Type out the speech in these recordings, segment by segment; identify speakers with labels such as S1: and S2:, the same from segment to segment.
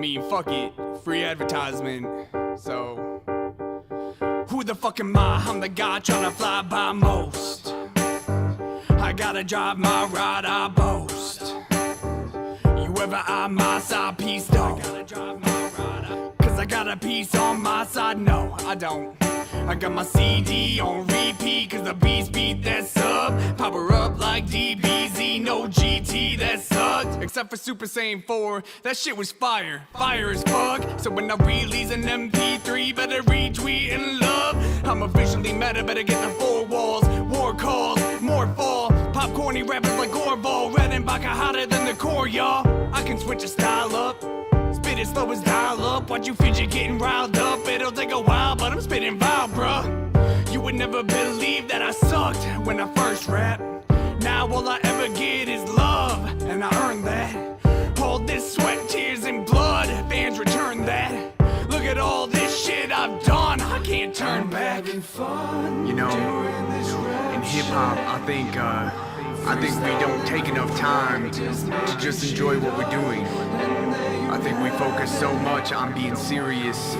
S1: mean, fuck it, free advertisement. So, who the fuck am I? I'm the guy tryna fly by most. I gotta drive my ride, I boast. You ever eye my side piece, though? I gotta drive my ride, cause I got a piece on my side, no, I don't. I got my CD on repeat, cause the beats beat that sub. Power up like DBZ, no GT, that sucked. Except for Super Saiyan 4, that shit was fire, fire as fuck. So when I release an MP3, better retweet and love. I'm officially meta, better get the 4 walls. War calls, more fall. Popcorny rappers like Orval, Redenbacher hotter than the core, y'all. I can switch a style up. Spit it slow as dial up, watch you fidget getting riled up. It'll take a while, but I'm spitting vile, bruh. You would never believe that I sucked when I first rapped. Now all I ever get is love, and I earned that. All this sweat, tears, and blood, fans return that. Look at all this shit I've done, I can't turn back. You know, in hip-hop, I think we don't take enough time to just enjoy what we're doing. I think we focus so much on being serious,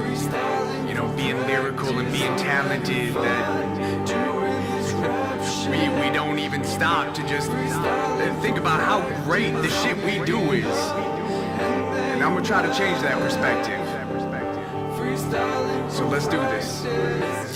S1: you know, being lyrical and being talented that we don't even stop to just think about how great the shit we do is. And I'm gonna try to change that perspective. So let's do this.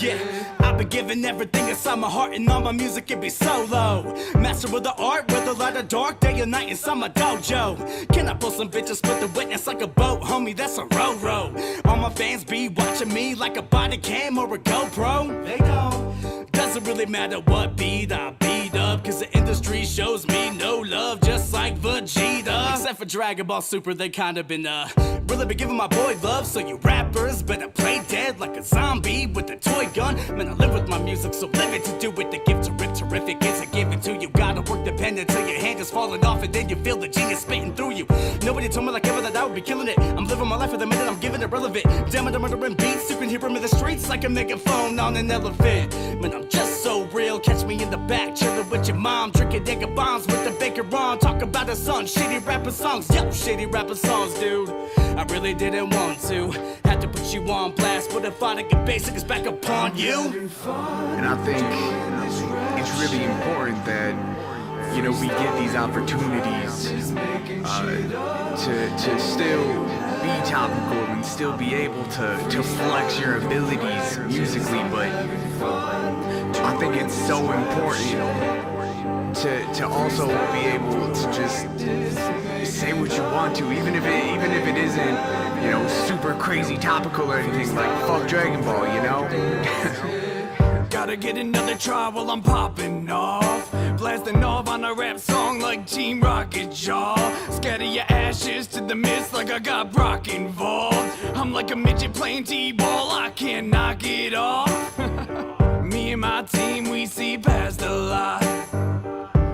S2: Yeah. I've been giving everything inside my heart, and all my music can be solo. Master of the art, with a light of dark, day and night inside my dojo. Can I pull some bitches, split the witness like a boat, homie, that's a row. All my fans be watching me like a body cam or a GoPro. They don't. Doesn't really matter what beat I beat up, cause the industry shows me no love, just like Vegeta. Except for Dragon Ball Super, they kinda been, really been giving my boy love, so you rappers better play dead like a zombie with a toy gun. Man, I live with my music, so live it to do it. The gift to rip terrific is a given to you. Gotta work dependent till your hand is falling off, and then you feel the genius spitting through you. Nobody told me like ever that I would be killing it. I'm living my life for the minute, I'm giving it relevant. Damn it, I'm murdering beats, you can hear them in the streets like a megaphone on an elephant. Man, I'm just so real, catch me in the back, chilling with your mom, drinking nigga bombs with the baker on. Talk about the sun, shitty rapper songs, yup, shitty rapper songs, dude. I really didn't want to, had to put you on blast, but if I get basic, it's back upon you.
S1: And I think it's really important that, you know, we get these opportunities to still be topical and still be able to flex your abilities musically, but I think it's so important to also be able to just say what you want to, even if it isn't, you know, super crazy topical or anything, like fuck Dragon Ball, you know? Gotta get another try while I'm popping off, blasting off on a rap song like Team Rocket Jaw. Scatter your ashes to the mist like I got Brock involved. I'm like a midget playing T-ball, I can't knock it off. Me and my team, we see past a lot.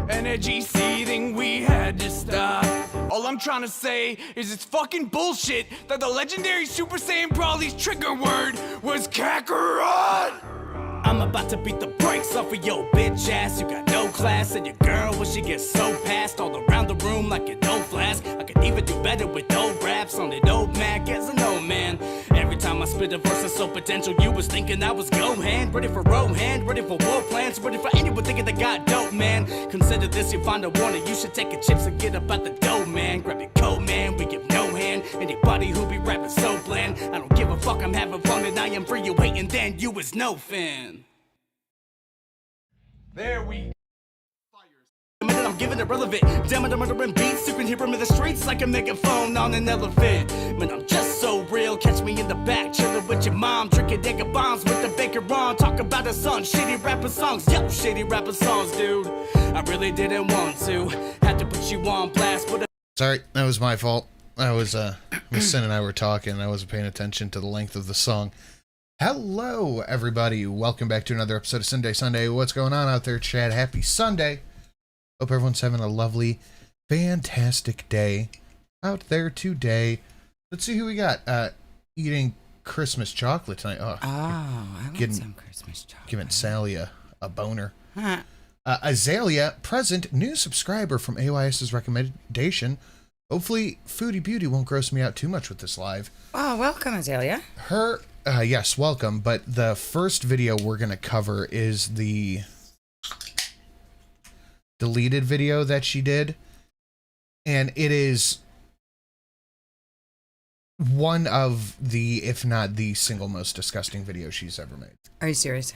S1: Energy seething, we had to stop. All I'm trying to say is it's fucking bullshit that the legendary Super Saiyan Brawly's trigger word was Kakarot!
S2: I'm about to beat the brakes off of your bitch ass. You got no class, and your girl when she gets so passed all around the room like an old flask. I could even do better with old raps on an old Mac as an old man. Every time I spit a verse that's so potential, you was thinking I was Gohan. Ready for Rohan, ready for war plans, ready for anyone thinking they got dope, man. Consider this your final warning, you should take your chips and get up out the dough, man. Grab your coat, man, we give no hand. Anybody who be rapping so bland, I don't give a fuck, I'm having fun and I am free. You waiting, then you was no fan.
S1: There we
S2: I'm giving it relevant. Damn it, I'm murdering beats, you can hear them in the streets like a megaphone on an elephant. Man, I'm just so real, catch me in the back, chilling with your mom, drinking nigga bombs with the baker on. Talk about the sun, shitty rapper songs, yup, shitty rapper songs, dude. I really didn't want to, had to put you on blast, but
S3: sorry, that was my fault. I was, Miss Sin and I were talking, and I wasn't paying attention to the length of the song. Hello, everybody. Welcome back to another episode of Sunday. What's going on out there, Chad? Happy Sunday. Hope everyone's having a lovely, fantastic day out there today. Let's see who we got. Eating Christmas chocolate tonight. Oh,
S4: I want some Christmas chocolate.
S3: Giving Sally a boner. Azalea, present, new subscriber from AYS's recommendation. Hopefully, Foodie Beauty won't gross me out too much with this live.
S4: Oh, welcome, Azalea.
S3: Yes, welcome. But the first video we're going to cover is the deleted video that she did. And it is one of the, if not the single most disgusting video she's ever made.
S4: Are you serious?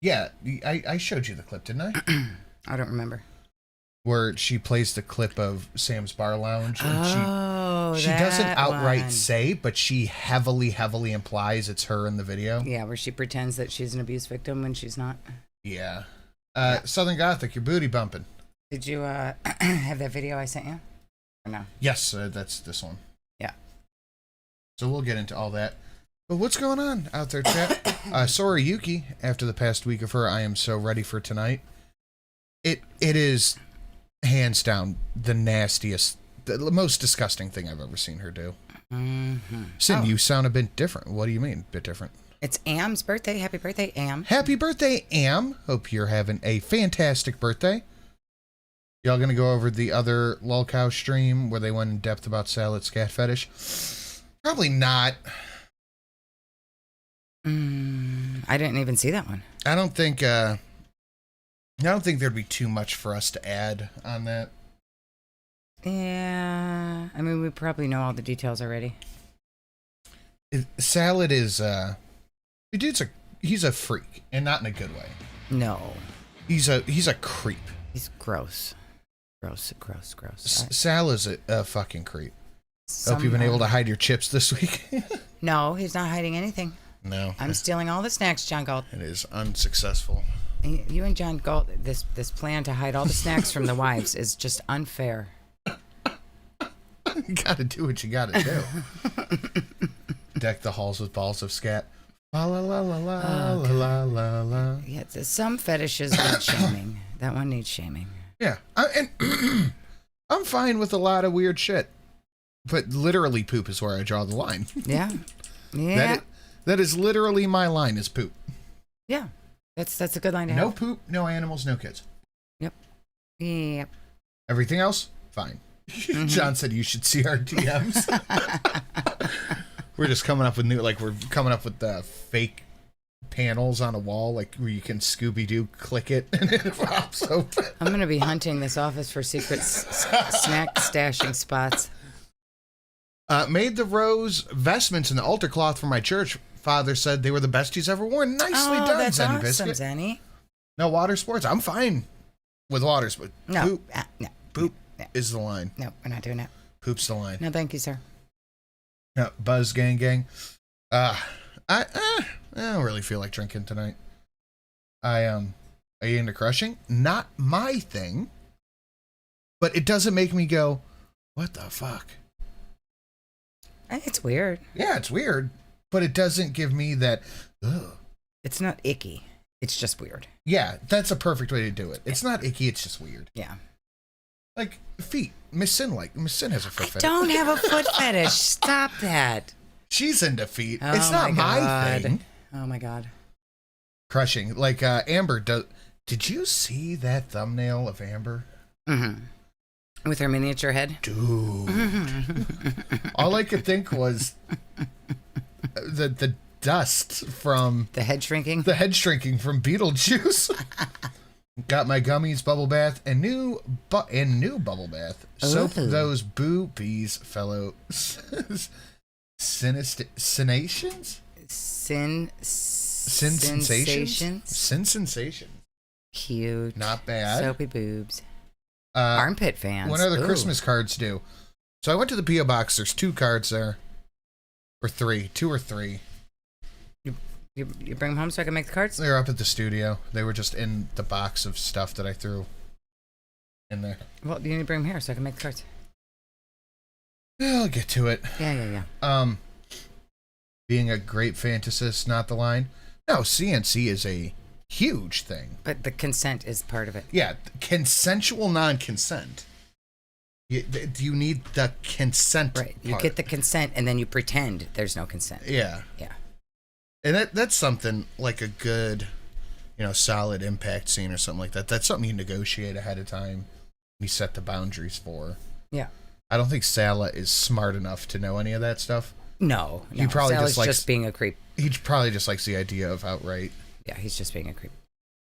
S3: Yeah, I showed you the clip, didn't I?
S4: I don't remember.
S3: Where she plays the clip of Sam's Bar Lounge. And she
S4: that
S3: doesn't outright
S4: one.
S3: say, but she heavily implies it's her in the video.
S4: Yeah, where she pretends that she's an abuse victim when she's not.
S3: Yeah. Southern Gothic, your booty bumping.
S4: Did you have that video I sent you? Or no?
S3: Yes, that's this one.
S4: Yeah.
S3: So we'll get into all that. But what's going on out there, chat? Sorry, Yuki. After the past week of her, I am so ready for tonight. It is hands down the nastiest, the most disgusting thing I've ever seen her do.
S4: Mm-hmm.
S3: Sin, you sound a bit different. What do you mean, bit different?
S4: It's Am's birthday. Happy birthday, Am.
S3: Happy birthday, Am. Hope you're having a fantastic birthday. Y'all gonna go over the other Lolcow stream where they went in depth about Salad's cat fetish? Probably not.
S4: I didn't even see that one.
S3: I don't think there'd be too much for us to add on that.
S4: Yeah, I mean, we probably know all the details already.
S3: Salad is he's a freak, and not in a good way.
S4: No.
S3: He's a creep.
S4: He's gross. Gross.
S3: Salad's a fucking creep. Hope you've been able to hide your chips this week.
S4: No, he's not hiding anything.
S3: No.
S4: I'm stealing all the snacks, John Galt.
S3: It is unsuccessful.
S4: You and John Galt, this plan to hide all the snacks from the wives is just unfair.
S3: You gotta do what you gotta do. Deck the halls with balls of scat. La la la la la la la la.
S4: Yeah, some fetishes need shaming. That one needs shaming.
S3: Yeah, and I'm fine with a lot of weird shit, but literally poop is where I draw the line.
S4: Yeah, yeah.
S3: That is literally my line, is poop.
S4: Yeah, that's a good line to have.
S3: No poop, no animals, no kids.
S4: Yep.
S3: Everything else, fine. Mm-hmm. John said you should see our DMs. We're just coming up with we're coming up with the fake panels on a wall, like where you can Scooby-Doo click it and it pops open.
S4: I'm going to be hunting this office for secret snack stashing spots.
S3: Made the rose vestments in the altar cloth for my church. Father said they were the best he's ever worn. Nicely done,
S4: that's
S3: Zenny
S4: awesome,
S3: Biscuit.
S4: Zenny.
S3: No water sports. I'm fine with water sports.
S4: No.
S3: Poop,
S4: No.
S3: poop
S4: No.
S3: is the line.
S4: No, we're not doing that.
S3: Poop's the line.
S4: No, thank you, sir.
S3: No, Buzz gang. I don't really feel like drinking tonight. Are you into crushing? Not my thing. But it doesn't make me go, what the fuck?
S4: It's weird.
S3: Yeah, it's weird. But it doesn't give me that, ugh.
S4: It's not icky. It's just weird.
S3: Yeah, that's a perfect way to do it. It's not icky, it's just weird.
S4: Yeah.
S3: Like, feet. Miss Sin has a foot fetish.
S4: Don't have a foot fetish. Stop that.
S3: She's into feet.
S4: Oh,
S3: it's not my thing.
S4: Oh my god.
S3: Crushing. Like, Amber does. Did you see that thumbnail of Amber?
S4: Mm-hmm. With her miniature head?
S3: Dude. All I could think was the dust from
S4: the head shrinking?
S3: The head shrinking from Beetlejuice. Got my gummies, bubble bath, and new bubble bath. Soap those boobies, fellow Sensations?
S4: Sin
S3: Sensations.
S4: Cute.
S3: Not bad.
S4: Soapy boobs. Armpit fans.
S3: What other Christmas cards do? So I went to the P.O. Box. There's 2 cards there. Or 3. 2 or 3.
S4: You bring them home so I can make the cards?
S3: They're up at the studio. They were just in the box of stuff that I threw in there.
S4: Well, you need to bring them here so I can make the cards.
S3: Yeah, I'll get to it.
S4: Yeah.
S3: Being a great fantasist, not the line. No, CNC is a huge thing.
S4: But the consent is part of it.
S3: Yeah, consensual non-consent. You need the consent
S4: Right. You
S3: part.
S4: get the consent and then you pretend there's no consent.
S3: Yeah.
S4: Yeah.
S3: And that's something like a good, solid impact scene or something like that. That's something you negotiate ahead of time. we set the boundaries for.
S4: Yeah.
S3: I don't think Sala is smart enough to know any of that stuff.
S4: No.
S3: He probably
S4: Sal's
S3: just likes
S4: just being a creep.
S3: He probably just likes the idea of outright.
S4: Yeah, he's just being a creep.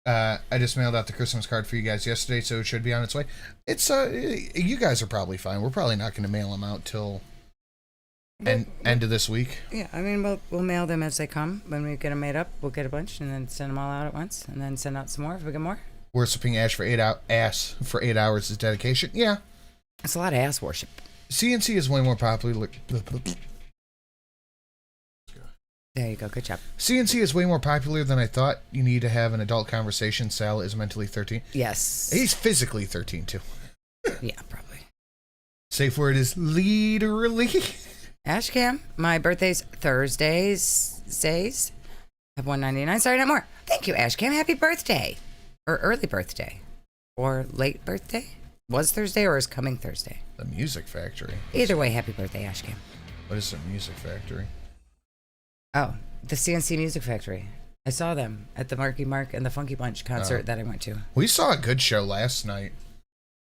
S3: I just mailed out the Christmas card for you guys yesterday, so it should be on its way. It's you guys are probably fine. We're probably not going to mail them out till end of this week.
S4: Yeah, I mean, we'll mail them as they come. When we get them made up, we'll get a bunch and then send them all out at once, and then send out some more if we get more.
S3: Worshipping ass for 8 hours is dedication. Yeah,
S4: it's a lot of ass worship.
S3: CNC is way more popular.
S4: There you go. Good job.
S3: CNC is way more popular than I thought. You need to have an adult conversation. Sal is mentally 13.
S4: Yes.
S3: He's physically 13 too.
S4: Yeah, probably.
S3: Safe word is literally.
S4: Ashcam, my birthday's Thursdays. I have $1.99. Sorry, not more. Thank you, Ashcam. Happy birthday. Or early birthday. Or late birthday. Was Thursday or is coming Thursday?
S3: The Music Factory.
S4: Either way, happy birthday, Ashcam.
S3: What is the Music Factory?
S4: Oh, the CNC Music Factory. I saw them at the Marky Mark and the Funky Bunch concert that I went to.
S3: We saw a good show last night.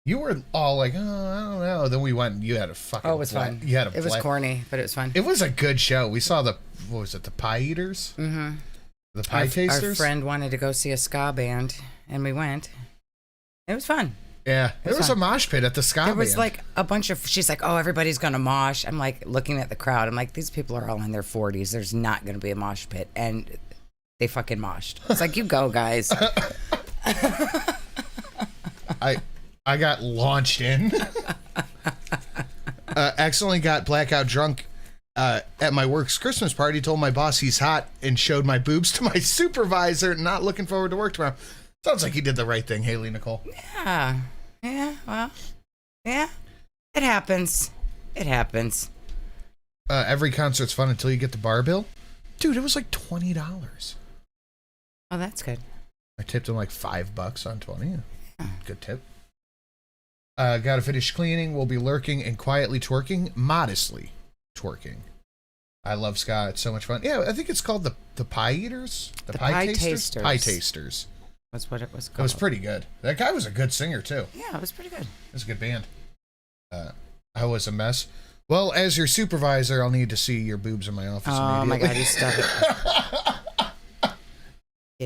S3: You were all like, oh, I don't know. Then we went and you had a fucking...
S4: Oh, it was fun.
S3: You had
S4: It was corny, but it was fun.
S3: It was a good show. We saw the, what was it, the Pie Eaters?
S4: Mm-hmm.
S3: The Pie Tasters?
S4: Our friend wanted to go see a ska band, and we went. It was fun.
S3: Yeah, there was a mosh pit at the ska band.
S4: There was like a bunch of, she's like, oh, everybody's going to mosh. I'm like looking at the crowd. I'm like, these people are all in their 40s. There's not going to be a mosh pit. And they fucking moshed. It's like, you go, guys.
S3: I got launched in. Accidentally got blackout drunk at my work's Christmas party. Told my boss he's hot and showed my boobs to my supervisor. Not looking forward to work tomorrow. Sounds like he did the right thing, Haley Nicole.
S4: Yeah. Yeah, well, yeah. It happens. It happens.
S3: Every concert's fun until you get the bar bill. Dude, it was like $20.
S4: Oh, that's good.
S3: I tipped him like $5 on 20. Good tip. Gotta finish cleaning. We'll be lurking and quietly twerking. Modestly twerking. I love ska. It's so much fun. Yeah, I think it's called the Pie Eaters?
S4: The Pie Tasters.
S3: Pie Tasters.
S4: That's what it was called.
S3: It was pretty good. That guy was a good singer, too.
S4: Yeah, it was pretty good.
S3: It was a good band. I was a mess. Well, as your supervisor, I'll need to see your boobs in my office
S4: immediately. Oh, my God, you stuck it.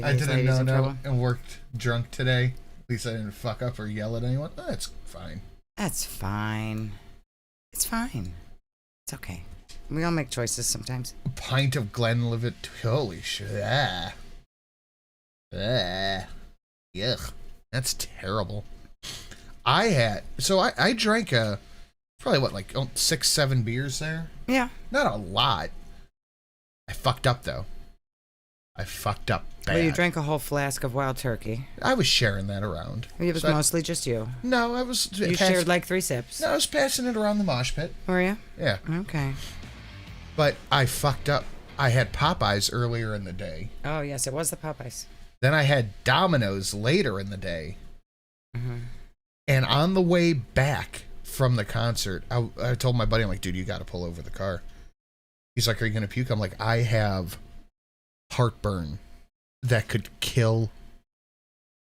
S3: I didn't know and worked drunk today. At least I didn't fuck up or yell at anyone. Oh, that's fine.
S4: That's fine. It's fine. It's okay. We all make choices sometimes.
S3: A pint of Glenlivet. Holy shit. Yuck. That's terrible. I drank probably what, like 6-7 beers there?
S4: Yeah.
S3: Not a lot. I fucked up though. I fucked up bad.
S4: Well, you drank a whole flask of wild turkey.
S3: I was sharing that around.
S4: It was mostly just you.
S3: No, I was...
S4: You shared like 3 sips.
S3: No, I was passing it around the mosh pit.
S4: Were you?
S3: Yeah.
S4: Okay.
S3: But I fucked up. I had Popeyes earlier in the day.
S4: Oh, yes, it was the Popeyes.
S3: Then I had Domino's later in the day.
S4: Mm-hmm.
S3: And on the way back from the concert, I told my buddy, I'm like, dude, you got to pull over the car. He's like, are you going to puke? I'm like, I have heartburn that could kill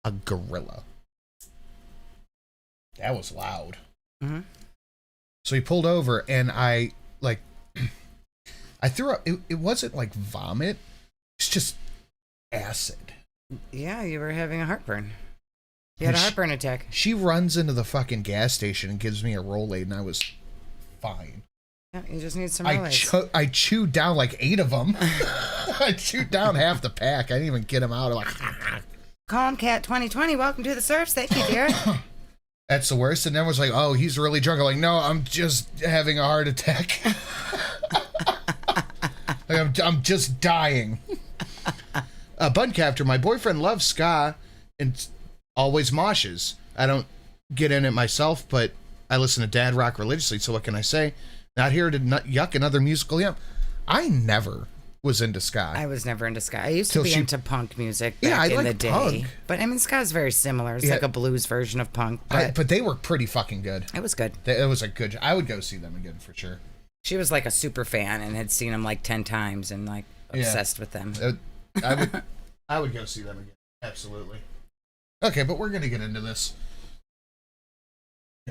S3: a gorilla. That was loud.
S4: Mm-hmm.
S3: So he pulled over and I threw up. It wasn't like vomit. It's just acid.
S4: Yeah, you were having a heartburn. You had a heartburn attack.
S3: She runs into the fucking gas station and gives me a Rolade, and I was fine.
S4: Yeah, you just need some Rolades.
S3: I chewed down like 8 of them. I chewed down half the pack. I didn't even get them out. I'm like,
S4: Calm Cat 2020, welcome to the surfs. Thank you, dear.
S3: That's the worst. And then was like, oh, he's really drunk. I'm like, no, I'm just having a heart attack. I'm just dying. Buncaptor, my boyfriend loves ska and always moshes. I don't get in it myself, but I listen to dad rock religiously, so what can I say? Not here to yuck another musical yump. I never was into ska.
S4: I was never into ska. I used to be into punk music back in the day. Punk. But I mean, ska is very similar. It's like a blues version of punk.
S3: But they were pretty fucking good.
S4: It was good.
S3: It was a good... I would go see them again for sure.
S4: She was like a super fan and had seen them like 10 times and like obsessed with them.
S3: I would go see them again. Absolutely. Okay, but we're going to get into this.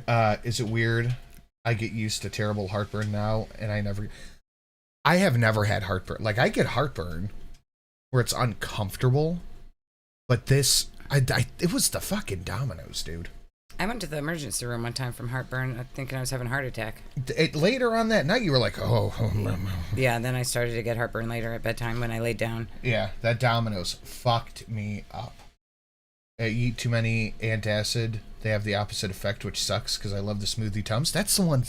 S3: Is it weird? I get used to terrible heartburn now, and I have never had heartburn. Like, I get heartburn where it's uncomfortable, but this, it was the fucking dominoes, dude.
S4: I went to the emergency room one time from heartburn, thinking I was having a heart attack.
S3: Later on that night, you were like, oh.
S4: Yeah, then I started to get heartburn later at bedtime when I laid down.
S3: Yeah, that dominoes fucked me up. I eat too many antacid. They have the opposite effect, which sucks because I love the smoothie Tums. That's the one.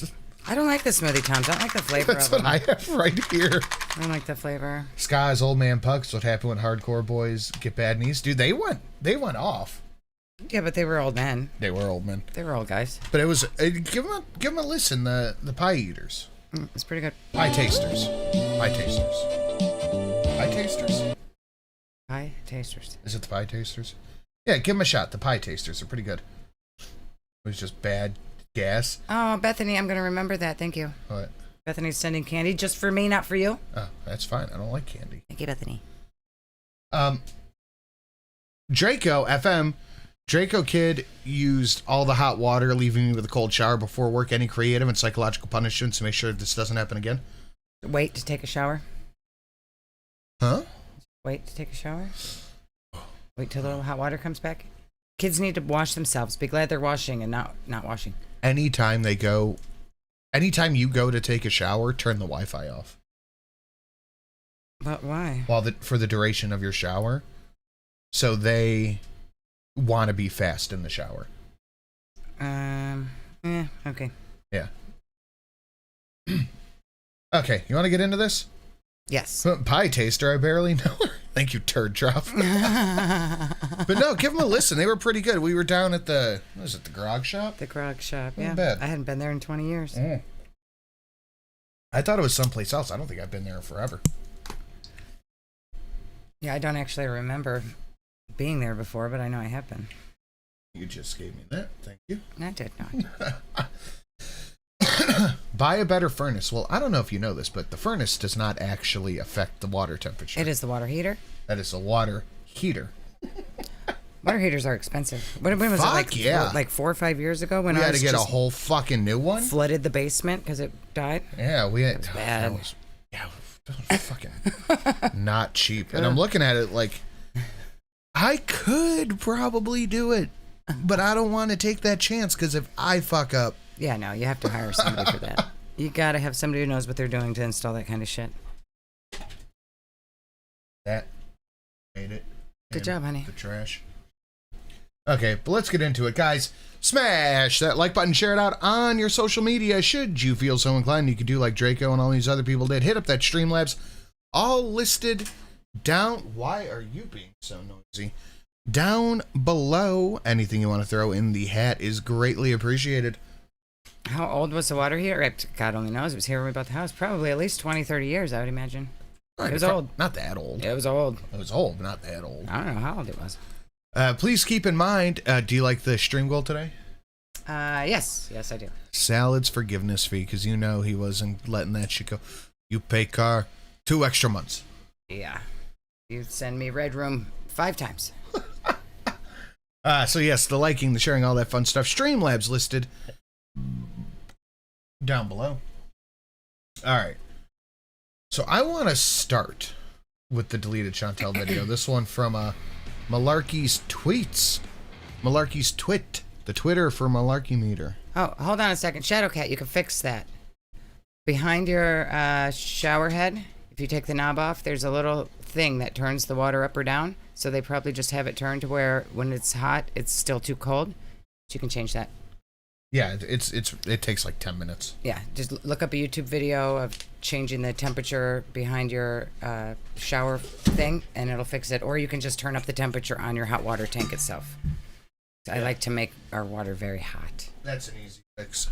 S4: I don't like the smoothie Tums. I don't like the flavor
S3: That's
S4: of
S3: what
S4: them.
S3: I have right here.
S4: I don't like the flavor.
S3: Sky's old man pucks. What happened when hardcore boys get bad knees? Dude, they went off.
S4: Yeah, but they were old men.
S3: They were old men.
S4: They were old guys.
S3: But it was give them a listen. The pie eaters.
S4: It's pretty good.
S3: Pie tasters. Pie tasters. Pie tasters.
S4: Pie tasters.
S3: Is it the pie tasters? Yeah, give them a shot. The pie tasters are pretty good. It was just bad gas.
S4: Oh, Bethany, I'm going to remember that. Thank you.
S3: What?
S4: Bethany's sending candy just for me, not for you.
S3: Oh, that's fine. I don't like candy.
S4: Thank you, Bethany.
S3: Draco FM. Draco Kid used all the hot water, leaving me with a cold shower before work. Any creative and psychological punishments to make sure this doesn't happen again?
S4: Wait to take a shower.
S3: Huh?
S4: Wait to take a shower. Wait till the hot water comes back. Kids need to wash themselves. Be glad they're washing and not washing.
S3: Anytime you go to take a shower, turn the Wi-Fi off.
S4: But why?
S3: For the duration of your shower, so they want to be fast in the shower.
S4: Okay.
S3: Yeah. Okay, you want to get into this?
S4: Yes.
S3: Pie taster, I barely know her. Thank you, Turd Drop. But no, give them a listen. They were pretty good. We were down at the grog shop?
S4: The grog shop,
S3: Not
S4: yeah.
S3: bad.
S4: I hadn't been there in 20 years.
S3: Mm. I thought it was someplace else. I don't think I've been there forever.
S4: Yeah, I don't actually remember being there before, but I know I have been.
S3: You just gave me that. Thank you.
S4: I did not.
S3: Buy a better furnace. Well, I don't know if you know this, but the furnace does not actually affect the water temperature.
S4: It is the water heater.
S3: That is a water heater.
S4: Water heaters are expensive. When was
S3: Fuck
S4: it? Like,
S3: yeah.
S4: like 4 or 5 years ago when
S3: We
S4: I
S3: had
S4: was
S3: to get a
S4: just
S3: whole fucking new one.
S4: flooded the basement because it died.
S3: Yeah, we had.
S4: That was bad.
S3: That was fucking not cheap. And I'm looking at it like, I could probably do it, but I don't want to take that chance because if I fuck up.
S4: Yeah, no, you have to hire somebody for that. You gotta have somebody who knows what they're doing to install that kind of shit.
S3: That made it.
S4: Good job, honey.
S3: The trash. Okay, but let's get into it, guys. Smash that like button, share it out on your social media. Should you feel so inclined, you could do like Draco and all these other people did. Hit up that Streamlabs, all listed down. Why are you being so noisy? Down below. Anything you want to throw in the hat is greatly appreciated.
S4: How old was the water heater? God only knows. It was here when we bought the house. Probably at least 20, 30 years, I would imagine. It was old.
S3: Not that old.
S4: It was old.
S3: It was old, but not that old.
S4: I don't know how old it was.
S3: Please keep in mind, do you like the stream goal today?
S4: Yes. Yes, I do.
S3: Salad's forgiveness fee, because you know he wasn't letting that shit go. You pay car 2 extra months.
S4: Yeah. You send me Red Room 5 times.
S3: So yes, the liking, the sharing, all that fun stuff. Streamlabs listed down below. All right. So I want to start with the deleted Chantel video. This one from Malarkey's tweets. Malarkey's twit. The Twitter for Malarkey Meter.
S4: Oh, hold on a second. Shadowcat, you can fix that. Behind your shower head, if you take the knob off, there's a little thing that turns the water up or down. So they probably just have it turned to where when it's hot, it's still too cold. So you can change that.
S3: Yeah, it takes like 10 minutes.
S4: Yeah, just look up a YouTube video of changing the temperature behind your shower thing, and it'll fix it. Or you can just turn up the temperature on your hot water tank itself. So I like to make our water very hot.
S3: That's an easy fix.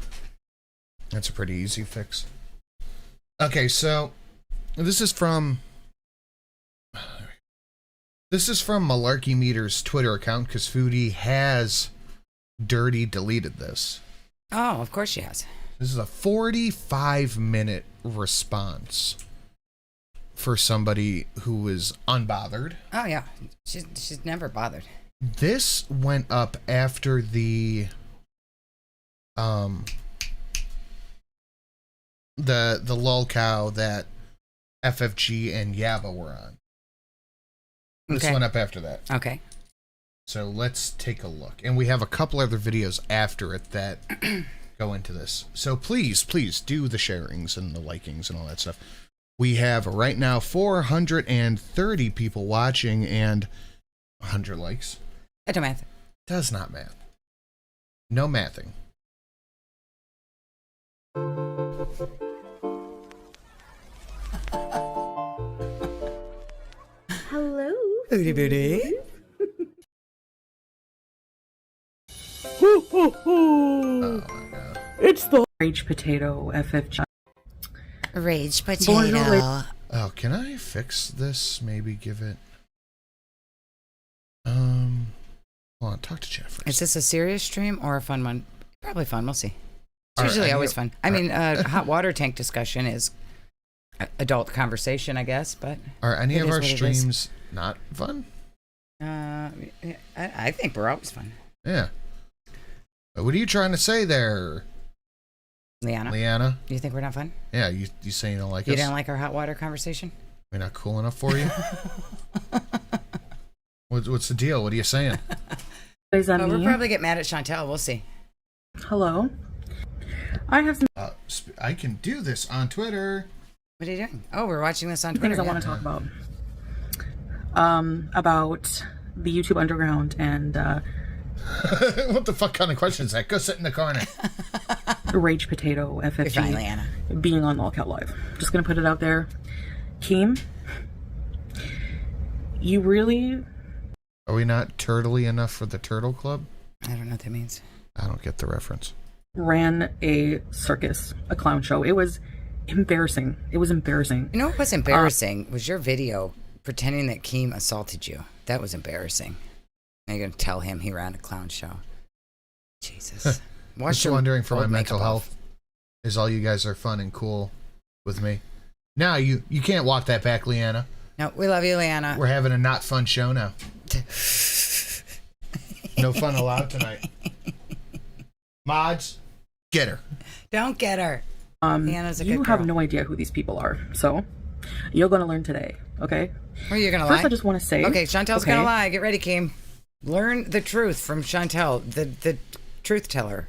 S3: That's a pretty easy fix. Okay, so this is from Malarkey Meter's Twitter account because Foodie has dirty deleted this.
S4: Oh, of course she has.
S3: This is a 45-minute response for somebody who is unbothered.
S4: Oh yeah, she's never bothered.
S3: This went up after the the lolcow that FFG and Yabba were on. This went up after that.
S4: Okay.
S3: So let's take a look. And we have a couple other videos after it that go into this. So please do the sharings and the likings and all that stuff. We have right now 430 people watching and 100 likes.
S4: I don't math.
S3: Does not math. No mathing.
S5: Hello.
S4: Booty booty.
S3: Oh my god.
S5: It's the Rage Potato FFG.
S4: Rage
S5: Bonjour.
S4: potato.
S3: Oh, can I fix this? Maybe give it. Hold on, talk to chat first.
S4: Is this a serious stream or a fun one? Probably fun. We'll see. It's
S3: All right,
S4: usually
S3: I
S4: always
S3: need-
S4: fun. I mean, hot water tank discussion is adult conversation, I guess, but
S3: Are any
S4: It
S3: of
S4: is
S3: our
S4: what it is.
S3: streams not fun?
S4: I think we're always fun.
S3: Yeah. What are you trying to say there,
S4: Liana,
S3: Leanna?
S4: do you think we're not fun?
S3: Yeah, you say you don't like
S4: You
S3: us?
S4: didn't like our hot water conversation?
S3: We're not cool enough for you? What's the deal? What are you saying?
S5: Is that
S4: Oh, we'll
S5: me?
S4: probably get mad at Chantel. We'll see.
S5: Hello. I have some
S3: I can do this on Twitter.
S4: What are you doing? Oh, we're watching this on Twitter.
S5: things I want to talk about. About the YouTube Underground and
S3: What the fuck kind of question is that? Go sit in the corner.
S5: Rage Potato
S4: You're fine,
S5: FFG
S4: Liana.
S5: being on Lolcat Live. Just gonna put it out there. Keem, you really
S3: Are we not turtly enough for the Turtle Club?
S4: I don't know what that means.
S3: I don't get the reference.
S5: ran a circus, a clown show. It was embarrassing. It was embarrassing.
S4: You know what was embarrassing was your video pretending that Keem assaulted you. That was embarrassing. Now you're going to tell him he ran a clown show. Jesus.
S3: Just wondering for my
S4: old
S3: mental
S4: makeup
S3: health is all you guys are fun and cool with me. Now you can't walk that back, Leanna.
S4: No, we love you, Liana.
S3: We're having a not fun show now. No fun allowed tonight. Mods, get her.
S4: Don't get her. Liana's a good
S5: You
S4: girl.
S5: have no idea who these people are. So you're gonna learn today, okay?
S4: Or you're going to
S5: First,
S4: lie?
S5: I just want to say.
S4: Okay, Chantel's
S5: okay,
S4: going to lie. Get ready, Keem. Learn the truth from Chantel, the truth teller.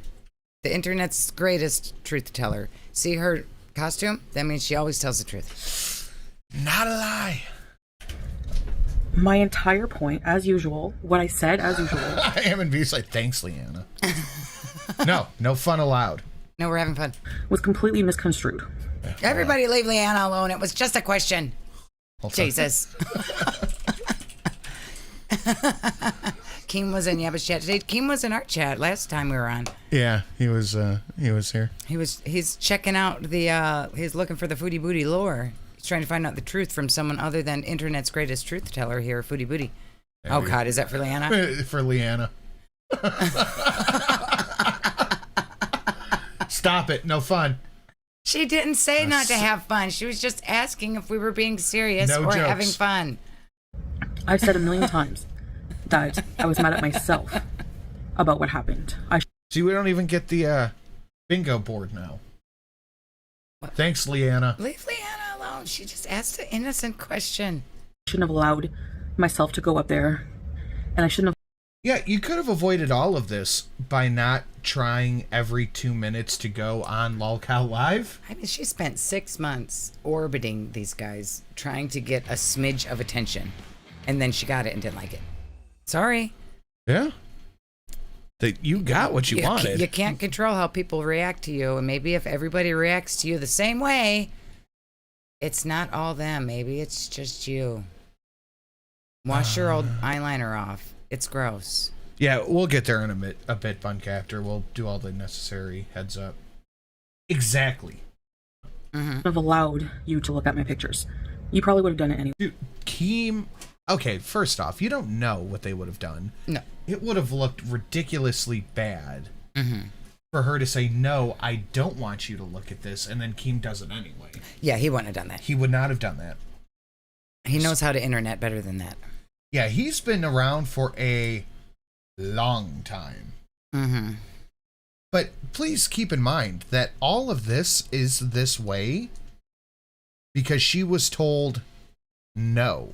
S4: The internet's greatest truth teller. See her costume? That means she always tells the truth.
S3: Not a lie.
S5: My entire point, as usual, what I said, as usual.
S3: I am in views like, thanks, Leanna. No fun allowed.
S4: No, we're having fun.
S5: Was completely misconstrued.
S4: Everybody leave Leanna alone. It was just a question.
S3: Hold on.
S4: Jesus. Keem was in Yabba's chat today. Keem was in our chat last time we were on.
S3: Yeah, he was here.
S4: He's checking out the he's looking for the Foodie Booty lore. He's trying to find out the truth from someone other than internet's greatest truth teller here, Foodie Booty. Oh God, is that for Leanna?
S3: For Leanna. Stop it. No fun.
S4: She didn't say not to have fun. She was just asking if we were being serious
S3: No
S4: or
S3: jokes.
S4: having fun.
S5: I've said a million times that I was mad at myself about what happened. I
S3: See, we don't even get the bingo board now. Thanks, Leanna.
S4: Leave Leanna alone. She just asked an innocent question.
S5: shouldn't have allowed myself to go up there, and I shouldn't have.
S3: Yeah, you could have avoided all of this by not trying every 2 minutes to go on Lolcow Live.
S4: I mean, she spent 6 months orbiting these guys, trying to get a smidge of attention. And then she got it and didn't like it. Sorry.
S3: Yeah. That you got what you wanted.
S4: You can't control how people react to you. And maybe if everybody reacts to you the same way, it's not all them. Maybe it's just you. Wash your old eyeliner off. It's gross.
S3: Yeah, we'll get there in a bit, Buncaptor. We'll do all the necessary heads up. Exactly.
S5: have allowed you to look at my pictures. You probably would have done it anyway.
S3: Dude, Keem... Okay, first off, you don't know what they would have done.
S4: No.
S3: It would have looked ridiculously bad for her to say, no, I don't want you to look at this, and then Keem does it anyway.
S4: Yeah, he wouldn't have done that.
S3: He would not have done that.
S4: He knows how to internet better than that.
S3: Yeah, he's been around for a long time.
S4: Mm-hmm.
S3: But please keep in mind that all of this is this way because she was told no.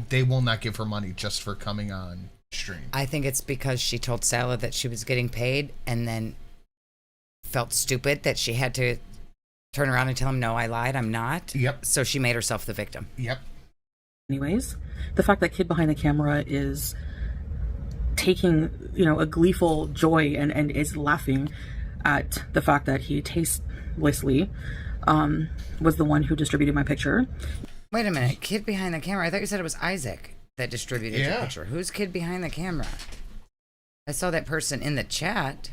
S3: They will not give her money just for coming on stream.
S4: I think it's because she told Salad that she was getting paid and then felt stupid that she had to turn around and tell him, no, I lied, I'm not.
S3: Yep.
S4: So she made herself the victim.
S3: Yep.
S5: Anyways, the fact that kid behind the camera is taking, a gleeful joy and is laughing at the fact that he tastelessly was the one who distributed my picture.
S4: Wait a minute, kid behind the camera? I thought you said it was Isaac that distributed your picture. Who's kid behind the camera? I saw that person in the chat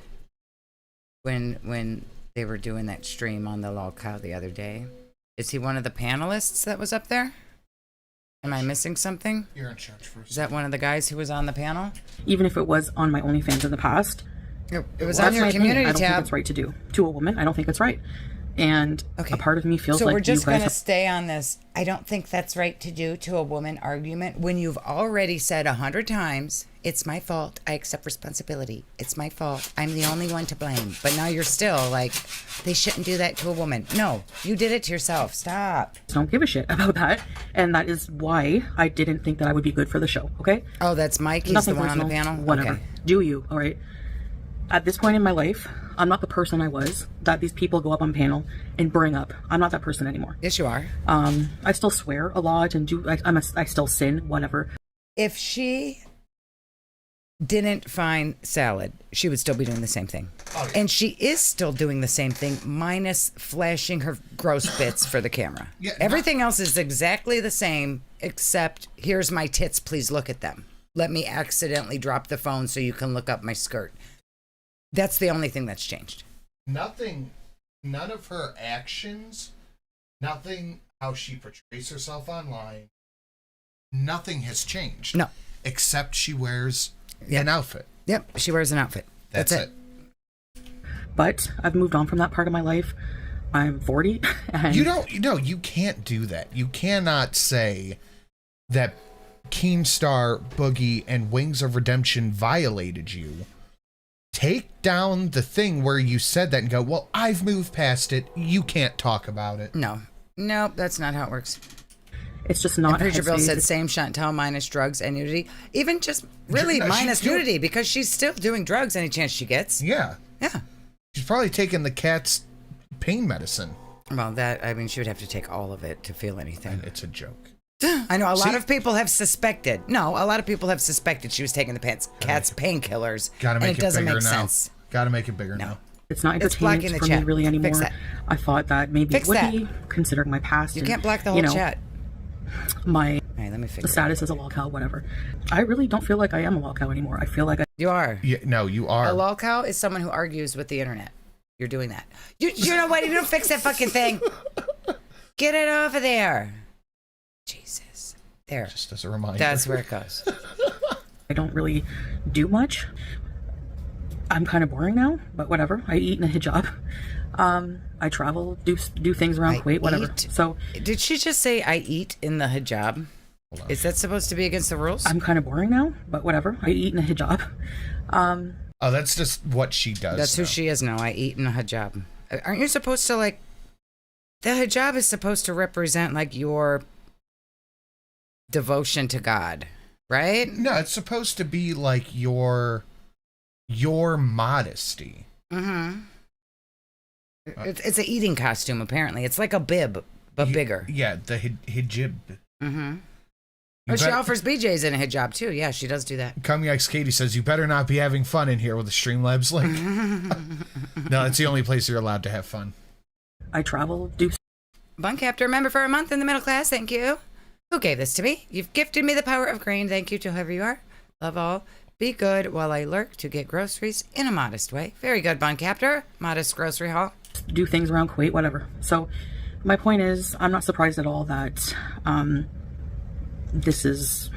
S4: when they were doing that stream on the lol cow the other day. Is he one of the panelists that was up there? Am I missing something?
S3: You're in charge first.
S4: Is that one of the guys who was on the panel?
S5: Even if it was on my OnlyFans in the past,
S4: It was on your
S5: my
S4: community
S5: opinion. I don't think
S4: tab.
S5: it's right to do to a woman. I don't think it's right. And
S4: Okay.
S5: a part of me feels
S4: So
S5: like
S4: we're just
S5: you guys
S4: going to stay on this. I don't think that's right to do to a woman argument when you've already said 100 times, it's my fault. I accept responsibility. It's my fault. I'm the only one to blame. But now you're still like, they shouldn't do that to a woman. No, you did it to yourself. Stop.
S5: don't give a shit about that. And that is why I didn't think that I would be good for the show. Okay.
S4: Oh, that's Mike. He's
S5: Nothing
S4: the one on
S5: personal,
S4: the panel?
S5: Whatever.
S4: Okay.
S5: Do you? All right. At this point in my life, I'm not the person I was that these people go up on panel and bring up. I'm not that person anymore.
S4: Yes, you are.
S5: I still swear a lot and I still sin, whatever.
S4: If she didn't find Salad, she would still be doing the same thing.
S3: Oh, yeah.
S4: And she is still doing the same thing, minus flashing her gross bits for the camera.
S3: Yeah,
S4: Everything else is exactly the same, except here's my tits, please look at them. Let me accidentally drop the phone so you can look up my skirt. That's the only thing that's changed.
S3: None of her actions, nothing how she portrays herself online, nothing has changed.
S4: No.
S3: Except she wears an outfit.
S4: Yep, she wears an outfit.
S3: That's it.
S5: But I've moved on from that part of my life. I'm 40 and
S3: You can't do that. You cannot say that Keemstar, Boogie, and Wings of Redemption violated you. Take down the thing where you said that and go, well, I've moved past it. You can't talk about it.
S4: No, that's not how it works.
S5: it's just not.
S4: Preacher Bill
S5: headspace.
S4: said same Chantel minus drugs and nudity. Even just really
S3: No, she's
S4: minus
S3: doing-
S4: nudity because she's still doing drugs any chance she gets.
S3: Yeah.
S4: Yeah.
S3: She's probably taking the cat's pain medicine.
S4: Well, she would have to take all of it to feel anything.
S3: It's a joke.
S4: I know a lot
S3: See?
S4: of people have suspected. No, a lot of people have suspected she was taking the cat's painkillers.
S3: Gotta
S4: and
S3: make it
S4: doesn't
S3: bigger
S4: make
S3: now.
S4: sense.
S3: Gotta make it bigger now.
S5: It's not
S4: It's blocking
S5: entertainment
S4: the
S5: for me
S4: chat.
S5: really anymore.
S4: Fix that.
S5: I thought that maybe
S4: Fix
S5: it would
S4: that.
S5: be, considering my past.
S4: You
S5: and,
S4: can't block the whole chat.
S5: My
S4: All right, let me figure it out.
S5: status as a lol cow, whatever. I really don't feel like I am a lol cow anymore. I feel like
S4: You are.
S3: Yeah, no, you are.
S4: A lol cow is someone who argues with the internet. You're doing that. You know what? You don't fix that fucking thing. Get it off of there. Jesus. There.
S3: Just as a reminder.
S4: That's where it goes.
S5: I don't really do much. I'm kind of boring now, but whatever. I eat in a hijab. I travel, do things around
S4: I
S5: Kuwait, whatever.
S4: eat?
S5: So
S4: Did she just say I eat in the hijab? Is that supposed to be against the rules?
S5: I'm kind of boring now, but whatever. I eat in a hijab.
S3: Oh, that's just what she does.
S4: That's who
S3: now.
S4: she is now. I eat in a hijab. Aren't you supposed to the hijab is supposed to represent your devotion to God, right?
S3: No, it's supposed to be like your modesty.
S4: Mm-hmm. It's an eating costume, apparently. It's like a bib, but bigger.
S3: Yeah, the hijab.
S4: Mm-hmm.
S3: You
S4: But she
S3: bet-
S4: offers BJ's in a hijab, too. Yeah, she does do that.
S3: Come Yikes Katie says, you better not be having fun in here with the Streamlabs link. No, it's the only place you're allowed to have fun.
S5: I travel, do
S4: Bunk Captor, member for a month in the middle class. Thank you. Who gave this to me? You've gifted me the power of green. Thank you to whoever you are. Love all. Be good while I lurk to get groceries in a modest way. Very good, Bunk Captor. Modest grocery haul.
S5: things around Kuwait, whatever. So my point is, I'm not surprised at all that this is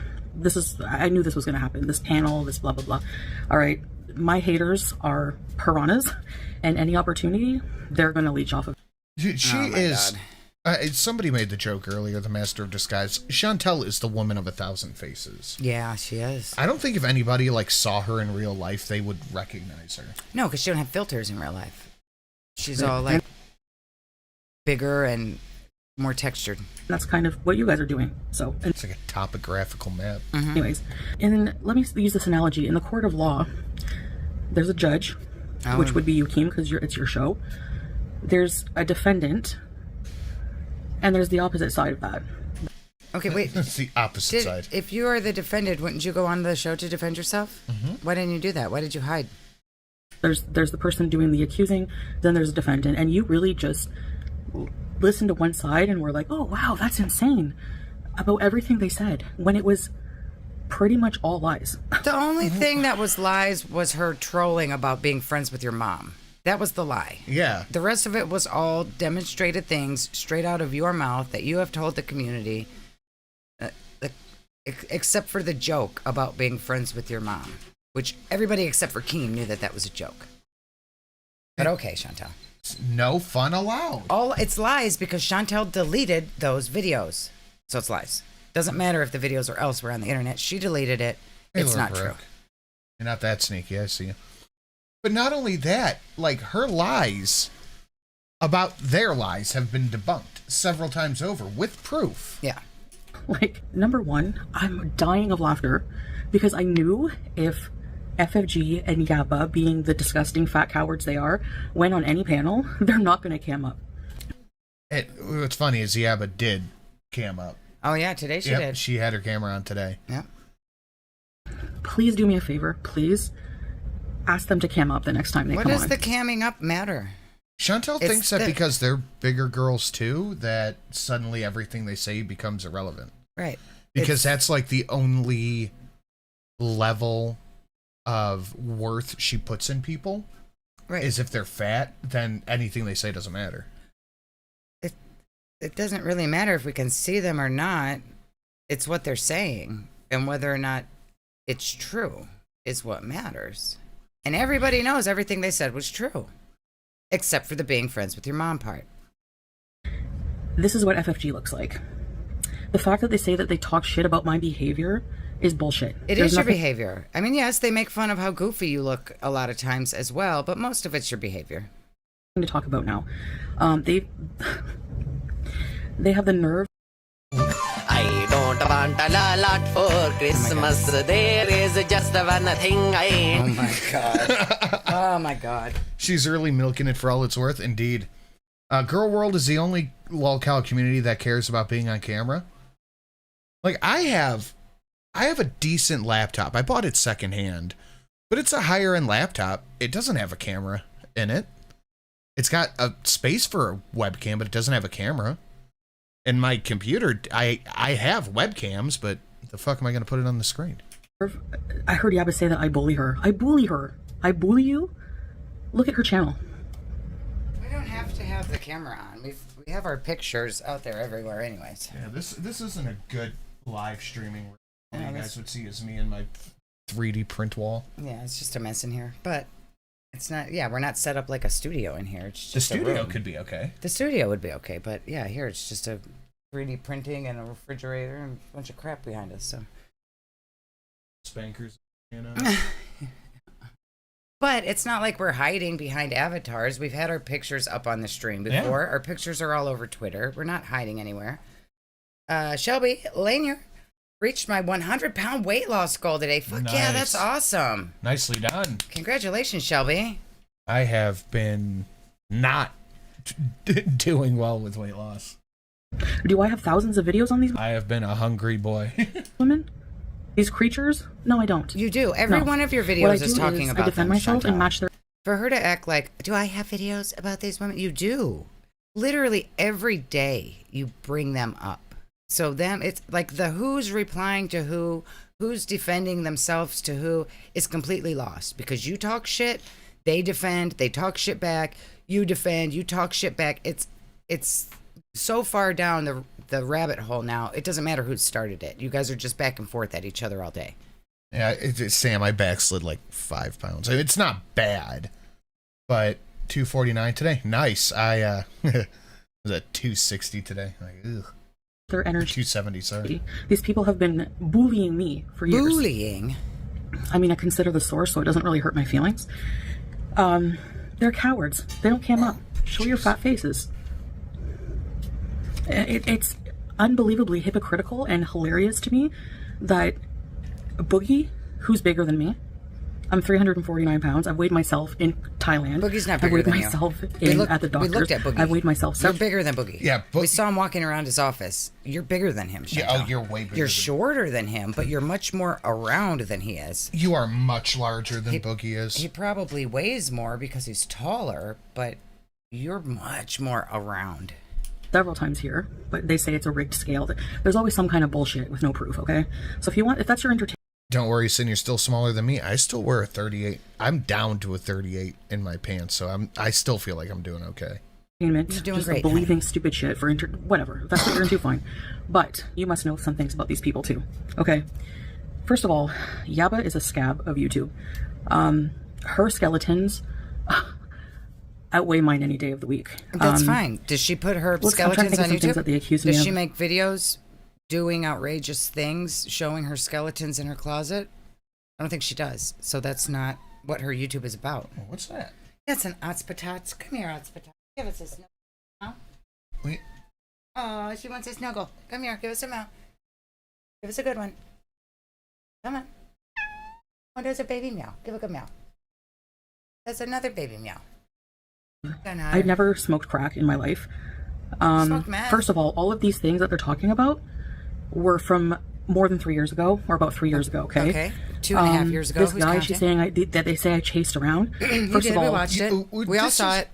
S5: I knew this was going to happen. This panel, this blah blah blah. All right, my haters are piranhas, and any opportunity they're going to leech off of.
S3: Dude, she
S4: Oh my
S3: is
S4: God.
S3: Somebody made the joke earlier, the Master of Disguise. Chantel is the woman of 1,000 faces.
S4: Yeah, she is.
S3: I don't think if anybody like saw her in real life, they would recognize her.
S4: No, because she don't have filters in real life. She's all like bigger and more textured.
S5: That's kind of what you guys are doing. So,
S3: It's like a topographical map.
S5: anyways, and let me use this analogy. In the court of law, there's a judge, which would be you, Keem, because it's your show. There's a defendant, and there's the opposite side of that.
S4: Okay, wait.
S3: It's the opposite side.
S4: If you are the defendant, wouldn't you go on the show to defend yourself? Why didn't you do that? Why did you hide?
S5: There's the person doing the accusing, then there's a defendant, and you really just listen to one side and we're like, oh wow, that's insane about everything they said, when it was pretty much all lies.
S4: The only thing that was lies was her trolling about being friends with your mom. That was the lie.
S3: Yeah.
S4: The rest of it was all demonstrated things straight out of your mouth that you have told the community, except for the joke about being friends with your mom, which everybody except for Keem knew that was a joke. But okay, Chantel.
S3: No fun allowed.
S4: All it's lies because Chantel deleted those videos. So it's lies. Doesn't matter if the videos are elsewhere on the internet. She deleted it.
S3: Hey,
S4: It's not
S3: Brooke.
S4: true.
S3: You're not that sneaky, I see you. But not only that, like her lies about their lies have been debunked several times over with proof.
S4: Yeah.
S5: Like, number one, I'm dying of laughter because I knew if FFG and Yappa, being the disgusting fat cowards they are, went on any panel, they're not going to cam up.
S3: What's funny is Yabba did cam up.
S4: Oh yeah, today she
S3: Yep,
S4: did.
S3: she had her camera on today.
S4: Yeah.
S5: Please do me a favor. Please ask them to cam up the next time they
S4: What
S5: come
S4: does
S5: on.
S4: the camming up matter?
S3: Chantel
S4: It's
S3: thinks that
S4: the-
S3: because they're bigger girls too, that suddenly everything they say becomes irrelevant.
S4: Right.
S3: Because
S4: It's-
S3: that's like the only level of worth she puts in people.
S4: Right.
S3: Is if they're fat, then anything they say doesn't matter.
S4: It doesn't really matter if we can see them or not. It's what they're saying and whether or not it's true is what matters. And everybody knows everything they said was true, except for the being friends with your mom part.
S5: This is what FFG looks like. The fact that they say that they talk shit about my behavior is bullshit.
S4: It
S5: There's
S4: is your
S5: nothing
S4: behavior. I mean, yes, they make fun of how goofy you look a lot of times as well, but most of it's your behavior.
S5: to talk about now. They have the nerve.
S6: I don't want a lot for Christmas. There is just one thing I
S4: Oh my God. Oh my God.
S3: She's really milking it for all it's worth. Indeed. Girl World is the only lolcow community that cares about being on camera. Like, I have a decent laptop. I bought it secondhand, but it's a higher end laptop. It doesn't have a camera in it. It's got a space for a webcam, but it doesn't have a camera. And my computer, I have webcams, but the fuck am I going to put it on the screen?
S5: I heard Yabba say that I bully her. I bully her. I bully you? Look at her channel.
S4: We don't have to have the camera on. We have our pictures out there everywhere anyways.
S3: Yeah, this isn't a good live streaming. All
S4: Yeah,
S3: you
S4: this-
S3: guys would see is me and my 3D print wall.
S4: Yeah, it's just a mess in here. But it's not, yeah, we're not set up like a studio in here. It's
S3: The
S4: just a
S3: studio
S4: room.
S3: could be okay.
S4: The studio would be okay, but yeah, here it's just a 3D printing and a refrigerator and a bunch of crap behind us. So,
S3: Spankers, you know.
S4: but it's not like we're hiding behind avatars. We've had our pictures up on the stream before.
S3: Yeah.
S4: Our pictures are all over Twitter. We're not hiding anywhere. Shelby Lanier reached my 100-pound weight loss goal today. Fuck yeah, that's
S3: Nice.
S4: awesome.
S3: Nicely done.
S4: Congratulations, Shelby.
S3: I have been not doing well with weight loss.
S5: Do I have thousands of videos on these
S3: I have been a hungry boy.
S5: women? These creatures? No, I don't.
S4: You do. Every
S5: No.
S4: one of your
S5: What I
S4: videos
S5: do
S4: is talking
S5: is
S4: about
S5: I defend
S4: them,
S5: myself and
S4: Chantal.
S5: match their.
S4: For her to act like, do I have videos about these women? You do. Literally every day you bring them up. So them, it's like the who's replying to who's defending themselves to who is completely lost because you talk shit, they defend, they talk shit back, you defend, you talk shit back. It's so far down the rabbit hole now. It doesn't matter who started it. You guys are just back and forth at each other all day.
S3: Yeah, Sam, I backslid like 5 pounds. I mean, it's not bad, but 249 today. Nice. I Was that 260 today? Like, ugh.
S5: Their energy.
S3: 270, sorry.
S5: These people have been bullying me for years.
S4: Bullying?
S5: I mean, I consider the source, so it doesn't really hurt my feelings. They're cowards. They don't cam up. Show your fat faces. It's unbelievably hypocritical and hilarious to me that Boogie, who's bigger than me, I'm 349 pounds. I've weighed myself in Thailand.
S4: Boogie's not
S5: I've
S4: bigger
S5: weighed
S4: than
S5: myself
S4: you.
S5: at the doctor's.
S4: We looked at Boogie.
S5: I've weighed myself.
S4: You're bigger than Boogie.
S3: Yeah,
S4: we saw him walking around his office. You're bigger than him, Chantal.
S3: Yeah, oh, you're way bigger.
S4: You're shorter than him, but you're much more around than he is.
S3: You are much larger than Boogie is.
S4: He probably weighs more because he's taller, but you're much more around.
S5: Several times here, but they say it's a rigged scale. There's always some kind of bullshit with no proof, okay? So if that's your entertainment.
S3: Don't worry, Sin, you're still smaller than me. I still wear a 38. I'm down to a 38 in my pants, so I still feel like I'm doing okay.
S4: You're doing
S5: just
S4: great,
S5: believing stupid shit for whatever. If that's what you're into, fine. But you must know some things about these people too. Okay. First of all, Yaba is a scab of YouTube. Her skeletons outweigh mine any day of the week.
S4: That's fine. Does she put her skeletons on YouTube?
S5: That they accuse me
S4: Does
S5: of.
S4: she make videos doing outrageous things, showing her skeletons in her closet? I don't think she does. So that's not what her YouTube is about.
S3: What's that?
S4: That's an Otspatats. Come here, Otspatats. Give us a snuggle. Huh?
S3: Wait.
S4: Oh, she wants a snuggle. Come here, give us a meow. Give us a good one. Come on. Oh, there's a baby meow. Give a good meow. There's another baby meow.
S5: I've never smoked crack in my life.
S4: Smoked meth.
S5: First of all of these things that they're talking about were from more than 3 years ago, or about 3 years ago. Okay.
S4: Okay. 2.5 years ago.
S5: This
S4: Who's
S5: guy,
S4: counting?
S5: she's saying that they say I chased around. First of all,
S4: we watched it. We all saw it.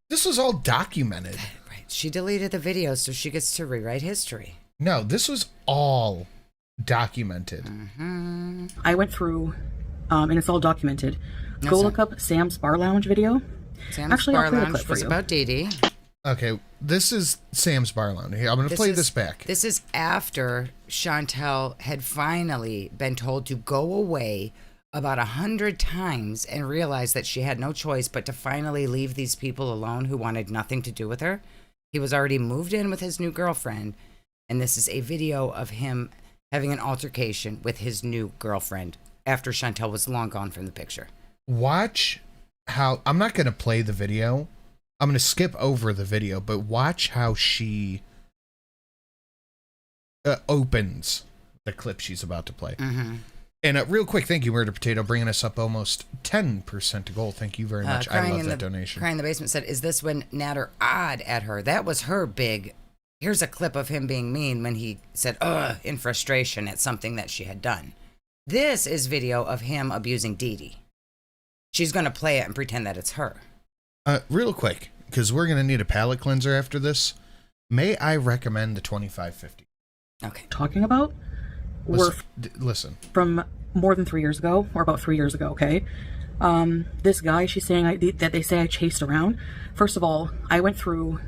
S3: This was all documented.
S4: Right. She deleted the video so she gets to rewrite history.
S3: No, this was all documented.
S5: I went through, and it's all documented.
S4: No,
S5: Go
S4: sir.
S5: look up Sam's Bar Lounge video.
S4: Sam's
S5: Actually,
S4: Bar
S5: I'll play the
S4: Lounge
S5: clip for
S4: was
S5: you.
S4: about Dee Dee.
S3: Okay, this is Sam's Bar Lounge. Here, I'm going to play this back.
S4: This is after Chantal had finally been told to go away about 100 times and realized that she had no choice but to finally leave these people alone who wanted nothing to do with her. He was already moved in with his new girlfriend, and this is a video of him having an altercation with his new girlfriend after Chantal was long gone from the picture.
S3: Watch how... I'm not going to play the video. I'm going to skip over the video, but watch how she opens the clip she's about to play. And real quick, thank you, Murder Potato, bringing us up almost 10% to goal. Thank you very much. I love that donation.
S4: Crying in the Basement said, is this when Natter odd at her? That was her big... Here's a clip of him being mean when he said, ugh, in frustration at something that she had done. This is video of him abusing Dee Dee. She's going to play it and pretend that it's her.
S3: Real quick, because we're going to need a palate cleanser after this, may I recommend the 2550?
S4: Okay.
S5: Talking about were
S3: Listen.
S5: from more than 3 years ago, or about 3 years ago, okay? This guy, she's saying that they say I chased around. First of all, I went through,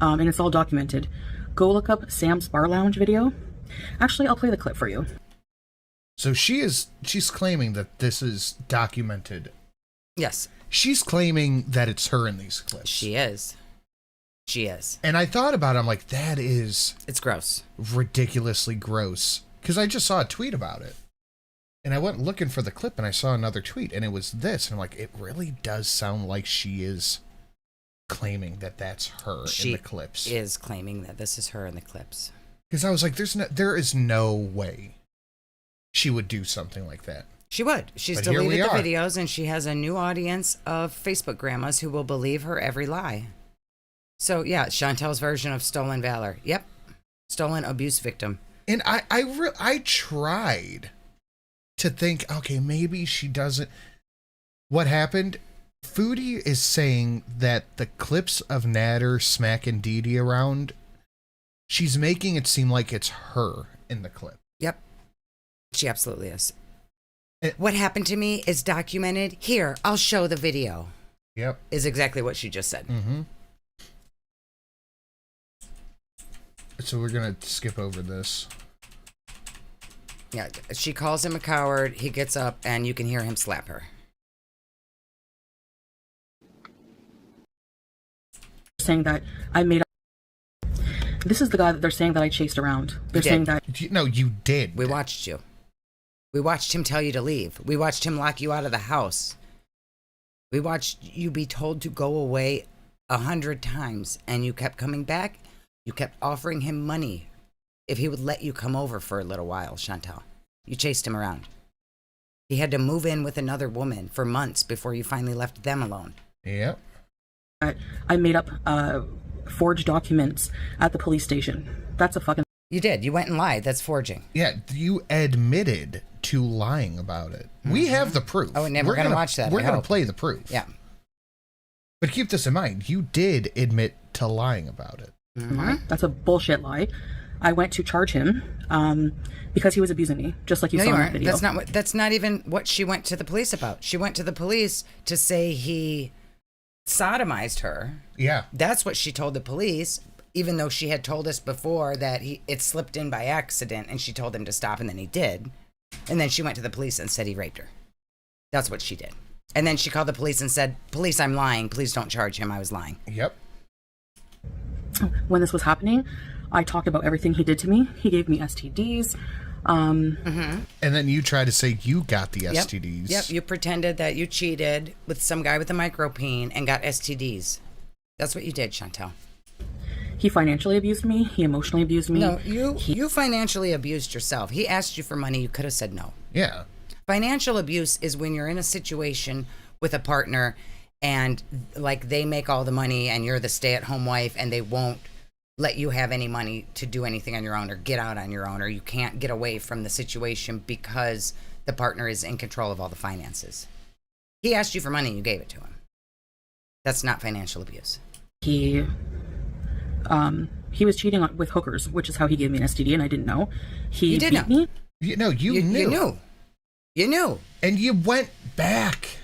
S5: and it's all documented. Go look up Sam's Bar Lounge video. Actually, I'll play the clip for you.
S3: So she's claiming that this is documented.
S4: Yes.
S3: She's claiming that it's her in these clips.
S4: She is. She is.
S3: And I thought about it, I'm like, that is...
S4: It's gross.
S3: Ridiculously gross. Because I just saw a tweet about it. And I went looking for the clip and I saw another tweet and it was this. And I'm like, it really does sound like she is claiming that that's her in the clips.
S4: She is claiming that this is her in the clips.
S3: Because I was like, there is no way she would do something like that.
S4: She would. She's
S3: But here we
S4: deleted the
S3: are.
S4: videos and she has a new audience of Facebook grandmas who will believe her every lie. So, yeah, Chantel's version of stolen valor. Yep. Stolen abuse victim.
S3: And I tried to think, okay, maybe she doesn't. What happened? Foodie is saying that the clips of Natter smacking Dee Dee around, she's making it seem like it's her in the clip.
S4: Yep. She absolutely is. What happened to me is documented. Here, I'll show the video.
S3: Yep.
S4: Is exactly what she just said.
S3: Mm-hmm. So we're going to skip over this.
S4: Yeah, she calls him a coward. He gets up and you can hear him slap her.
S5: Saying that I made This is the guy that they're saying that I chased around. They're
S4: did.
S5: saying that
S3: No, you did.
S4: We watched you. We watched him tell you to leave. We watched him lock you out of the house. We watched you be told to go away 100 times, and you kept coming back. You kept offering him money if he would let you come over for a little while, Chantal. You chased him around. He had to move in with another woman for months before you finally left them alone.
S3: Yep.
S5: I made up forged documents at the police station. That's a fucking...
S4: You did. You went and lied. That's forging.
S3: Yeah, you admitted to lying about it. We have the proof.
S4: Oh, and we're going to watch that.
S3: We're going to play the proof.
S4: Yeah.
S3: But keep this in mind. You did admit to lying about it.
S5: That's a bullshit lie. I went to charge him because he was abusing me, just like you saw in the video.
S4: That's not even what she went to the police about. She went to the police to say he sodomized her.
S3: Yeah.
S4: That's what she told the police, even though she had told us before that it slipped in by accident, and she told him to stop, and then he did. And then she went to the police and said he raped her. That's what she did. And then she called the police and said, "Police, I'm lying. Please don't charge him. I was lying."
S3: Yep.
S5: When this was happening, I talked about everything he did to me. He gave me STDs.
S3: And then you try to say you got the
S4: Yep.
S3: STDs.
S4: Yep, you pretended that you cheated with some guy with a micropene and got STDs. That's what you did, Chantal.
S5: He financially abused me. He emotionally abused me.
S4: No, you financially abused yourself. He asked you for money. You could have said no.
S3: Yeah.
S4: Financial abuse is when you're in a situation with a partner and like they make all the money and you're the stay-at-home wife and they won't let you have any money to do anything on your own or get out on your own, or you can't get away from the situation because the partner is in control of all the finances. He asked you for money and you gave it to him. That's not financial abuse.
S5: He was cheating with hookers, which is how he gave me an STD, and I didn't know. He
S4: You did
S5: beat
S4: know.
S5: me.
S3: You knew.
S4: You knew.
S3: And you went back.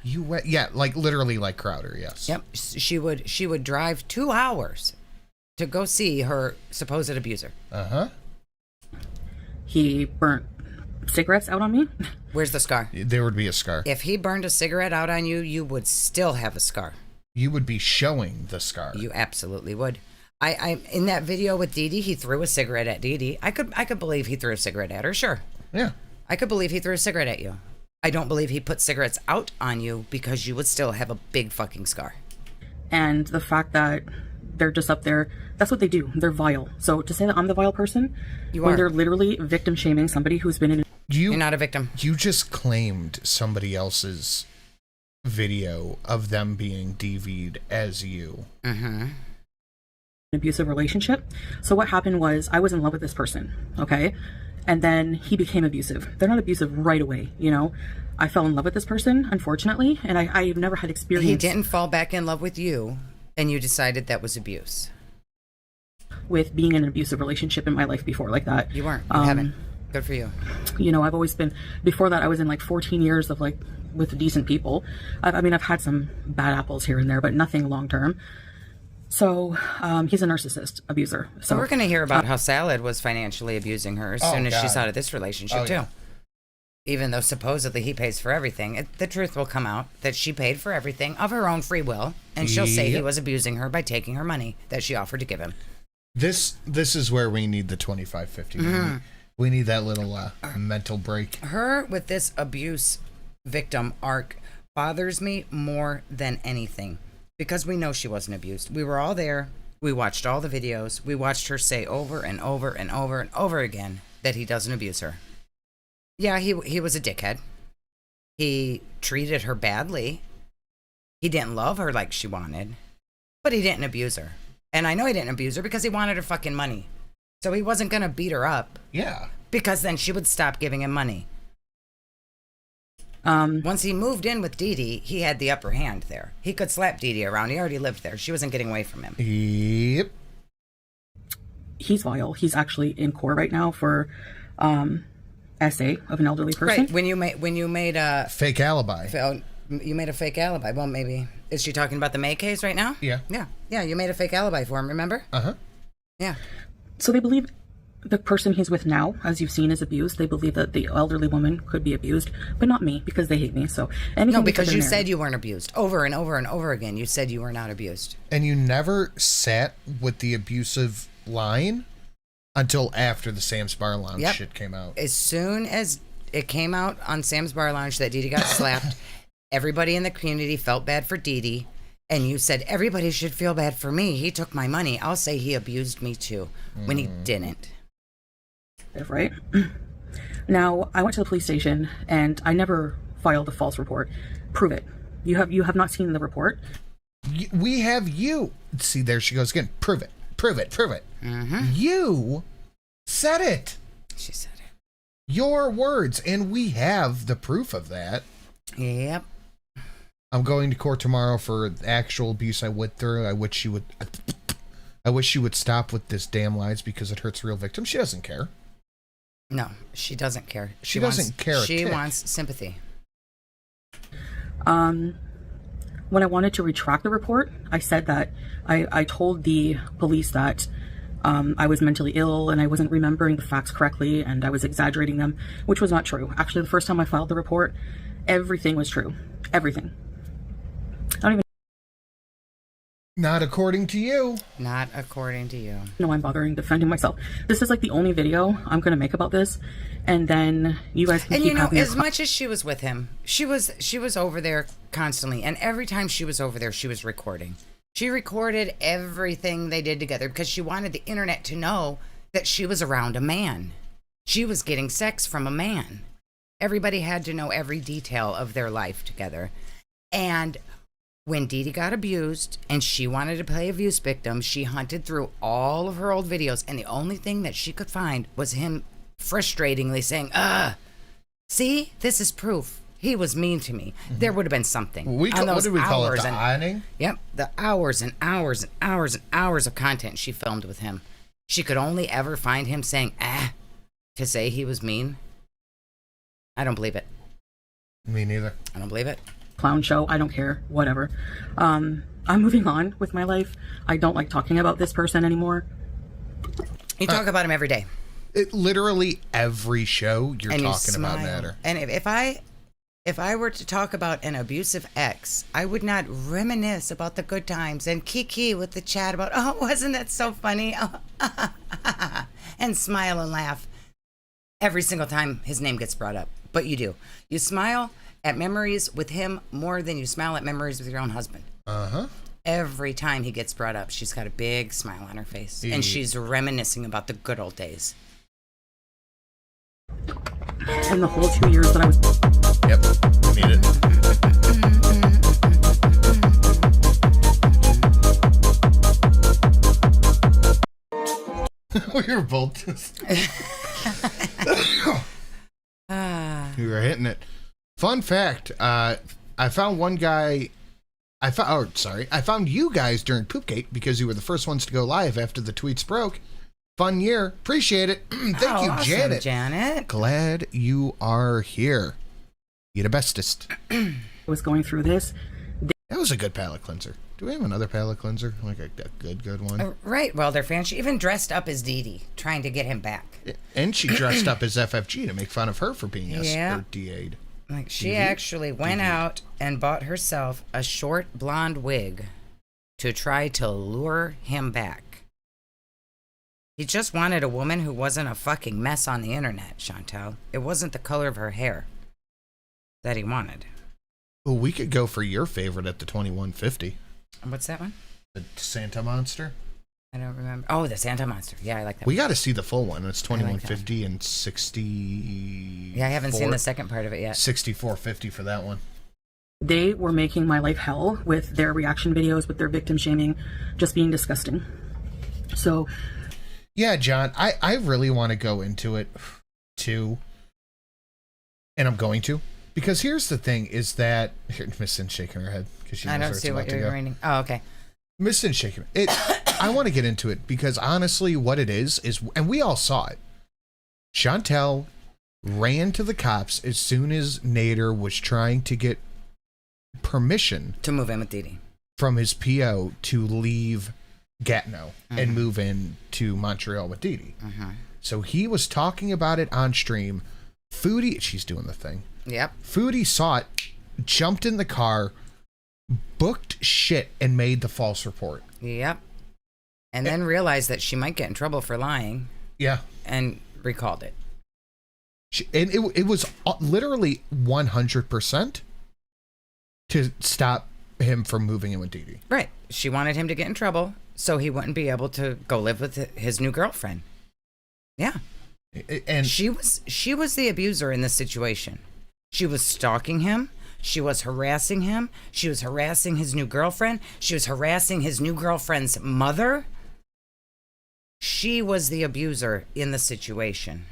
S3: You went, yeah, like literally like Crowder, yes.
S4: Yep. She would drive 2 hours to go see her supposed abuser.
S3: Uh-huh.
S5: He burnt cigarettes out on me.
S4: Where's the scar?
S3: There would be a scar.
S4: If he burned a cigarette out on you, you would still have a scar.
S3: You would be showing the scar.
S4: You absolutely would. I in that video with Dee Dee, he threw a cigarette at Dee Dee. I could believe he threw a cigarette at her, sure.
S3: Yeah.
S4: I could believe he threw a cigarette at you. I don't believe he put cigarettes out on you because you would still have a big fucking scar.
S5: And the fact that they're just up there, that's what they do. They're vile. So to say that I'm the vile person, when they're literally victim shaming somebody who's been in...
S4: You're not a victim.
S3: You just claimed somebody else's video of them being DV'd as you.
S4: Mm-hmm.
S5: Abusive relationship. So what happened was I was in love with this person, okay? And then he became abusive. They're not abusive right away, you know? I fell in love with this person, unfortunately, and I've never had experience...
S4: He didn't fall back in love with you, and you decided that was abuse.
S5: ...with being in an abusive relationship in my life before like that.
S4: You weren't. You haven't. Good for you.
S5: You know, I've always been... Before that, I was in like 14 years of like with decent people. I've had some bad apples here and there, but nothing long term. So he's a narcissist abuser.
S4: So we're going to hear about how Salad was financially abusing her as soon as she's out of this relationship too. Yeah. Even though supposedly he pays for everything, the truth will come out that she paid for everything of her own free will, and she'll say he was abusing her by taking her money that she offered to give him.
S3: This is where we need the 25-50. Mm-hmm. We need that little mental break.
S4: Her with this abuse victim arc bothers me more than anything. Because we know she wasn't abused. We were all there. We watched all the videos. We watched her say over and over and over and over again that he doesn't abuse her. Yeah, he was a dickhead. He treated her badly. He didn't love her like she wanted. But he didn't abuse her. And I know he didn't abuse her because he wanted her fucking money. So he wasn't going to beat her up.
S3: Yeah.
S4: Because then she would stop giving him money. Once he moved in with Dee Dee, he had the upper hand there. He could slap Dee Dee around. He already lived there. She wasn't getting away from him.
S3: Yep.
S5: He's vile. He's actually in court right now for essay of an elderly person.
S4: Right. When you made a
S3: fake alibi.
S4: You made a fake alibi. Well, maybe is she talking about the May case right now?
S3: Yeah.
S4: Yeah. You made a fake alibi for him. Remember?
S3: Uh huh.
S4: Yeah.
S5: So they believe The person he's with now, as you've seen, is abused. They believe that the elderly woman could be abused, but not me, because they hate me. So
S4: No, because you said you weren't abused. Over and over and over again, you said you were not abused.
S3: And you never sat with the abusive line until after the Sam's Bar Lounge shit came out.
S4: As soon as it came out on Sam's Bar Lounge that Dee Dee got slapped, everybody in the community felt bad for Dee Dee. And you said, everybody should feel bad for me. He took my money. I'll say he abused me too, when he didn't.
S5: Right? Now, I went to the police station and I never filed a false report. Prove it. You have not seen the report.
S3: We have you. See, there she goes again. Prove it. Prove it. Prove it. Mm-hmm. You said it.
S4: She said it.
S3: Your words. And we have the proof of that.
S4: Yep.
S3: I'm going to court tomorrow for actual abuse I went through. I wish she would stop with this damn lies because it hurts real victims. She doesn't care.
S4: No, she doesn't care.
S3: She doesn't care.
S4: She wants sympathy.
S5: When I wanted to retract the report, I said that I told the police that I was mentally ill and I wasn't remembering the facts correctly and I was exaggerating them, which was not true. Actually, the first time I filed the report, everything was true. Everything. I don't even
S3: Not according to you.
S4: Not according to you.
S5: know I'm bothering defending myself. This is like the only video I'm going to make about this, and then you guys can
S4: And
S5: keep
S4: you know,
S5: having
S4: as much as she was with him, she was over there constantly, and every time she was over there, she was recording. She recorded everything they did together because she wanted the internet to know that she was around a man. She was getting sex from a man. Everybody had to know every detail of their life together. And when Dee Dee got abused and she wanted to play abuse victim, she hunted through all of her old videos, and the only thing that she could find was him frustratingly saying, see, this is proof. He was mean to me. Mm-hmm. There would have been something.
S3: What did we call it? The ironing?
S4: Yep. The hours and hours and hours and hours of content she filmed with him. She could only ever find him saying, to say he was mean. I don't believe it.
S3: Me neither.
S4: I don't believe it.
S5: clown show. I don't care. Whatever. I'm moving on with my life. I don't like talking about this person anymore.
S4: You talk about him every day.
S3: It literally every show you're
S4: and
S3: talking
S4: you
S3: about matter.
S4: And if I were to talk about an abusive ex, I would not reminisce about the good times and kiki with the chat about, oh, wasn't that so funny? Oh, and smile and laugh every single time his name gets brought up. But you do. You smile at memories with him more than you smile at memories with your own husband. Uh-huh. Every time he gets brought up, she's got a big smile on her face. And she's reminiscing about the good old days.
S5: In the whole 2 years that I was...
S3: Yep, we need it. We were both just... We were hitting it. Fun fact, I found one guy... I found you guys during Poopgate because you were the first ones to go live after the tweets broke. Fun year. Appreciate it. Thank you,
S4: awesome,
S3: Janet.
S4: Janet.
S3: Glad you are here. You're the bestest.
S5: I was going through this.
S3: That was a good palate cleanser. Do we have another palate cleanser? Like a good one?
S4: Right. Well, they're fans. She even dressed up as Dee Dee, trying to get him back.
S3: And she dressed up as FFG to make fun of her for being DA'd.
S4: Like, she actually went out and bought herself a short blonde wig to try to lure him back. He just wanted a woman who wasn't a fucking mess on the internet, Chantal. It wasn't the color of her hair that he wanted.
S3: Well, we could go for your favorite at the 2150.
S4: What's that one?
S3: The Santa Monster.
S4: I don't remember. Oh, the Santa Monster. Yeah, I like that.
S3: We got to see the full one. It's 2150 and 60.
S4: Yeah, I haven't seen the second part of it yet.
S3: 6450 for that one.
S5: They were making my life hell with their reaction videos, with their victim shaming, just being disgusting. So...
S3: Yeah, John, I really want to go into it, too. And I'm going to. Because here's the thing, is that... Here, Miss Sin's shaking her head. Because she knows
S4: I don't
S3: where
S4: see
S3: it's
S4: what
S3: about
S4: you're
S3: to go.
S4: reading. Oh, okay.
S3: Miss Sin's shaking it. I want to get into it, because honestly, what it is... And we all saw it. Chantel ran to the cops as soon as Nader was trying to get permission...
S4: To move in with Dee Dee.
S3: ...from his PO to leave... Gatineau and move in to Montreal with Dee Dee. So he was talking about it on stream. Foodie, she's doing the thing.
S4: Yep.
S3: Foodie saw it, jumped in the car, booked shit, and made the false report.
S4: Yep. And then realized that she might get in trouble for lying.
S3: Yeah.
S4: And recalled it.
S3: And it was literally 100% to stop him from moving in with Dee Dee.
S4: Right. She wanted him to get in trouble so he wouldn't be able to go live with his new girlfriend. Yeah.
S3: And
S4: she was the abuser in this situation. She was stalking him. She was harassing him. She was harassing his new girlfriend. She was harassing his new girlfriend's mother. She was the abuser in the situation.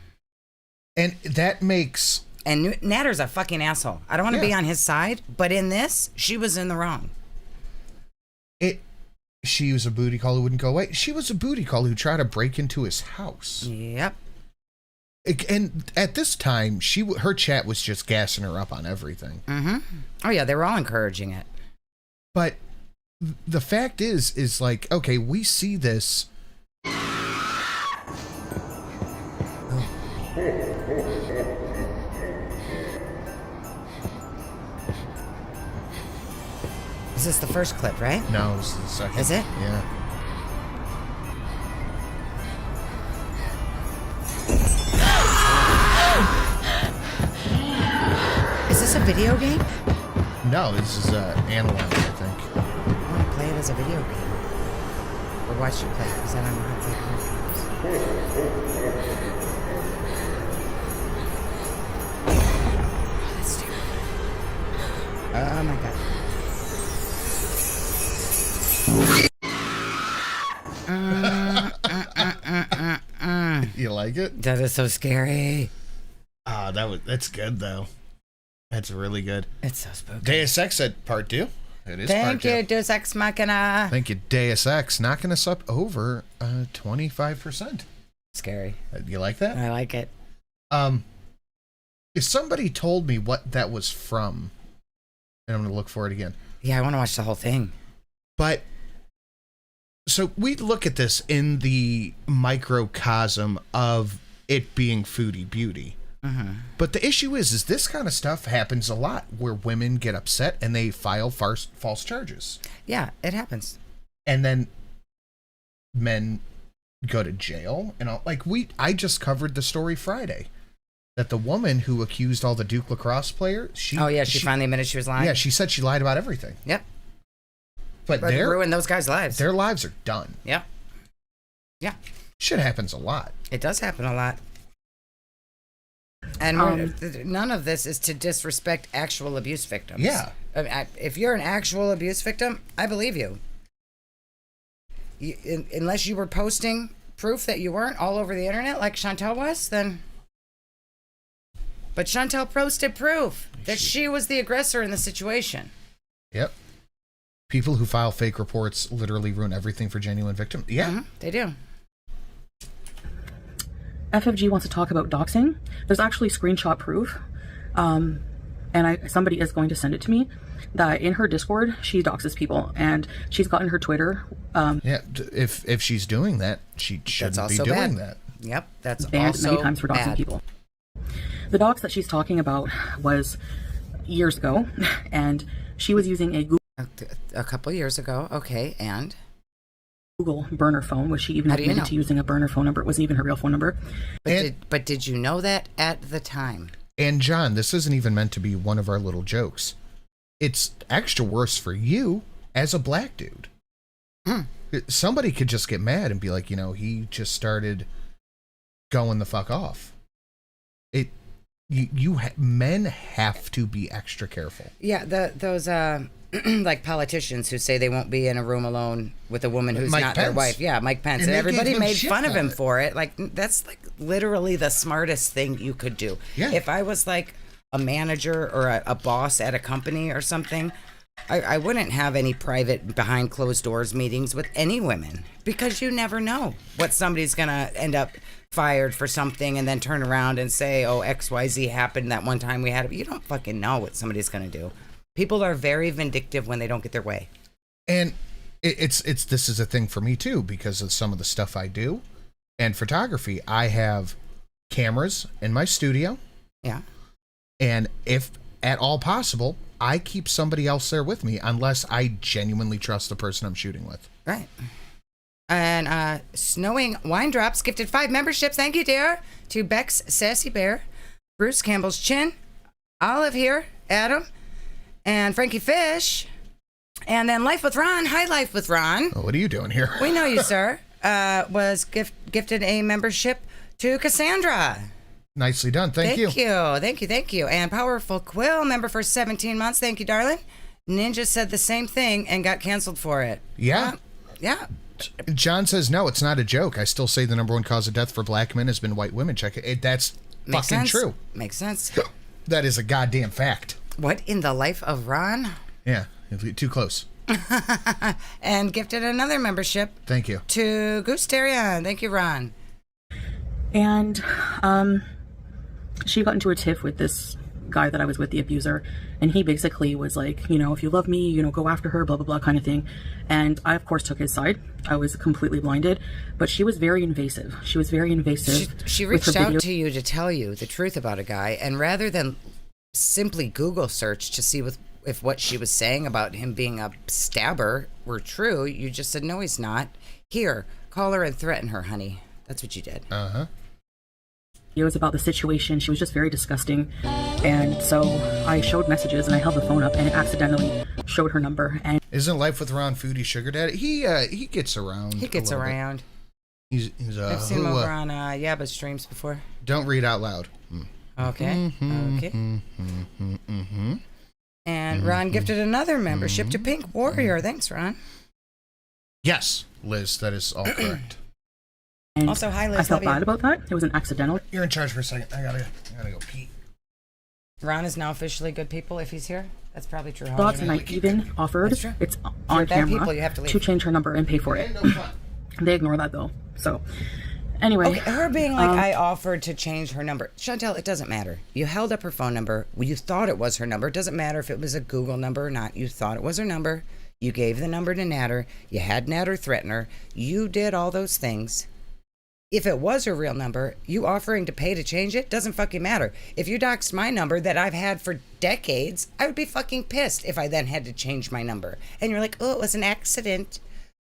S3: And that makes...
S4: And Natter's a fucking asshole. I don't want to be on his side, but in this, she was in the wrong.
S3: She was a booty call who wouldn't go away. She was a booty call who tried to break into his house.
S4: Yep.
S3: And at this time, her chat was just gassing her up on everything.
S4: Mm-hmm. Oh, yeah, they were all encouraging it.
S3: But the fact is like, okay, we see this...
S4: Is this the first clip, right?
S3: No, this is the second.
S4: Is it?
S3: Yeah.
S4: Is this a video game?
S3: No, this is analog, I think.
S4: I want to play it as a video game. Or watch you play it, because I don't know how to play video games. Oh, that's terrible. Oh my god.
S3: You like it?
S4: That is so scary.
S3: That's good though. That's really good.
S4: It's so spooky.
S3: Deus Ex said part 2. It is
S4: Thank
S3: part 2.
S4: you, Deus Ex Machina.
S3: Thank you, Deus Ex, knocking us up over 25%.
S4: Scary.
S3: You like that?
S4: I like it.
S3: If somebody told me what that was from, and I'm gonna look for it again.
S4: Yeah, I want to watch the whole thing.
S3: But so we look at this in the microcosm of it being foodie beauty.
S4: Mm-hmm.
S3: But the issue is this kind of stuff happens a lot where women get upset and they file false charges.
S4: Yeah, it happens.
S3: And then men go to jail and all. I just covered the story Friday that the woman who accused all the Duke lacrosse players, she
S4: finally admitted she was lying.
S3: Yeah, she said she lied about everything.
S4: Yep.
S3: But
S4: it ruined those guys' lives.
S3: Their lives are done.
S4: Yep. Yeah.
S3: Shit happens a lot.
S4: It does happen a lot. And none of this is to disrespect actual abuse victims.
S3: Yeah.
S4: If you're an actual abuse victim, I believe you. Unless you were posting proof that you weren't all over the internet like Chantel was, then... But Chantel posted proof that she was the aggressor in the situation.
S3: Yep. People who file fake reports literally ruin everything for genuine victims. Yeah.
S4: Mm-hmm, they do.
S5: FFG wants to talk about doxing. There's actually screenshot proof, and somebody is going to send it to me, that in her Discord, she doxes people, and she's gotten her Twitter.
S3: Yeah, if she's doing that, she shouldn't be doing that.
S4: Yep, that's
S5: banned
S4: also
S5: many times for doxing people. The dox that she's talking about was years ago, and she was using a
S4: a couple years ago. Okay, and
S5: Google burner phone, was she even admitted to using a burner phone number? It wasn't even her real phone number.
S4: But did you know that at the time?
S3: And John, this isn't even meant to be one of our little jokes. It's extra worse for you as a black dude. Somebody could just get mad and be like, he just started going the fuck off. Men have to be extra careful.
S4: Yeah, those like politicians who say they won't be in a room alone with a woman who's not their wife. Yeah, Mike Pence. And everybody made fun of him for it. Like, that's like literally the smartest thing you could do.
S3: Yeah.
S4: If I was like a manager or a boss at a company or something, I wouldn't have any private behind closed doors meetings with any women, because you never know what somebody's going to end up fired for something and then turn around and say, oh, XYZ happened that one time we had. You don't fucking know what somebody's going to do. People are very vindictive when they don't get their way.
S3: And this is a thing for me too, because of some of the stuff I do. and photography, I have cameras in my studio.
S4: Yeah.
S3: And if at all possible, I keep somebody else there with me unless I genuinely trust the person I'm shooting with.
S4: Right. And Snowing Wine Drops gifted 5 memberships. Thank you, dear. To Beck's Sassy Bear, Bruce Campbell's Chin, Olive here, Adam, and Frankie Fish. And then Life with Ron. Hi, Life with Ron.
S3: Oh, what are you doing here?
S4: We know you, sir. Was gifted a membership to Cassandra.
S3: Nicely done. Thank you.
S4: Thank you. And Powerful Quill, member for 17 months. Thank you, darling. Ninja said the same thing and got canceled for it.
S3: Yeah.
S4: Yeah.
S3: John says, no, it's not a joke. I still say the number one cause of death for black men has been white women. Check it. That's
S4: Makes
S3: fucking
S4: sense.
S3: true.
S4: Makes sense.
S3: That is a goddamn fact.
S4: What in the life of Ron?
S3: Yeah. Too close.
S4: And gifted another membership
S3: Thank you.
S4: to Goosterian. Thank you, Ron.
S5: And she got into a tiff with this guy that I was with, the abuser, and he basically was like, you know, if you love me, you know, go after her, blah blah blah, kind of thing. And I of course took his side. I was completely blinded, but she was very invasive. She
S4: Reached out to you to tell you the truth about a guy, and rather than simply Google search to see if what she was saying about him being a stabber were true, you just said, no, he's not. Here, call her and threaten her, honey. That's what you did.
S3: Uh-huh.
S5: It was about the situation. She was just very disgusting. And so I showed messages and I held the phone up and it accidentally showed her number. And
S3: isn't Life with Ron Foodie Sugar Daddy? He gets around.
S4: He gets around.
S3: He's
S4: I've seen him over on Yabba streams before.
S3: Don't read out loud.
S4: Okay. Okay. And Ron gifted another membership to Pink Warrior. Thanks, Ron.
S3: Yes, Liz, that is all correct.
S5: And
S4: also, hi, Liz.
S5: I felt bad about that. It was an accidental.
S3: You're in charge for a second. I gotta go pee.
S4: Ron is now officially good people if he's here. That's probably true.
S5: Thoughts, and I even offered, it's on camera,
S4: people, you have to leave.
S5: to change her number and pay for it.
S3: No fun.
S5: They ignore that though. So anyway.
S4: Okay, her being like, I offered to change her number. Chantel, it doesn't matter. You held up her phone number. You thought it was her number. It doesn't matter if it was a Google number or not. You thought it was her number. You gave the number to Natter. You had Natter threaten her. You did all those things. If it was her real number, you offering to pay to change it doesn't fucking matter. If you doxed my number that I've had for decades, I would be fucking pissed if I then had to change my number. And you're like, oh, it was an accident.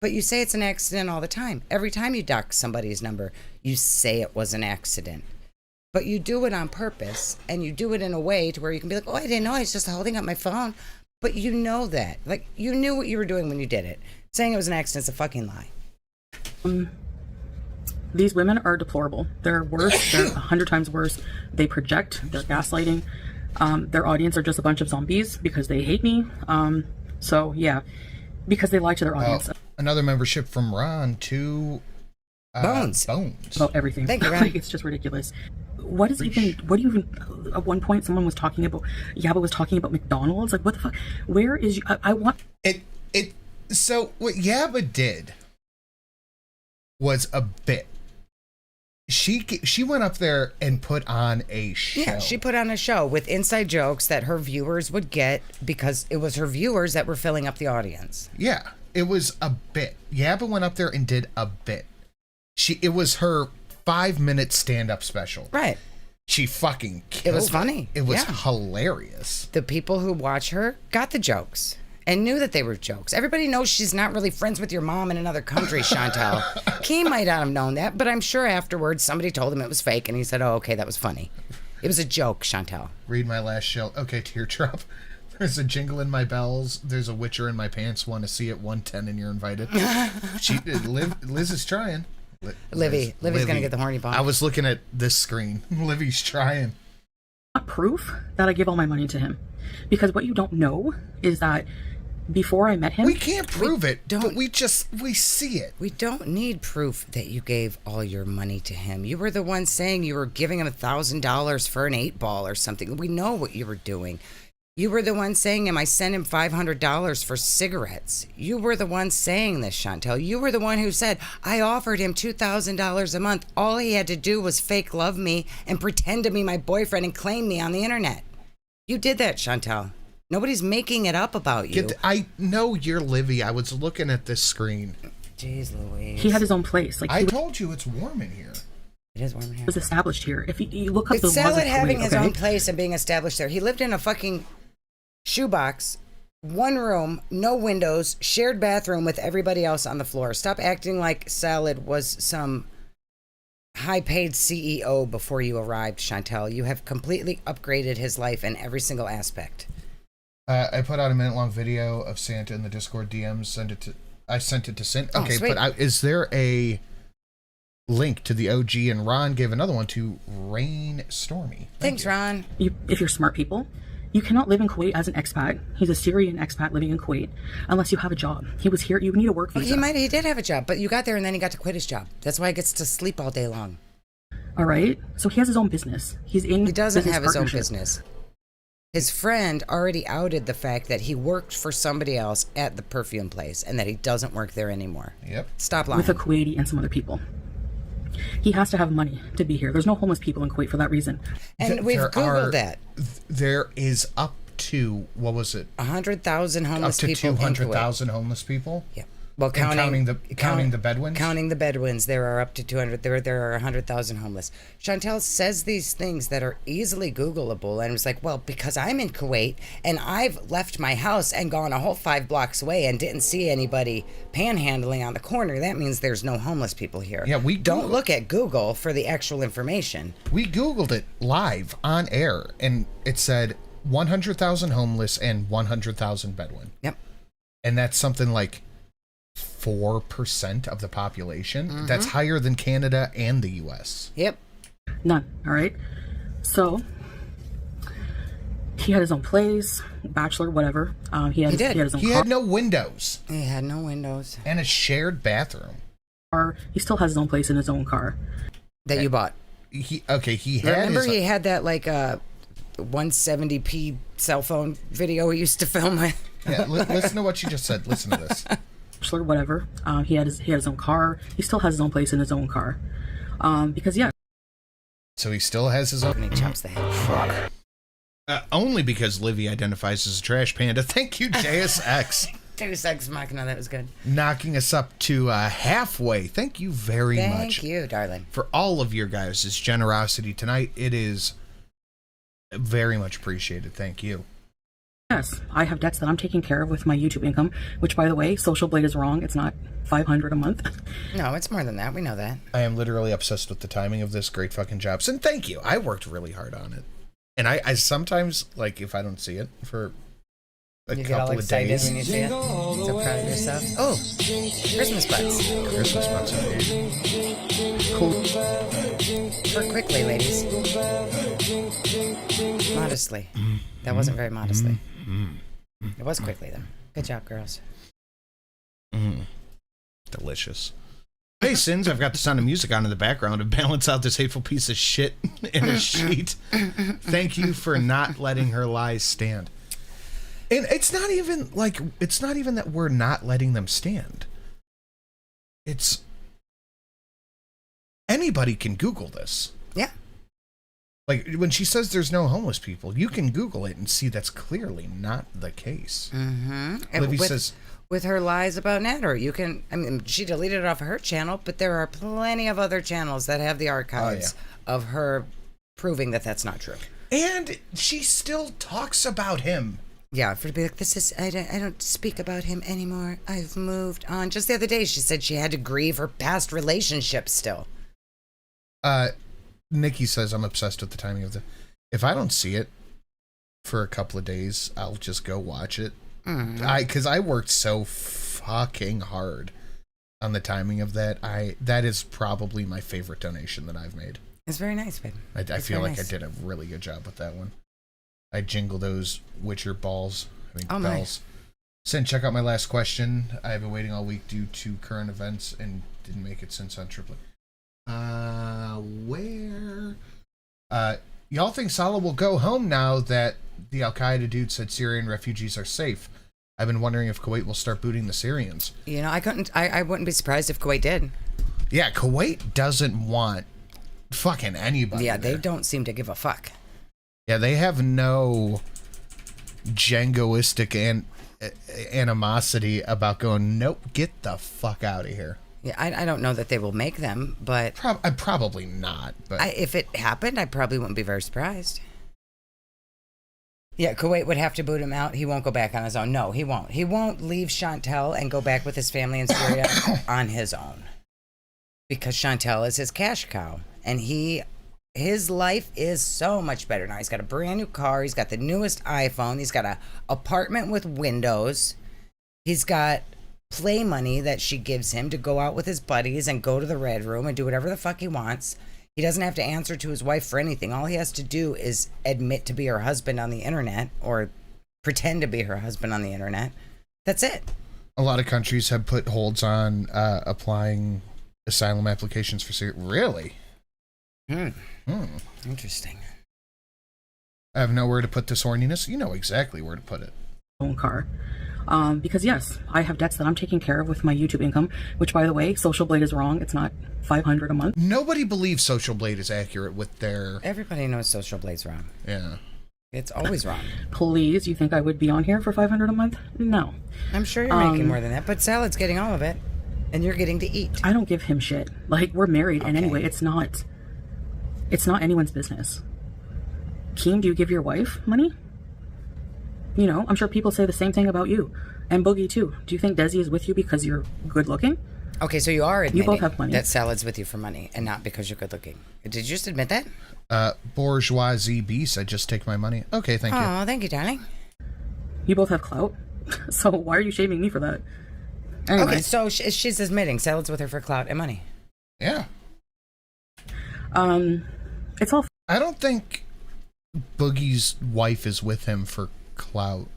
S4: But you say it's an accident all the time. Every time you dox somebody's number, you say it was an accident. But you do it on purpose, and you do it in a way to where you can be like, oh, I didn't know. I was just holding up my phone. But you know that. Like, you knew what you were doing when you did it. Saying it was an accident is a fucking lie.
S5: These women are deplorable. They're worse. They're 100 times worse. They project. They're gaslighting. Their audience are just a bunch of zombies because they hate me. So, yeah. Because they lie to their audience.
S3: Another membership from Ron to...
S4: Bones.
S5: About everything.
S4: Thank you, Ron.
S5: Like, it's just ridiculous. What do you even... At one point, someone was talking about... Yabba was talking about McDonald's. Like, what the fuck? Where is... I want...
S3: So, what Yabba did was a bit. She went up there and put on a show.
S4: Yeah, she put on a show with inside jokes that her viewers would get because it was her viewers that were filling up the audience.
S3: Yeah, it was a bit. Yabba went up there and did a bit. It was her 5-minute stand-up special.
S4: Right.
S3: She fucking killed it.
S4: Was funny.
S3: It was hilarious.
S4: The people who watch her got the jokes and knew that they were jokes. Everybody knows she's not really friends with your mom in another country, Chantal. He might not have known that, but I'm sure afterwards somebody told him it was fake, and he said, oh, okay, that was funny. It was a joke, Chantal.
S3: Read my last shell. Okay, teardrop. There's a jingle in my bells. There's a witcher in my pants. Want to see it? 110 and you're invited. Liz is trying.
S4: Livy's going to get the horny bomb.
S3: I was looking at this screen. Livy's trying.
S5: Proof that I give all my money to him. Because what you don't know is that before I met him...
S3: We can't prove it, but we see it.
S4: We don't need proof that you gave all your money to him. You were the one saying you were giving him $1,000 for an 8-ball or something. We know what you were doing. You were the one saying I sent him $500 for cigarettes. You were the one saying this, Chantel. You were the one who said, I offered him $2,000 a month. All he had to do was fake love me and pretend to be my boyfriend and claim me on the internet. You did that, Chantel. Nobody's making it up about you.
S3: I know you're Livy. I was looking at this screen.
S4: Jeez Louise.
S5: He had his own place. Like
S3: I
S5: he
S3: told you it's warm in here.
S4: It is warm here.
S5: was established here. If you look up
S4: It's
S5: the laws
S4: Salad
S5: of
S4: having
S5: Kuwait,
S4: his
S5: okay?
S4: own place and being established there. He lived in a fucking shoebox, one room, no windows, shared bathroom with everybody else on the floor. Stop acting like Salad was some high-paid CEO before you arrived, Chantel. You have completely upgraded his life in every single aspect.
S3: I put out a minute-long video of Santa in the Discord DMs. I sent it to Sin.
S4: Oh,
S3: Okay,
S4: sweet.
S3: but is there a link to the OG? And Ron gave another one to Rain Stormy.
S4: Thanks, Ron.
S5: If you're smart people, you cannot live in Kuwait as an expat. He's a Syrian expat living in Kuwait unless you have a job. He was here. You need a work visa.
S4: He did have a job, but you got there and then he got to quit his job. That's why he gets to sleep all day long.
S5: All right. So he has his own business. He
S4: doesn't have his own
S5: partnership.
S4: business. His friend already outed the fact that he worked for somebody else at the perfume place and that he doesn't work there anymore.
S3: Yep.
S4: Stop lying.
S5: With a Kuwaiti and some other people. He has to have money to be here. There's no homeless people in Kuwait for that reason.
S4: And we've Googled that.
S3: There is up to, what was it?
S4: 100,000
S3: Up
S4: homeless
S3: to
S4: people.
S3: 200,000 homeless people?
S4: Yeah. Well,
S3: And counting the Bedouins?
S4: Counting the Bedouins, there are up to 200. There are 100,000 homeless. Chantel says these things that are easily Googleable, and it's like, well, because I'm in Kuwait and I've left my house and gone a whole 5 blocks away and didn't see anybody panhandling on the corner. That means there's no homeless people here.
S3: Yeah, we
S4: don't look at Google for the actual information.
S3: We Googled it live on air, and it said 100,000 homeless and 100,000 Bedouin.
S4: Yep.
S3: And that's something like 4% of the population. That's higher than Canada and the US.
S4: Yep.
S5: None. All right. So he had his own place, bachelor, whatever. He had his own
S3: He
S5: car.
S3: had no windows
S4: He had no windows.
S3: and a shared bathroom.
S5: He still has his own place in his own car.
S4: That you bought.
S3: He had
S4: Remember
S3: his,
S4: he had that like 170p cell phone video he used to film with?
S3: yeah, listen to what you just said. Listen to this.
S5: Bachelor, whatever. He had his own car. He still has his own place in his own car. Because yeah.
S3: So he still has his own.
S4: And he chops the head.
S3: Only because Livy identifies as a trash panda. Thank you, JSX.
S4: Deus Ex Machina, that was good.
S3: Knocking us up to halfway. Thank you very much.
S4: Thank you, darling.
S3: For all of your guys' generosity tonight. It is very much appreciated. Thank you.
S5: Yes, I have debts that I'm taking care of with my YouTube income, which, by the way, Social Blade is wrong. It's not $500 a month.
S4: No, it's more than that. We know that.
S3: I am literally obsessed with the timing of this. Great fucking jobs. And thank you. I worked really hard on it. And I sometimes, like, if I don't see it for a couple of days.
S4: When you see it. So proud of yourself. Oh, Christmas buds.
S3: Christmas months.
S5: Cool.
S4: Work quickly, ladies. Modestly. That wasn't very modestly. It was quickly, though. Good job, girls.
S3: Delicious. Hey, Sins, I've got the sound of music on in the background to balance out this hateful piece of shit in a sheet. Thank you for not letting her lies stand. And it's not even that we're not letting them stand. It's anybody can Google this.
S4: Yeah.
S3: Like, when she says there's no homeless people, you can Google it and see that's clearly not the case.
S4: Mm-hmm.
S3: Livy says,
S4: with her lies about Natter, you can, I mean, she deleted it off of her channel, but there are plenty of other channels that have the archives of her proving that that's not true.
S3: and she still talks about him.
S4: Yeah, for to be like, I don't speak about him anymore. I've moved on. Just the other day, she said she had to grieve her past relationship still.
S3: Nikki says, I'm obsessed with the timing of the... If I don't see it for a couple of days, I'll just go watch it. Because I worked so fucking hard on the timing of that. That is probably my favorite donation that I've made.
S4: It's very nice, babe.
S3: I feel like I did a really good job with that one. I jingle those Witcher bells. Sin, check out my last question. I've been waiting all week due to current events and didn't make it since on triplet. Where? Y'all think Salah will go home now that the Al-Qaeda dude said Syrian refugees are safe? I've been wondering if Kuwait will start booting the Syrians.
S4: You know, I wouldn't be surprised if Kuwait did.
S3: Yeah, Kuwait doesn't want fucking anybody.
S4: Yeah,
S3: there.
S4: they don't seem to give a fuck.
S3: Yeah, they have no jingoistic animosity about going, nope, get the fuck out of here.
S4: Yeah, I don't know that they will make them, but
S3: Probably not. But
S4: if it happened, I probably wouldn't be very surprised. Yeah, Kuwait would have to boot him out. He won't go back on his own. No, he won't. He won't leave Chantel and go back with his family in Syria on his own. Because Chantel is his cash cow. And his life is so much better now. He's got a brand new car. He's got the newest iPhone. He's got an apartment with windows. He's got play money that she gives him to go out with his buddies and go to the Red Room and do whatever the fuck he wants. He doesn't have to answer to his wife for anything. All he has to do is admit to be her husband on the internet or pretend to be her husband on the internet. That's it.
S3: A lot of countries have put holds on applying asylum applications for Syria. Really?
S4: Interesting.
S3: I have nowhere to put this horniness. You know exactly where to put it.
S5: Own car. Because yes, I have debts that I'm taking care of with my YouTube income, which by the way, Social Blade is wrong. It's not $500 a month.
S3: Nobody believes Social Blade is accurate with their...
S4: Everybody knows Social Blade's wrong.
S3: Yeah.
S4: It's always wrong.
S5: Please, you think I would be on here for $500 a month? No.
S4: I'm sure you're making more than that, but Salad's getting all of it, and you're getting to eat.
S5: I don't give him shit. Like, we're married, and anyway, it's not anyone's business. Keem, do you give your wife money? You know, I'm sure people say the same thing about you. And Boogie, too. Do you think Desi is with you because you're good looking?
S4: Okay, so you are admitting
S5: you both have money.
S4: that Salad's with you for money and not because you're good looking. Did you just admit that?
S3: Bourgeoisie beast, I just take my money. Okay, thank you.
S4: Oh, thank you, darling.
S5: You both have clout. So why are you shaming me for that? Anyway.
S4: Okay, so she's admitting Salad's with her for clout and money.
S3: Yeah.
S5: It's all...
S3: I don't think Boogie's wife is with him for clout.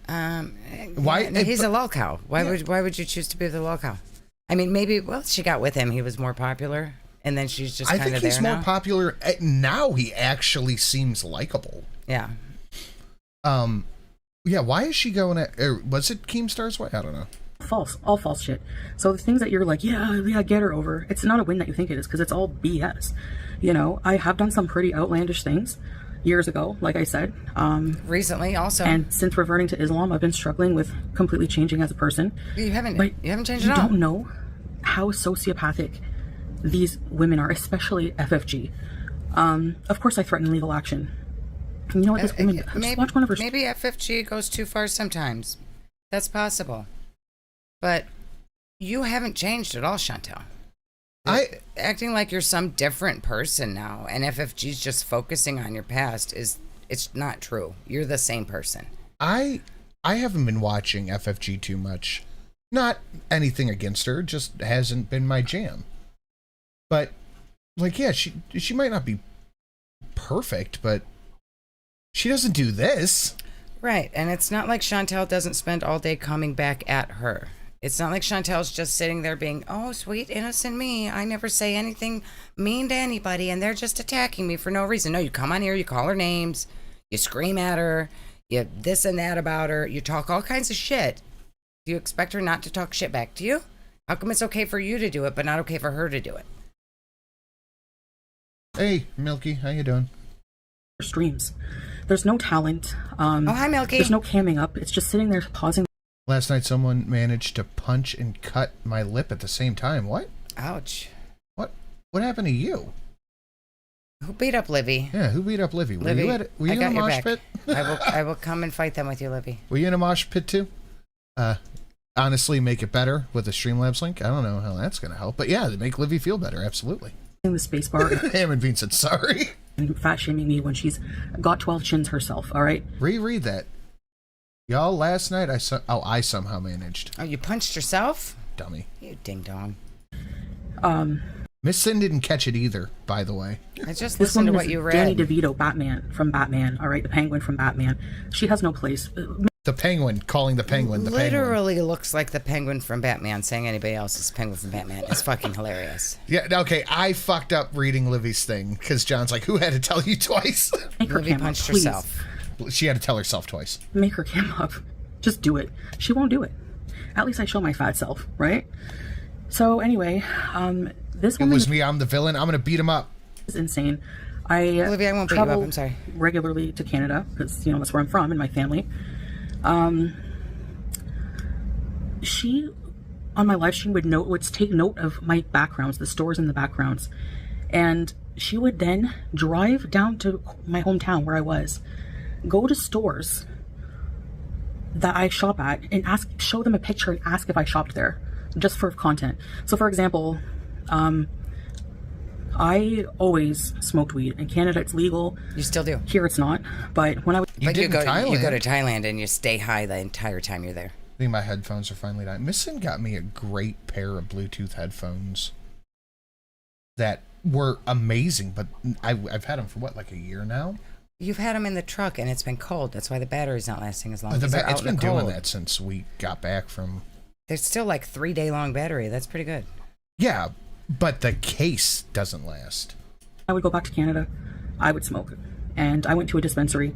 S4: Why? He's a lol cow. Why would you choose to be the lol cow? I mean, maybe, well, she got with him. He was more popular, and then she's just kind of there now.
S3: I think he's more popular. Now he actually seems likable.
S4: Yeah.
S3: Yeah, why is she going at... was it Keemstar's way? I don't know.
S5: False. All false shit. So the things that you're like, yeah, get her over, it's not a win that you think it is, because it's all BS. You know, I have done some pretty outlandish things years ago, like I said.
S4: Recently, also.
S5: And since reverting to Islam, I've been struggling with completely changing as a person.
S4: You haven't changed
S5: at all. You
S4: don't
S5: know how sociopathic these women are, especially FFG. Of course, I threaten legal action. You know what this woman...
S4: Maybe,
S5: watch one of her...
S4: maybe FFG goes too far sometimes. That's possible. But you haven't changed at all, Chantel. Acting like you're some different person now, and FFG's just focusing on your past it's not true. You're the same person.
S3: I haven't been watching FFG too much. Not anything against her, just hasn't been my jam. But like, yeah, she might not be perfect, but she doesn't do this.
S4: Right, and it's not like Chantel doesn't spend all day coming back at her. It's not like Chantel's just sitting there being, oh, sweet, innocent me. I never say anything mean to anybody, and they're just attacking me for no reason. No, you come on here, you call her names, you scream at her, you this and that about her, you talk all kinds of shit. Do you expect her not to talk shit back to you? How come it's okay for you to do it, but not okay for her to do it?
S3: Hey, Milky, how you doing?
S5: Streams. There's no talent.
S4: Oh, hi, Milky.
S5: There's no camming up. It's just sitting there pausing.
S3: Last night, someone managed to punch and cut my lip at the same time. What?
S4: Ouch.
S3: What happened to you?
S4: Who beat up Livy?
S3: Yeah, who beat up Livy?
S4: Livy,
S3: were you in a mosh pit?
S4: I will come and fight them with you, Livy.
S3: Were you in a mosh pit too? Honestly, make it better with the Streamlabs link. I don't know how that's going to help, but yeah, to make Livy feel better, absolutely.
S5: The space bar.
S3: Ham and Bean said sorry.
S5: And fat shaming me when she's got 12 chins herself. All right.
S3: Reread that. Y'all, last night I somehow managed.
S4: Oh, you punched yourself?
S3: Dummy.
S4: You ding dong.
S3: Miss Sin didn't catch it either, by the way.
S4: I just listened to what you read.
S5: Danny DeVito, Batman from Batman. All right, the Penguin from Batman. She has no place.
S3: The Penguin, calling the Penguin the Penguin.
S4: Literally looks like the Penguin from Batman, saying anybody else is Penguin from Batman. It's fucking hilarious.
S3: Yeah, okay, I fucked up reading Livy's thing, because John's like, who had to tell you twice?
S4: Livy punched herself.
S3: She had to tell herself twice.
S5: Make her cam up. Just do it. She won't do it. At least I show my fat self, right? So anyway, this woman...
S3: It was me, I'm the villain, I'm gonna beat him up.
S5: Is insane.
S4: Olivia, I won't beat you up, I'm sorry.
S5: Regularly to Canada, because, you know, that's where I'm from and my family. She, on my live stream, would take note of my backgrounds, the stores in the backgrounds, and she would then drive down to my hometown where I was, go to stores that I shop at, and show them a picture and ask if I shopped there, just for content. So, for example, I always smoked weed. In Canada, it's legal.
S4: You still do.
S5: Here, it's not. But when I was...
S4: You go to Thailand and you stay high the entire time you're there.
S3: I think my headphones are finally dying. Missing got me a great pair of Bluetooth headphones that were amazing, but I've had them for, what, like a year now?
S4: You've had them in the truck, and it's been cold. That's why the battery's not lasting as long.
S3: It's been doing that since we got back from...
S4: There's still like 3-day-long battery. That's pretty good.
S3: Yeah, but the case doesn't last.
S5: I would go back to Canada. I would smoke. And I went to a dispensary,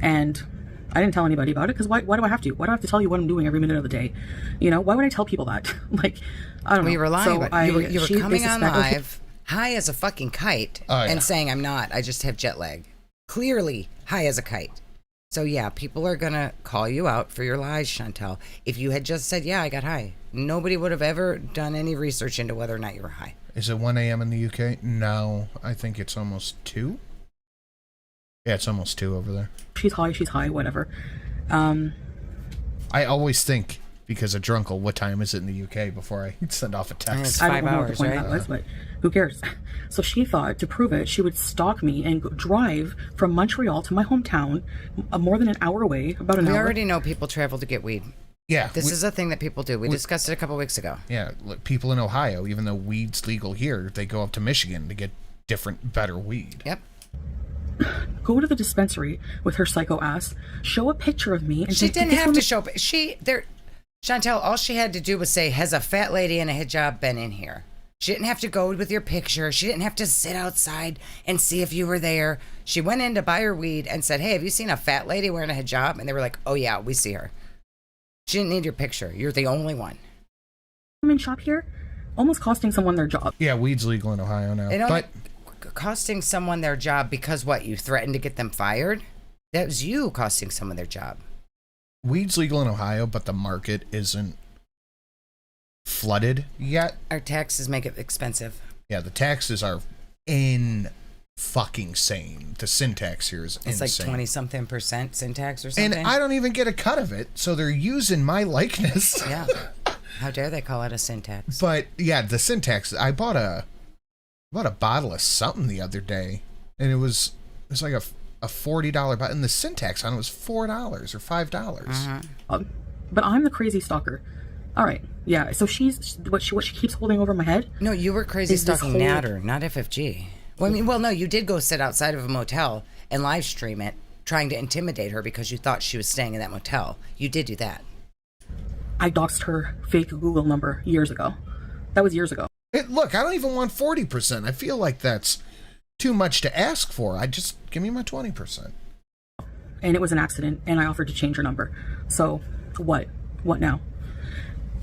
S5: and I didn't tell anybody about it, because why do I have to? Why do I have to tell you what I'm doing every minute of the day? You know, why would I tell people that? Like, I don't know.
S4: You were lying.
S5: So
S4: you were coming on live, high as a fucking kite,
S3: Oh, yeah.
S4: and saying, I'm not. I just have jet lag. Clearly high as a kite. So, yeah, people are going to call you out for your lies, Chantel. If you had just said, yeah, I got high, nobody would have ever done any research into whether or not you were high.
S3: Is it 1 a.m. in the UK? No, I think it's almost 2. Yeah, it's almost 2 over there.
S5: She's high, whatever.
S3: I always think, because of Drunkle, what time is it in the UK before I send off a text?
S4: It's
S5: I
S4: 5
S5: don't know what the
S4: hours,
S5: point
S4: right?
S5: of that was, but who cares? So she thought, to prove it, she would stalk me and drive from Montreal to my hometown, more than an hour away, about an
S4: We
S5: hour.
S4: already know people travel to get weed.
S3: Yeah.
S4: This is a thing that people do. We discussed it a couple weeks ago.
S3: Yeah, look, people in Ohio, even though weed's legal here, they go up to Michigan to get better weed.
S4: Yep.
S5: Go to the dispensary with her psycho ass, show a picture of me, and
S4: She
S5: say,
S4: didn't
S5: "This
S4: have
S5: woman-"
S4: to show... Chantel, all she had to do was say, has a fat lady in a hijab been in here? She didn't have to go with your picture. She didn't have to sit outside and see if you were there. She went in to buy her weed and said, hey, have you seen a fat lady wearing a hijab? And they were like, oh, yeah, we see her. She didn't need your picture. You're the only one.
S5: Women shop here, almost costing someone their job.
S3: Yeah, weed's legal in Ohio now.
S4: It only
S3: But
S4: costing someone their job because what? You threatened to get them fired? That was you costing someone their job.
S3: weed's legal in Ohio, but the market isn't flooded yet.
S4: Our taxes make it expensive.
S3: Yeah, the taxes are fucking sane. The sin tax here is
S4: It's
S3: insane.
S4: like 20-something% sin tax or something.
S3: And I don't even get a cut of it, so they're using my likeness.
S4: Yeah. How dare they call it a sin tax?
S3: But yeah, the sin tax. I bought a bottle of something the other day, and it was like a $40 bottle, and the sin tax on it was $4 or $5.
S5: But I'm the crazy stalker. All right, yeah. So she's what she keeps holding over my head.
S4: No, you were crazy
S5: Is this
S4: stalking
S5: whole-
S4: Natter, not FFG. Well, no, you did go sit outside of a motel and live stream it, trying to intimidate her because you thought she was staying in that motel. You did do that.
S5: I doxed her fake Google number years ago. That was years ago.
S3: Look, I don't even want 40%. I feel like that's too much to ask for. I just give me my 20%.
S5: And it was an accident, and I offered to change her number. So, what? What now?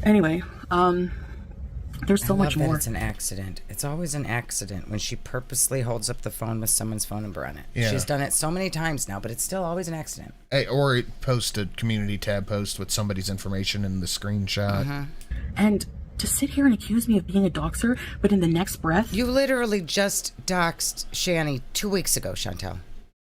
S5: Anyway, there's so much
S4: I love
S5: more.
S4: that it's an accident. It's always an accident when she purposely holds up the phone with someone's phone number on it.
S3: Yeah.
S4: She's done it so many times now, but it's still always an accident.
S3: Hey, or it post a community tab post with somebody's information in the screenshot.
S5: And to sit here and accuse me of being a doxer, but in the next breath,
S4: You literally just doxed Shani 2 weeks ago, Chantel.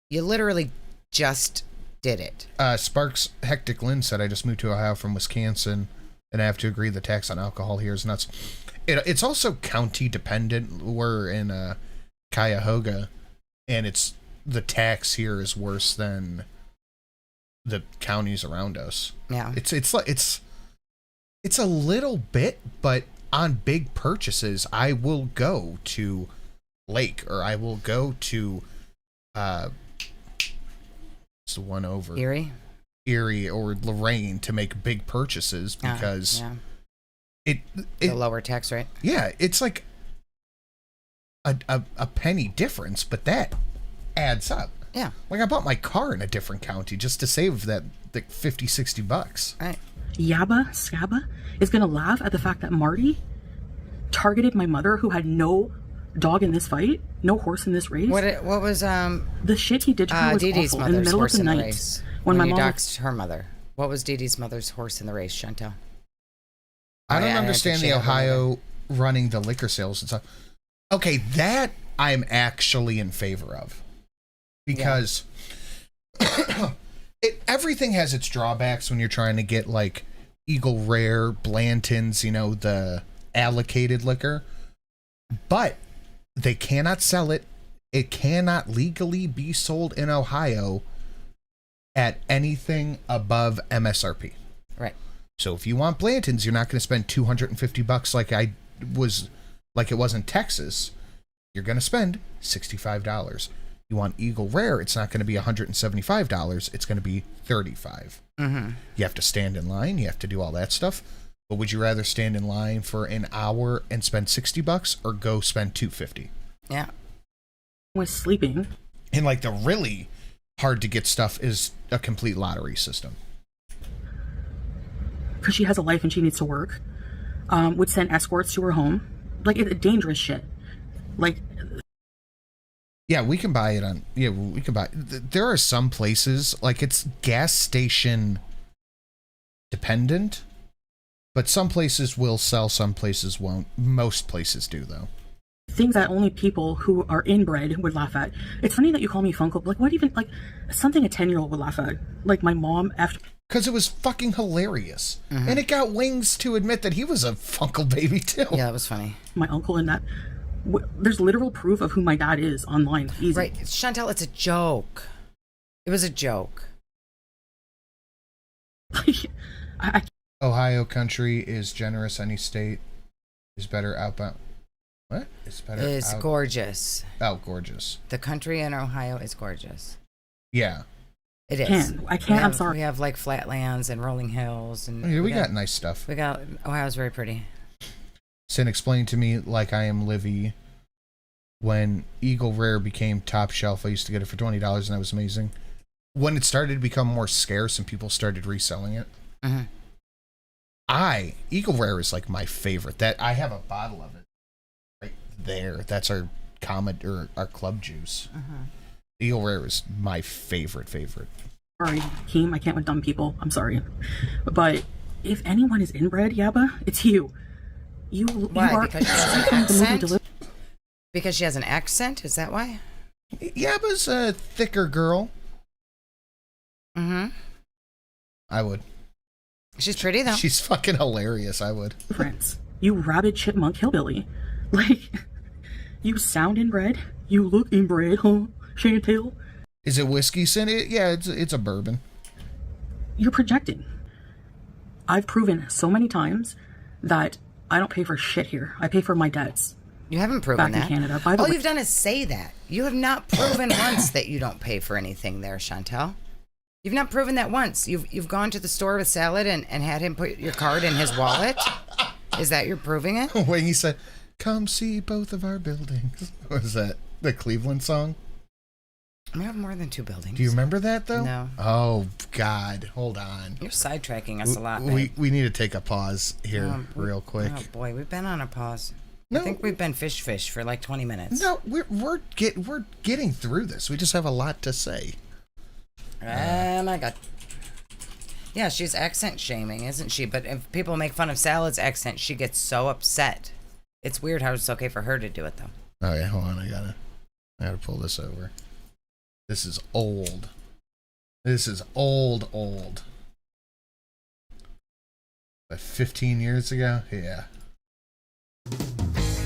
S4: You literally just did it.
S3: Sparks Hectic Lynn said, I just moved to Ohio from Wisconsin, and I have to agree the tax on alcohol here is nuts. It's also county dependent. We're in Cuyahoga, and the tax here is worse than the counties around us.
S4: Yeah.
S3: It's a little bit, but on big purchases, I will go to Lake, or I will go to it's the one over
S4: Erie
S3: or Lorraine to make big purchases because
S4: the lower tax rate.
S3: Yeah, it's like a penny difference, but that adds up.
S4: Yeah.
S3: Like I bought my car in a different county just to save that like $50-$60.
S4: Right.
S5: Yabba Scabba is going to laugh at the fact that Marty targeted my mother, who had no dog in this fight, no horse in this race.
S4: What was
S5: The shit he did to her was
S4: Dee Dee's
S5: awful. In the
S4: mother's
S5: middle of
S4: horse
S5: the
S4: in the
S5: night,
S4: race
S5: when my
S4: you
S5: mom
S4: doxed her mother? What was Dee Dee's mother's horse in the race, Chantel?
S3: I don't
S4: I
S3: understand the Ohio running the liquor sales and stuff. Okay, that I'm actually in favor of. Because everything has its drawbacks when you're trying to get like Eagle Rare, Blanton's, you know, the allocated liquor. But they cannot sell it. It cannot legally be sold in Ohio at anything above MSRP.
S4: Right.
S3: So if you want Blanton's, you're not going to spend $250 like it was in Texas. You're going to spend $65. You want Eagle Rare, it's not going to be $175. It's going to be $35.
S4: Mm-hmm.
S3: You have to stand in line. You have to do all that stuff. But would you rather stand in line for an hour and spend $60 or go spend $250?
S4: Yeah.
S5: Was sleeping.
S3: And like the really hard to get stuff is a complete lottery system.
S5: Because she has a life and she needs to work. Would send escorts to her home. Like, it's dangerous shit. Like,
S3: yeah, we can buy it on. Yeah, we can buy. There are some places like it's gas station dependent, but some places will sell, some places won't. Most places do, though.
S5: things that only people who are inbred would laugh at. It's funny that you call me Funko. Like, what even, like, something a 10-year-old would laugh at. Like, my mom, after...
S3: Because it was fucking hilarious. And it got Wings to admit that he was a Funkle baby, too.
S4: Yeah, that was funny.
S5: My uncle and that... There's literal proof of who my dad is online. Easy.
S4: Right. Chantel, it's a joke. It was a joke.
S5: I
S3: Ohio country is generous. Any state is better outbound. What? It's better.
S4: It's gorgeous.
S3: Oh, gorgeous.
S4: The country in Ohio is gorgeous.
S3: Yeah.
S4: It is.
S5: I can't. I'm sorry.
S4: We have like flatlands and rolling hills, and
S3: Yeah, we got nice stuff.
S4: We got Ohio's very pretty.
S3: Sin explained to me, like I am Livy, when Eagle Rare became top shelf, I used to get it for $20, and that was amazing. When it started to become more scarce and people started reselling it, Eagle Rare is like my favorite. That I have a bottle of it right there. That's our Comet or our club juice. Eagle Rare is my favorite.
S5: Sorry, Keem. I can't with dumb people. I'm sorry. But if anyone is inbred, Yabba, it's you.
S4: Why?
S5: You are
S4: Because she has an accent? Because she has an accent? Is that why?
S3: Yabba's a thicker girl. I would.
S4: She's pretty, though.
S3: She's fucking hilarious. I would.
S5: friends. You rabid chipmunk hillbilly. Like, you sound inbred. You look inbred, huh, Chantel?
S3: Is it whiskey, Sin? Yeah, it's a bourbon.
S5: You're projecting. I've proven so many times that I don't pay for shit here. I pay for my debts.
S4: You haven't proven
S5: Back
S4: that.
S5: in Canada. By the
S4: All
S5: way,
S4: you've done is say that. You have not proven once that you don't pay for anything there, Chantel. You've not proven that once. You've gone to the store with Salad and had him put your card in his wallet. Is that you're proving it?
S3: When he said, "Come see both of our buildings." What was that? The Cleveland song?
S4: We have more than 2 buildings.
S3: Do you remember that, though?
S4: No.
S3: Oh, God. Hold on.
S4: You're sidetracking us a lot,
S3: We need to take a pause here real quick.
S4: Oh, boy. We've been on a pause.
S3: No.
S4: I think we've been fish for like 20 minutes.
S3: No, we're getting through this. We just have a lot to say.
S4: Oh, my God. Yeah, she's accent shaming, isn't she? But if people make fun of Salad's accent, she gets so upset. It's weird how it's okay for her to do it, though.
S3: Oh, yeah. Hold on. I gotta pull this over. This is old. This is old. Like 15 years ago? Yeah.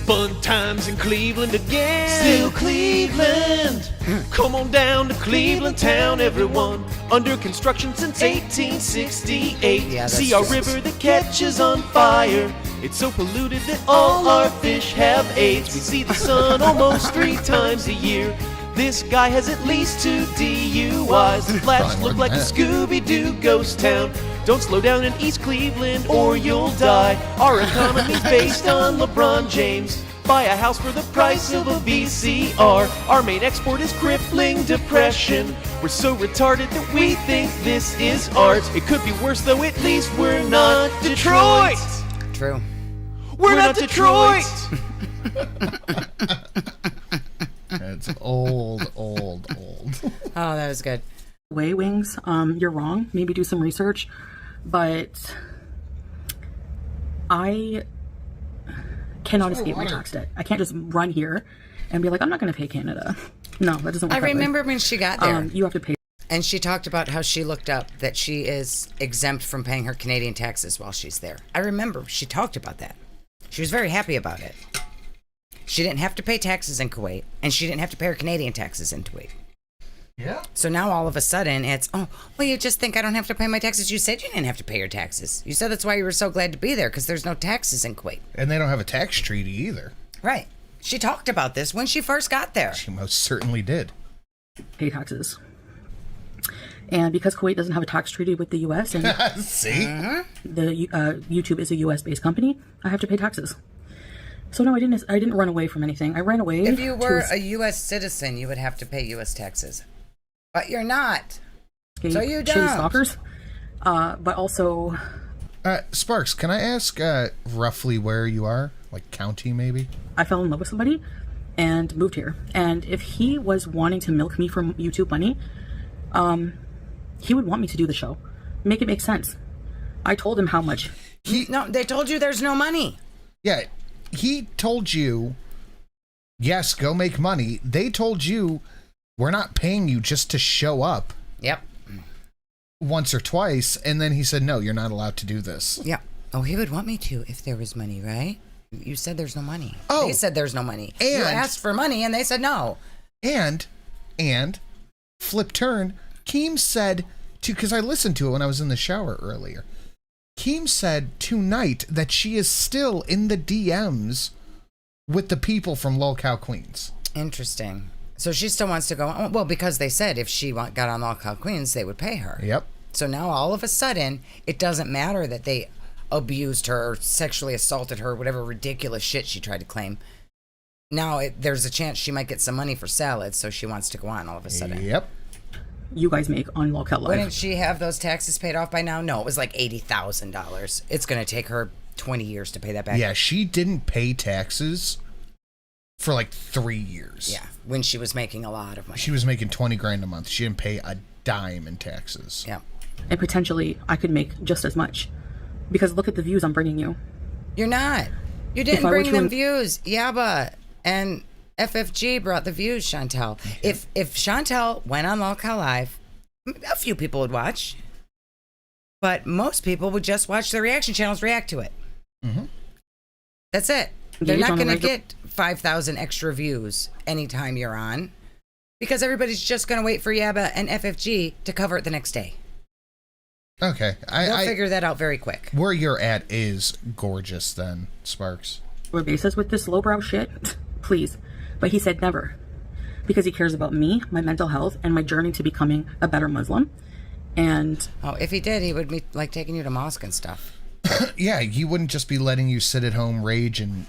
S7: Fun times in Cleveland again. Still Cleveland. Come on down to Cleveland town, everyone. Under construction since 1868.
S4: Yeah, that's
S7: See our
S4: just-
S7: river that catches on fire. It's so polluted that all our fish have AIDS. We see the sun almost 3 times a year. This guy has at least 2 DUIs. The flats look like a Scooby-Doo ghost town. Don't slow down in East Cleveland or you'll die. Our economy's based on LeBron James. Buy a house for the price of a VCR. Our main export is crippling depression. We're so retarded that we think this is art. It could be worse though, at least we're not Detroit.
S4: True.
S7: We're not Detroit.
S3: It's old.
S4: Oh, that was good.
S5: Way wings, you're wrong. Maybe do some research, but I cannot escape my tax debt. I can't just run here and be like, I'm not going to pay Canada. No, that doesn't work.
S4: I remember when she got there.
S5: You have to pay.
S4: And she talked about how she looked up that she is exempt from paying her Canadian taxes while she's there. I remember she talked about that. She was very happy about it. She didn't have to pay taxes in Kuwait, and she didn't have to pay her Canadian taxes in Kuwait.
S3: Yeah.
S4: So now all of a sudden it's, oh, well, you just think I don't have to pay my taxes? You said you didn't have to pay your taxes. You said that's why you were so glad to be there, because there's no taxes in Kuwait.
S3: And they don't have a tax treaty either.
S4: Right. She talked about this when she first got there.
S3: She most certainly did.
S5: Pay taxes. And because Kuwait doesn't have a tax treaty with the U.S. and
S3: See?
S5: the YouTube is a U.S.-based company, I have to pay taxes. So no, I didn't run away from anything. I ran away.
S4: If you were a U.S. citizen, you would have to pay U.S. taxes. But you're not. So you don't.
S5: Shitty stalkers. But also...
S3: Sparks, can I ask roughly where you are? Like county, maybe?
S5: I fell in love with somebody and moved here. And if he was wanting to milk me for YouTube money, he would want me to do the show. Make it make sense. I told him how much.
S4: No, they told you there's no money.
S3: Yeah, he told you, yes, go make money. They told you, we're not paying you just to show up.
S4: Yep.
S3: Once or twice, and then he said, no, you're not allowed to do this.
S4: Yeah. Oh, he would want me to if there was money, right? You said there's no money.
S3: Oh.
S4: They said there's no money.
S3: And,
S4: you asked for money, and they said no.
S3: And, flip turn, Keem said, because I listened to it when I was in the shower earlier, Keem said tonight that she is still in the DMs with the people from Lolcow Queens.
S4: Interesting. So she still wants to go on. Well, because they said if she got on Lolcow Queens, they would pay her.
S3: Yep.
S4: So now all of a sudden, it doesn't matter that they abused her or sexually assaulted her, whatever ridiculous shit she tried to claim. Now there's a chance she might get some money for salads, so she wants to go on all of a sudden.
S3: Yep.
S5: You guys make on Lolcow Live.
S4: Wouldn't she have those taxes paid off by now? No, it was like $80,000. It's going to take her 20 years to pay that back.
S3: Yeah, she didn't pay taxes for like 3 years.
S4: Yeah, when she was making a lot of money.
S3: She was making 20 grand a month. She didn't pay a dime in taxes.
S4: Yeah.
S5: And potentially I could make just as much. Because look at the views I'm bringing you.
S4: You're not. You didn't bring them views. Yabba and FFG brought the views, Chantel. If Chantel went on Lolcow Live, a few people would watch. But most people would just watch the reaction channels react to it. Mm-hmm. That's it. They're not going to get 5,000 extra views anytime you're on. Because everybody's just going to wait for Yabba and FFG to cover it the next day.
S3: Okay.
S4: They'll figure that out very quick.
S3: Where you're at is gorgeous then, Sparks.
S5: We're basis with this lowbrow shit. Please. But he said never. Because he cares about me, my mental health, and my journey to becoming a better Muslim. And...
S4: Oh, if he did, he would be like taking you to mosque and stuff.
S3: Yeah, he wouldn't just be letting you sit at home, rage, and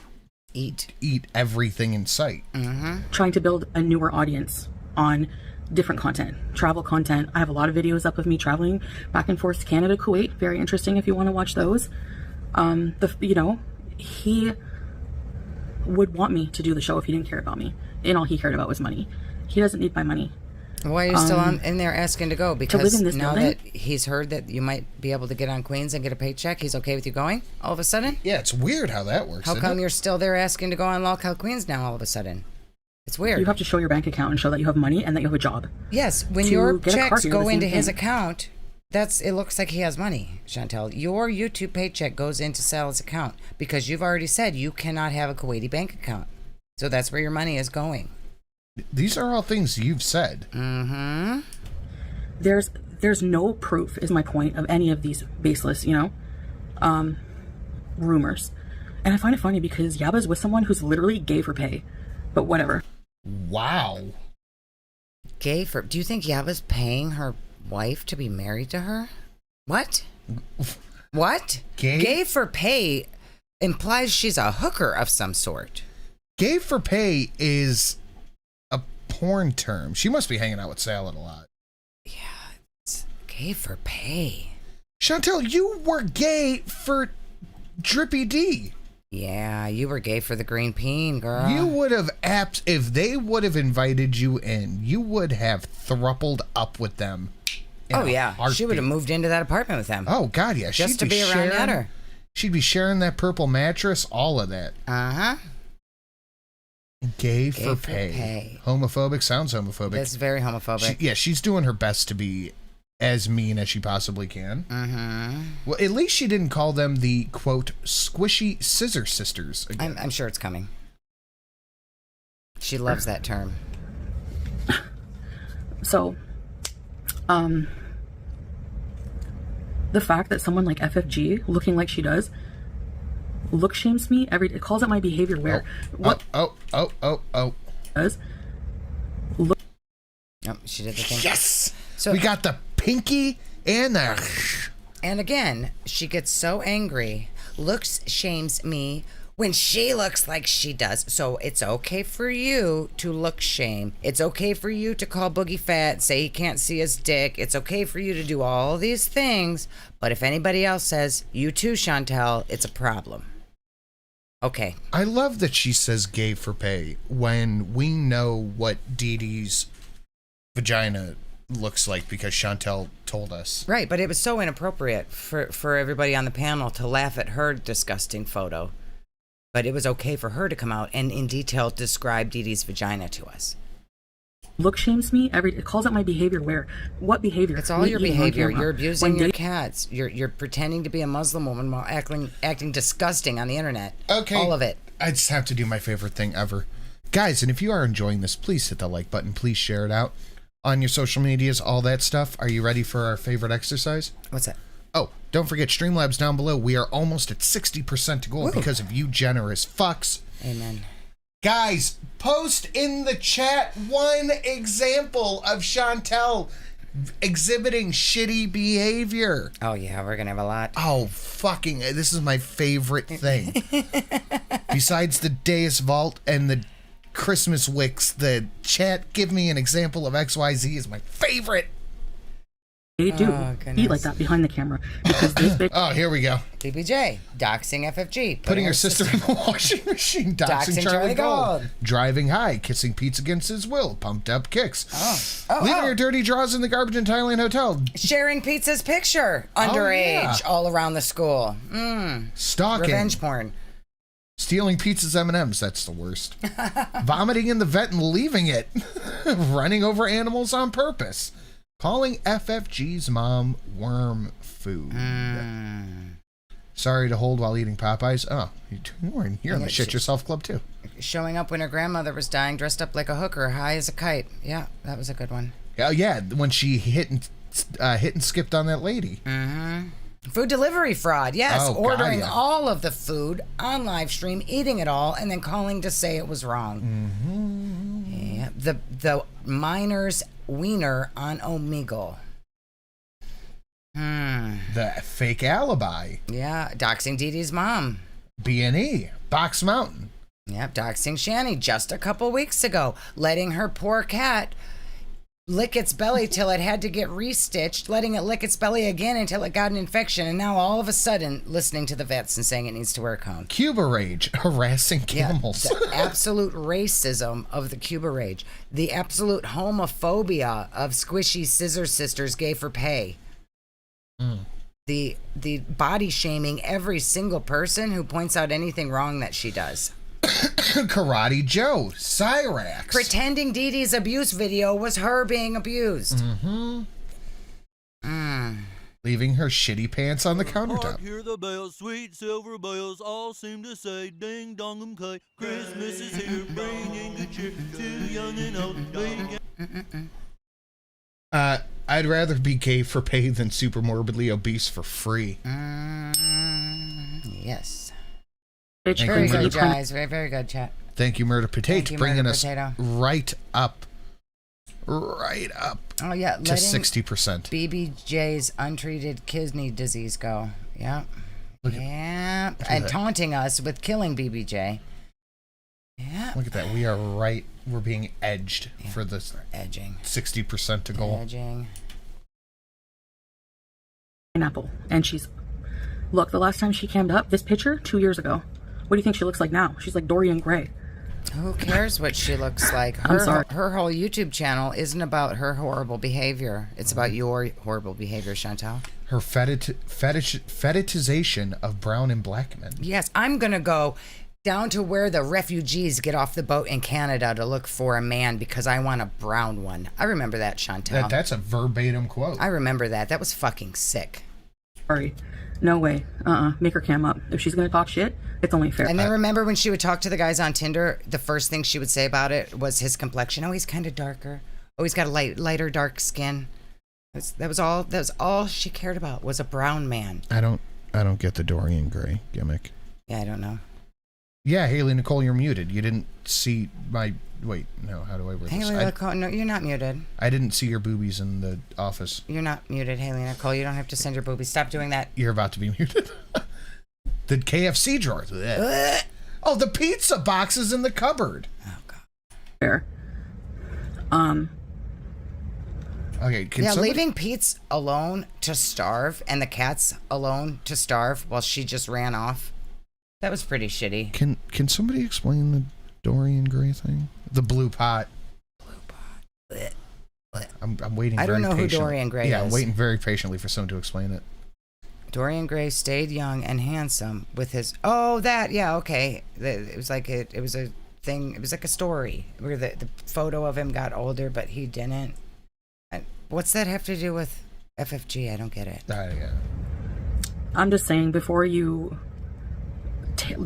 S3: eat everything in sight.
S4: Mm-hmm.
S5: Trying to build a newer audience on different content, travel content. I have a lot of videos up of me traveling back and forth to Canada, Kuwait. Very interesting if you want to watch those. He would want me to do the show if he didn't care about me. And all he cared about was money. He doesn't need my money.
S4: Why are you still in there asking to go? Because
S5: to live in this
S4: now
S5: building?
S4: that he's heard that you might be able to get on Queens and get a paycheck, he's okay with you going all of a sudden?
S3: Yeah, it's weird how that works.
S4: How come you're still there asking to go on Lolcow Queens now all of a sudden? It's weird.
S5: You have to show your bank account and show that you have money and that you have a job.
S4: Yes, when your checks go into his account, it looks like he has money, Chantel. Your YouTube paycheck goes into Sal's account because you've already said you cannot have a Kuwaiti bank account. So that's where your money is going.
S3: These are all things you've said.
S4: Mm-hmm.
S5: There's no proof, is my point, of any of these baseless, rumors. And I find it funny because Yaba's with someone who's literally gay for pay. But whatever.
S3: Wow.
S4: Gay for... Do you think Yaba's paying her wife to be married to her? What? What? Gay for pay implies she's a hooker of some sort.
S3: Gay for pay is a porn term. She must be hanging out with Salad a lot.
S4: Yeah, it's gay for pay.
S3: Chantel, you were gay for Drippy D.
S4: Yeah, you were gay for the green peen, girl.
S3: You would have if they would have invited you in, you would have thrupled up with them.
S4: Oh yeah, she would have moved into that apartment with them.
S3: Oh God, yeah,
S4: just to be around at her.
S3: She'd be sharing that purple mattress, all of that. Gay for pay. Homophobic sounds homophobic.
S4: That's very homophobic.
S3: She's doing her best to be as mean as she possibly can. Well, at least she didn't call them the quote squishy scissor sisters again.
S4: I'm sure it's coming. She loves that term.
S5: So, the fact that someone like FFG, looking like she does, look shames me every day. It calls out my behavior where does look.
S4: Oh, she did the thing.
S3: Yes.
S4: So
S3: we got the pinky and the.
S4: And again, she gets so angry. Looks shames me when she looks like she does. So it's okay for you to look shame. It's okay for you to call Boogie fat, say he can't see his dick. It's okay for you to do all these things. But if anybody else says, you too, Chantel, it's a problem. Okay.
S3: I love that she says gay for pay when we know what Dee Dee's vagina looks like because Chantel told us.
S4: Right, but it was so inappropriate for everybody on the panel to laugh at her disgusting photo. But it was okay for her to come out and in detail describe Dee Dee's vagina to us.
S5: Look shames me it calls out my behavior where what behavior?
S4: It's all your behavior. You're abusing your cats. You're pretending to be a Muslim woman while acting disgusting on the internet.
S3: Okay.
S4: All of it.
S3: I just have to do my favorite thing ever. Guys, and if you are enjoying this, please hit the like button. Please share it out on your social medias, all that stuff. Are you ready for our favorite exercise?
S4: What's that?
S3: Oh, don't forget Streamlabs down below. We are almost at 60% to goal because of you generous fucks.
S4: Amen.
S3: Guys, post in the chat one example of Chantel exhibiting shitty behavior.
S4: Oh, yeah, we're going to have a lot.
S3: Oh, fucking, this is my favorite thing. Besides the Deus Vult and the Christmas wicks, the chat give me an example of XYZ is my favorite.
S5: They do eat like that behind the camera because this bitch.
S3: Oh, here we go.
S4: BBJ, doxing FFG.
S3: Putting her sister in the washing machine. Doxing Charlie Gold. Driving high. Kissing Pete's against his will. Pumped up kicks. Leaving her dirty drawers in the garbage in Thailand hotel.
S4: Sharing Pizza's picture. Underage. All around the school.
S3: Stalking.
S4: Revenge porn.
S3: Stealing pizza's M&M's. That's the worst. Vomiting in the vet and leaving it. Running over animals on purpose. Calling FFG's mom worm food. Sorry to hold while eating Popeyes. Oh, you're in the shit yourself club too.
S4: Showing up when her grandmother was dying, dressed up like a hooker, high as a kite. Yeah, that was a good one.
S3: Oh yeah, when she hit and skipped on that lady.
S4: Food delivery fraud. Yes,
S3: Oh,
S4: ordering
S3: God, yeah.
S4: all of the food on live stream, eating it all, and then calling to say it was wrong. Yeah, the miner's wiener on Omegle.
S3: The fake alibi.
S4: Yeah, doxing Dee Dee's mom.
S3: B&E. Box Mountain.
S4: Yep, doxing Shani just a couple weeks ago, letting her poor cat lick its belly till it had to get restitched, letting it lick its belly again until it got an infection, and now all of a sudden listening to the vets and saying it needs to wear a cone.
S3: Cuba Rage. Harassing camels.
S4: Yeah, the absolute racism of the Cuba Rage. The absolute homophobia of squishy scissor sisters gay for pay. The body shaming every single person who points out anything wrong that she does.
S3: Karate Joe. Cyrax.
S4: Pretending Dee Dee's abuse video was her being abused.
S3: Leaving her shitty pants on the countertop.
S7: Hear the bells, sweet silver bells, all seem to say ding dong kite. Christmas is here, bringing good cheer to young and old.
S3: I'd rather be gay for pay than super morbidly obese for free.
S4: Yes.
S5: Bitch,
S4: Very good, guys. Very, very good, chat.
S3: Thank you, Murder Potato,
S4: Thank you,
S3: bringing
S4: Murder
S3: us
S4: Potato.
S3: right up
S4: Oh, yeah.
S3: to 60%.
S4: BBJ's untreated kidney disease go. Yeah.
S3: Look
S4: And
S3: that.
S4: taunting us with killing BBJ. Yeah.
S3: Look at that. We are right. We're being edged for the
S4: Edging.
S3: 60% to goal.
S4: Edging.
S5: Pineapple, and she's look. The last time she cammed up, this picture 2 years ago. What do you think she looks like now? She's like Dorian Gray.
S4: Who cares what she looks like?
S5: I'm sorry.
S4: Her whole YouTube channel isn't about her horrible behavior. It's about your horrible behavior, Chantal.
S3: Her fetishization of brown and black men.
S4: Yes, I'm going to go down to where the refugees get off the boat in Canada to look for a man because I want a brown one. I remember that, Chantal.
S3: That's a verbatim quote.
S4: I remember that. That was fucking sick.
S5: Sorry. No way. Make her cam up. If she's going to talk shit, it's only fair.
S4: And then remember when she would talk to the guys on Tinder, the first thing she would say about it was his complexion. Oh, he's kind of darker. Oh, he's got a lighter dark skin. That was all she cared about was a brown man.
S3: I don't get the Dorian Gray gimmick.
S4: Yeah, I don't know.
S3: Yeah, Haley Nicole, you're muted. You didn't see my... Wait, no, how do I word
S4: Haley
S3: this?
S4: Nicole, no, you're not muted.
S3: I didn't see your boobies in the office.
S4: You're not muted, Haley Nicole. You don't have to send your boobies. Stop doing that.
S3: You're about to be muted. The KFC drawers. Oh, the pizza boxes in the cupboard.
S4: Oh, God.
S5: Fair.
S3: Okay, can
S4: Yeah,
S3: somebody...
S4: leaving Pete's alone to starve and the cats alone to starve while she just ran off. That was pretty shitty.
S3: Can somebody explain the Dorian Gray thing? The blue pot.
S4: Blue pot. Blech. Blech.
S3: I'm waiting.
S4: I don't know who
S3: patiently.
S4: Dorian Gray
S3: Yeah,
S4: is.
S3: I'm waiting very patiently for someone to explain it.
S4: Dorian Gray stayed young and handsome with his... Oh, that. Yeah, okay. It was like it was a thing. It was like a story where the photo of him got older, but he didn't. What's that have to do with FFG? I don't get it.
S3: Yeah.
S5: I'm just saying, before you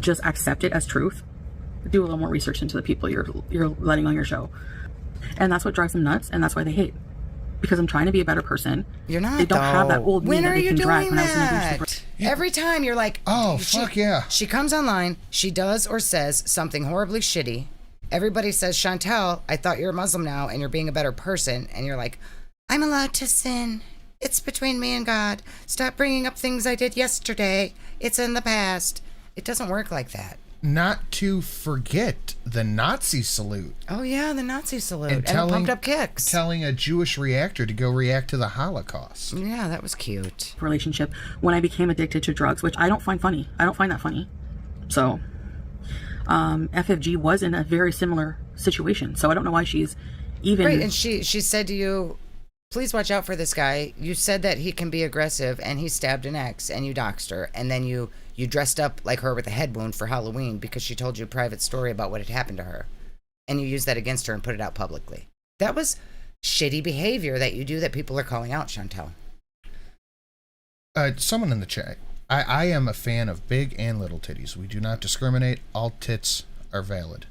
S5: just accept it as truth, do a little more research into the people you're letting on your show. And that's what drives them nuts, and that's why they hate. Because I'm trying to be a better person.
S4: You're not,
S5: They don't have that old me
S4: When
S5: that
S4: are
S5: they
S4: you
S5: can drag
S4: doing
S5: when I was in an
S4: that?
S5: abusive
S4: Every time you're like...
S3: Oh, fuck yeah.
S4: She comes online, she does or says something horribly shitty. Everybody says, Chantal, I thought you're a Muslim now, and you're being a better person. And you're like, I'm allowed to sin. It's between me and God. Stop bringing up things I did yesterday. It's in the past. It doesn't work like that.
S3: Not to forget the Nazi salute.
S4: Oh, yeah, the Nazi salute.
S3: And
S4: And,
S3: telling-
S4: the pumped up kicks.
S3: Telling a Jewish reactor to go react to the Holocaust.
S4: Yeah, that was cute.
S5: relationship when I became addicted to drugs, which I don't find funny. I don't find that funny. So, FFG was in a very similar situation. So I don't know why she's even...
S4: Right, and she said to you, please watch out for this guy. You said that he can be aggressive, and he stabbed an ex, and you doxed her, and then you dressed up like her with a head wound for Halloween because she told you a private story about what had happened to her, and you used that against her and put it out publicly. That was shitty behavior that you do that people are calling out, Chantal.
S3: Someone in the chat. I am a fan of big and little titties. We do not discriminate. All tits are valid.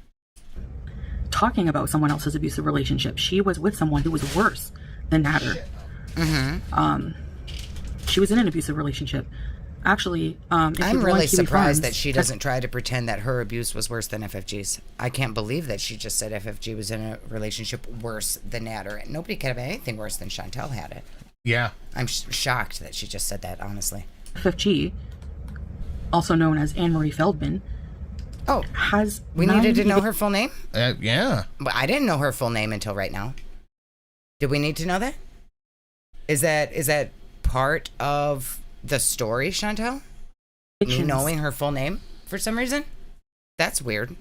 S5: talking about someone else's abusive relationship. She was with someone who was worse than Natter. She was in an abusive relationship. Actually, if
S4: I'm
S5: you
S4: really
S5: want to be
S4: surprised
S5: friends,
S4: that she doesn't try to pretend that her abuse was worse than FFG's. I can't believe that she just said FFG was in a relationship worse than Natter. Nobody could have anything worse than Chantel had it.
S3: Yeah.
S4: I'm shocked that she just said that, honestly.
S5: FFG, also known as Anne-Marie Feldman, has
S4: We needed to know her full name?
S3: Yeah.
S4: But I didn't know her full name until right now. Did we need to know that? Is that part of the story, Chantel? Me knowing her full name for some reason? That's weird.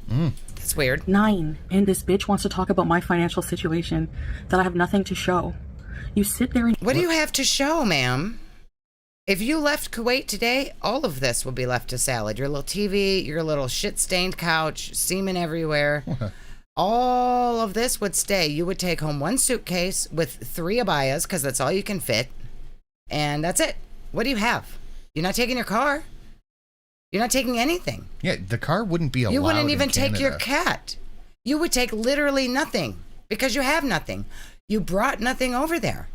S4: That's weird.
S5: 9, and this bitch wants to talk about my financial situation that I have nothing to show. You sit there and...
S4: What do you have to show, ma'am? If you left Kuwait today, all of this will be left to salad. Your little TV, your little shit-stained couch, semen everywhere. All of this would stay. You would take home one suitcase with 3 abayas, because that's all you can fit. And that's it. What do you have? You're not taking your car. You're not taking anything.
S3: Yeah, the car wouldn't be allowed.
S4: You wouldn't
S3: in
S4: even take your
S3: Canada.
S4: cat. You would take literally nothing because you have nothing. You brought nothing over there.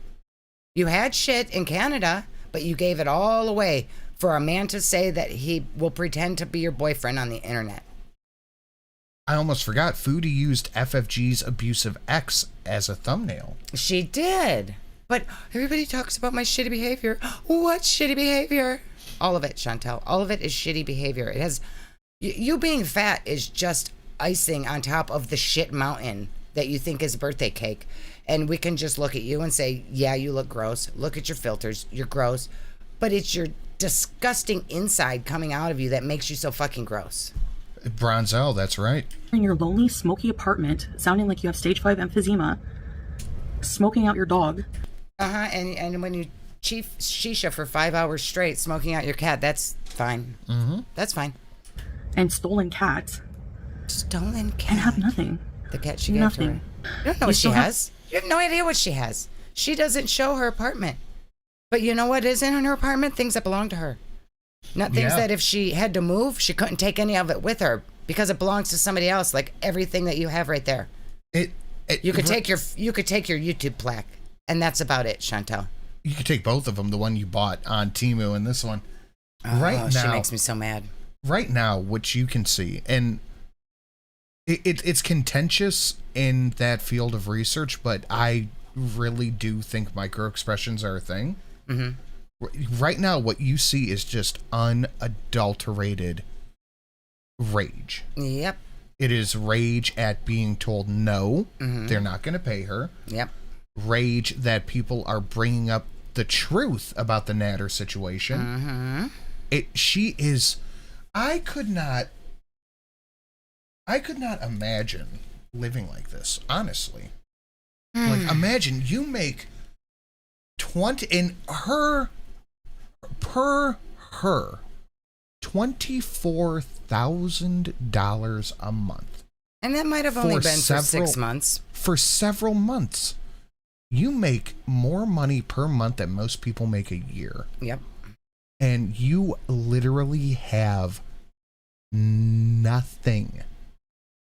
S4: You had shit in Canada, but you gave it all away for a man to say that he will pretend to be your boyfriend on the internet.
S3: I almost forgot. Foodie used FFG's abusive ex as a thumbnail.
S4: She did. But everybody talks about my shitty behavior. What shitty behavior? All of it, Chantel. All of it is shitty behavior. It has... You being fat is just icing on top of the shit mountain that you think is birthday cake. And we can just look at you and say, yeah, you look gross. Look at your filters. You're gross. But it's your disgusting inside coming out of you that makes you so fucking gross.
S3: Bronzel, that's right.
S5: In your lonely, smoky apartment, sounding like you have stage 5 emphysema, smoking out your dog.
S4: And when you chief shisha for 5 hours straight, smoking out your cat, that's fine. Mm-hmm. That's fine.
S5: And stolen cat.
S4: Stolen cat.
S5: And have nothing.
S4: The cat she gave to her. You don't know what she has. You have no idea what she has. She doesn't show her apartment. But you know what is in her apartment? Things that belong to her. Not things that if she had to move, she couldn't take any of it with her because it belongs to somebody else. Like everything that you have right there. You could take your YouTube plaque, and that's about it, Chantel.
S3: You could take both of them. The one you bought on Temu and this one. Now,
S4: she makes me so mad.
S3: Right now, what you can see, and it's contentious in that field of research, but I really do think microexpressions are a thing. Mm-hmm. Right now, what you see is just unadulterated rage.
S4: Yep.
S3: It is rage at being told no, they're not going to pay her.
S4: Yep.
S3: Rage that people are bringing up the truth about the Natter situation.
S4: Mm-hmm.
S3: She is... I could not imagine living like this, honestly. Like, imagine you make 20 in her per her $24,000 a month.
S4: And that might have only been for 6 months.
S3: For several months. You make more money per month than most people make a year.
S4: Yep.
S3: And you literally have nothing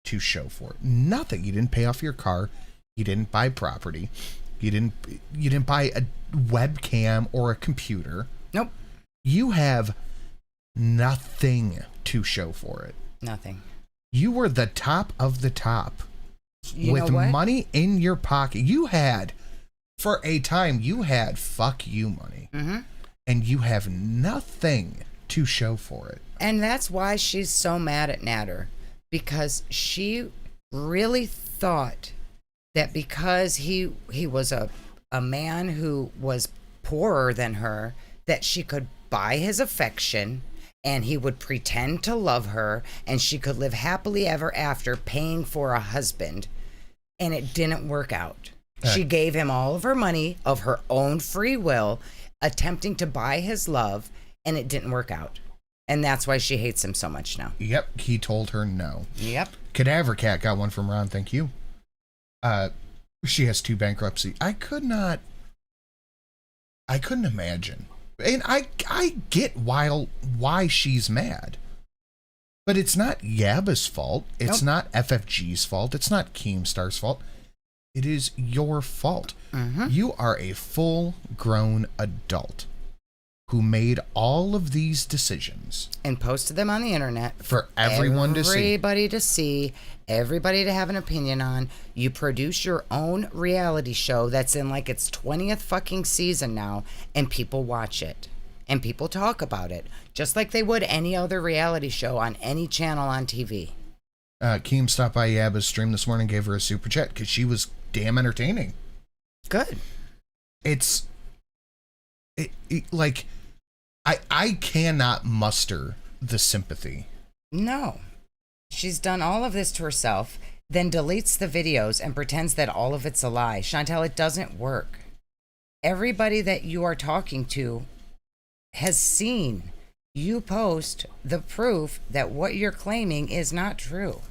S3: to show for it. Nothing. You didn't pay off your car. You didn't buy property. You didn't buy a webcam or a computer.
S4: Nope.
S3: You have nothing to show for it.
S4: Nothing.
S3: You were the top of the top. With
S4: know what?
S3: Money in your pocket. You had, for a time, you had fuck you money.
S4: Mm-hmm.
S3: And you have nothing to show for it.
S4: And that's why she's so mad at Natter. Because she really thought that because he was a man who was poorer than her, that she could buy his affection and he would pretend to love her and she could live happily ever after paying for a husband. And it didn't work out. She gave him all of her money of her own free will, attempting to buy his love, and it didn't work out. And that's why she hates him so much now.
S3: Yep, he told her no.
S4: Yep.
S3: Cadaver Cat got one from Ron, thank you. She has 2 bankruptcy. I couldn't imagine. And I get why she's mad. But it's not Yabba's fault. It's not FFG's fault. It's not Keemstar's fault. It is your fault. Mm-hmm. You are a full-grown adult who made all of these decisions.
S4: And posted them on the internet.
S3: For everyone to see.
S4: Everybody to see. Everybody to have an opinion on. You produce your own reality show that's in like its 20th fucking season now. And people watch it. And people talk about it. Just like they would any other reality show on any channel on TV.
S3: Keem stopped by Yabba's stream this morning, gave her a super chat because she was damn entertaining.
S4: Good.
S3: Like, I cannot muster the sympathy.
S4: No. She's done all of this to herself, then deletes the videos and pretends that all of it's a lie. Chantel, it doesn't work. Everybody that you are talking to has seen you post the proof that what you're claiming is not true.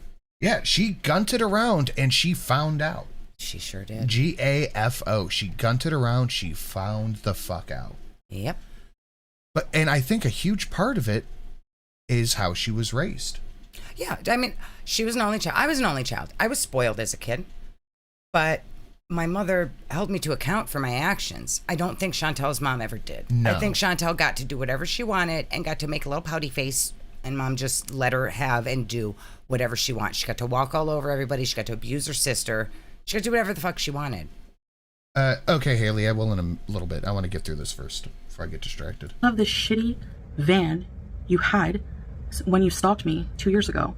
S3: Yeah, she gunted around and she found out.
S4: She sure did.
S3: GAFO. She gunted around. She found the fuck out.
S4: Yep.
S3: And I think a huge part of it is how she was raised.
S4: Yeah, I mean, she was an only child. I was an only child. I was spoiled as a kid. But my mother held me to account for my actions. I don't think Chantel's mom ever did.
S3: No.
S4: I think Chantel got to do whatever she wanted and got to make a little pouty face, and mom just let her have and do whatever she wants. She got to walk all over everybody. She got to abuse her sister. She got to do whatever the fuck she wanted.
S3: Okay, Haley, I will in a little bit. I want to get through this first before I get distracted.
S5: Of the shitty van you had when you stalked me 2 years ago.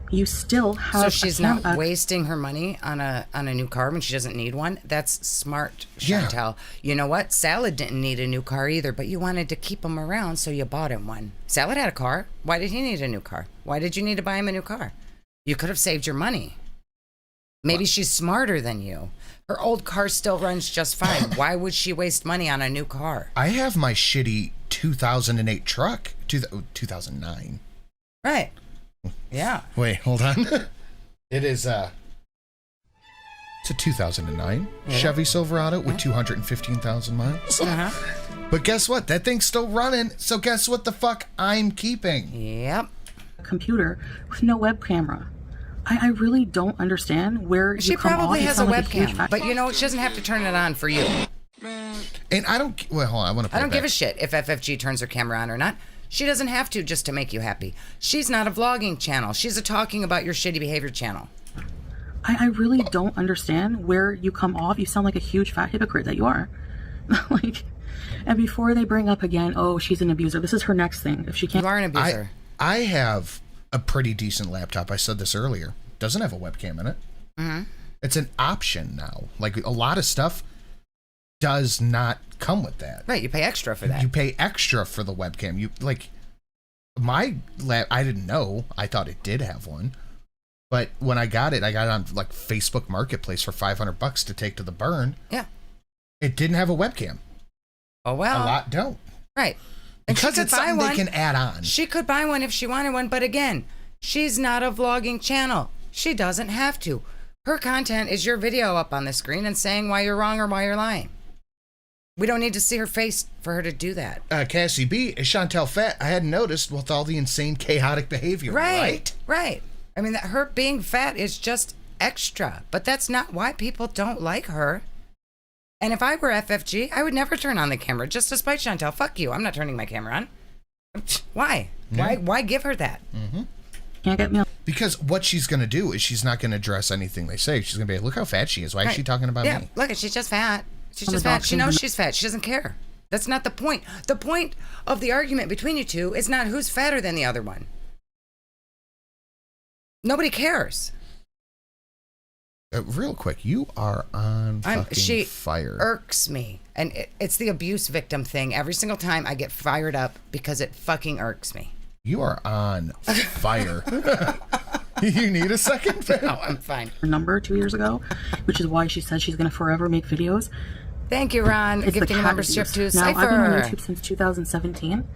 S5: you still have.
S4: So she's not wasting her money on a new car when she doesn't need one. That's smart, Chantel.
S3: Yeah.
S4: You know what? Salad didn't need a new car either, but you wanted to keep him around, so you bought him one. Salad had a car. Why did he need a new car? Why did you need to buy him a new car? You could have saved your money. Maybe she's smarter than you. Her old car still runs just fine. Why would she waste money on a new car?
S3: I have my shitty 2008 truck. 2009.
S4: Right. Yeah.
S3: Wait, hold on. It is it's a 2009 Chevy Silverado with 215,000 miles. But guess what? That thing's still running. So guess what the fuck I'm keeping?
S4: Yep.
S5: Computer with no web camera. I really don't understand where
S4: She
S5: you come
S4: probably
S5: off. You
S4: has a
S5: sound like huge
S4: webcam,
S5: fat-
S4: but you know, she doesn't have to turn it on for you.
S3: And I don't. Well, hold on. I want to.
S4: I don't give a shit if FFG turns her camera on or not. She doesn't have to just to make you happy. She's not a vlogging channel. She's a talking about your shitty behavior channel.
S5: I really don't understand where you come off. You sound like a huge fat hypocrite that you are. Like, and before they bring up again, oh, she's an abuser. This is her next thing. If she can't,
S4: You are an abuser.
S3: I have a pretty decent laptop. I said this earlier. Doesn't have a webcam in it.
S4: Mm-hmm.
S3: It's an option now. Like a lot of stuff does not come with that.
S4: Right, you pay extra for that.
S3: You pay extra for the webcam. You like my lap. I didn't know. I thought it did have one, but when I got it on like Facebook Marketplace for $500 to take to the burn.
S4: Yeah,
S3: it didn't have a webcam.
S4: Oh well,
S3: a lot don't.
S4: Right, and
S3: because it's something they can add on.
S4: She could buy one if she wanted one, but again, she's not a vlogging channel. She doesn't have to. Her content is your video up on the screen and saying why you're wrong or why you're lying. We don't need to see her face for her to do that.
S3: Cassie B, is Chantel fat? I hadn't noticed with all the insane, chaotic behavior.
S4: Right. I mean, her being fat is just extra, but that's not why people don't like her. And if I were FFG, I would never turn on the camera, just to spite Chantel. Fuck you. I'm not turning my camera on. Why?
S3: Yeah.
S4: Why give her that?
S3: Mm-hmm.
S5: Can't get me.
S3: Because what she's going to do is she's not going to address anything they say. She's going to be like, look how fat she is. Why is she talking about me?
S4: Look, she's just fat. She's just fat. She knows she's fat. She doesn't care. That's not the point. The point of the argument between you two is not who's fatter than the other one. Nobody cares.
S3: Real quick, you are on fucking fire.
S4: Irks me. And it's the abuse victim thing. Every single time I get fired up because it fucking irks me.
S3: You are on fire. You need a second?
S4: No, I'm fine.
S5: Her number 2 years ago, which is why she said she's going to forever make videos.
S4: Thank you, Ron.
S5: It's
S4: Gifting
S5: the
S4: a membership to
S5: now,
S4: Cypher.
S5: I've been on YouTube since 2017.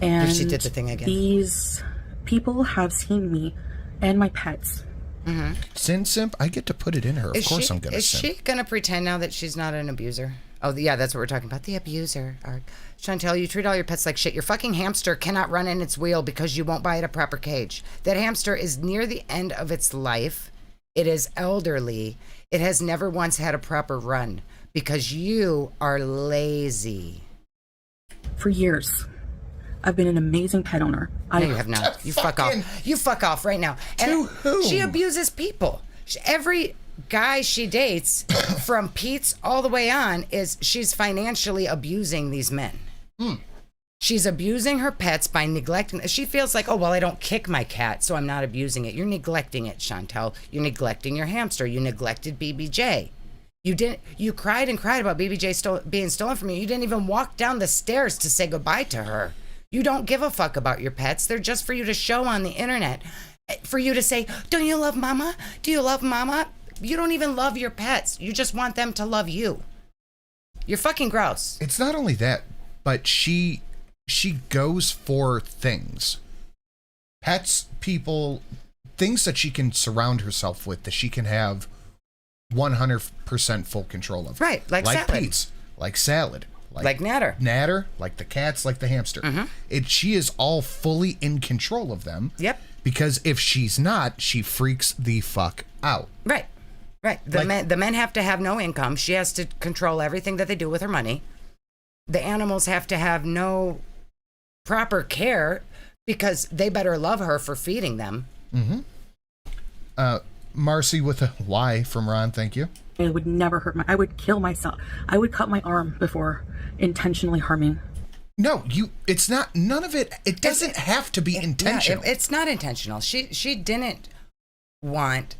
S5: And
S4: she did the thing again.
S5: These people have seen me and my pets.
S4: Mm-hmm.
S3: Sin simp? I get to put it in her. Of course I'm going to simp.
S4: Is she going to pretend now that she's not an abuser? Oh, yeah, that's what we're talking about. The abuser. Chantel, you treat all your pets like shit. Your fucking hamster cannot run in its wheel because you won't buy it a proper cage. That hamster is near the end of its life. It is elderly. It has never once had a proper run because you are lazy.
S5: For years, I've been an amazing pet owner.
S4: No, you have not. You fuck off. You fuck off right now.
S3: To who?
S4: She abuses people. Every guy she dates, from Pete's all the way on, she's financially abusing these men. She's abusing her pets by neglecting. She feels like, oh, well, I don't kick my cat, so I'm not abusing it. You're neglecting it, Chantel. You're neglecting your hamster. You neglected BBJ. You cried and cried about BBJ being stolen from you. You didn't even walk down the stairs to say goodbye to her. You don't give a fuck about your pets. They're just for you to show on the internet. For you to say, don't you love mama? Do you love mama? You don't even love your pets. You just want them to love you. You're fucking gross.
S3: It's not only that, but she goes for things. Pets, people, things that she can surround herself with, that she can have 100% full control of.
S4: Right, like salad.
S3: Pete's, like salad.
S4: Like Natter.
S3: Like the cats, like the hamster. Mm-hmm. She is all fully in control of them.
S4: Yep.
S3: Because if she's not, she freaks the fuck out.
S4: Right. The men have to have no income. She has to control everything that they do with her money. The animals have to have no proper care because they better love her for feeding them.
S3: Mm-hmm. Marcy with a Y from Ron, thank you.
S5: It would never hurt I would kill myself. I would cut my arm before intentionally harming.
S3: No, it's not, none of it, it doesn't have to be intentional.
S4: Yeah, it's not intentional. She didn't want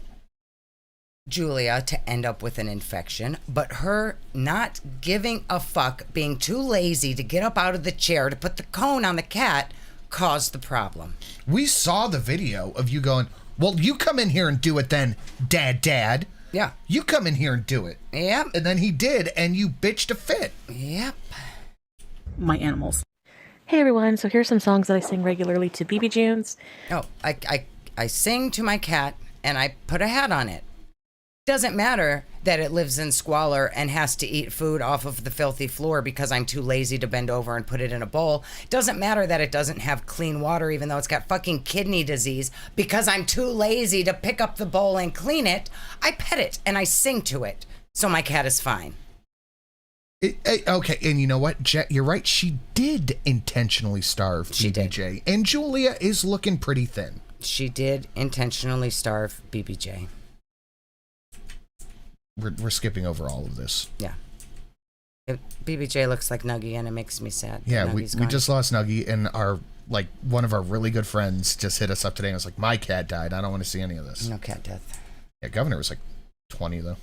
S4: Julia to end up with an infection, but her not giving a fuck, being too lazy to get up out of the chair to put the cone on the cat caused the problem.
S3: We saw the video of you going, well, you come in here and do it then, Dad.
S4: Yeah.
S3: You come in here and do it.
S4: Yep.
S3: And then he did, and you bitched a fit.
S4: Yep.
S5: My animals.
S8: Hey everyone, so here's some songs that I sing regularly to BB Junes.
S4: Oh, I sing to my cat and I put a hat on it. Doesn't matter that it lives in squalor and has to eat food off of the filthy floor because I'm too lazy to bend over and put it in a bowl. Doesn't matter that it doesn't have clean water even though it's got fucking kidney disease because I'm too lazy to pick up the bowl and clean it. I pet it and I sing to it. So my cat is fine.
S3: Okay, and you know what, Jet, you're right. She did intentionally starve
S4: She did.
S3: BBJ, and Julia is looking pretty thin.
S4: She did intentionally starve BBJ.
S3: We're skipping over all of this.
S4: Yeah. BBJ looks like Nuggie and it makes me sad.
S3: Yeah, we
S4: Nuggie's gone.
S3: just lost Nuggie, and one of our really good friends just hit us up today and was like, my cat died. I don't want to see any of this.
S4: No cat death.
S3: Yeah, Governor was like 20, though.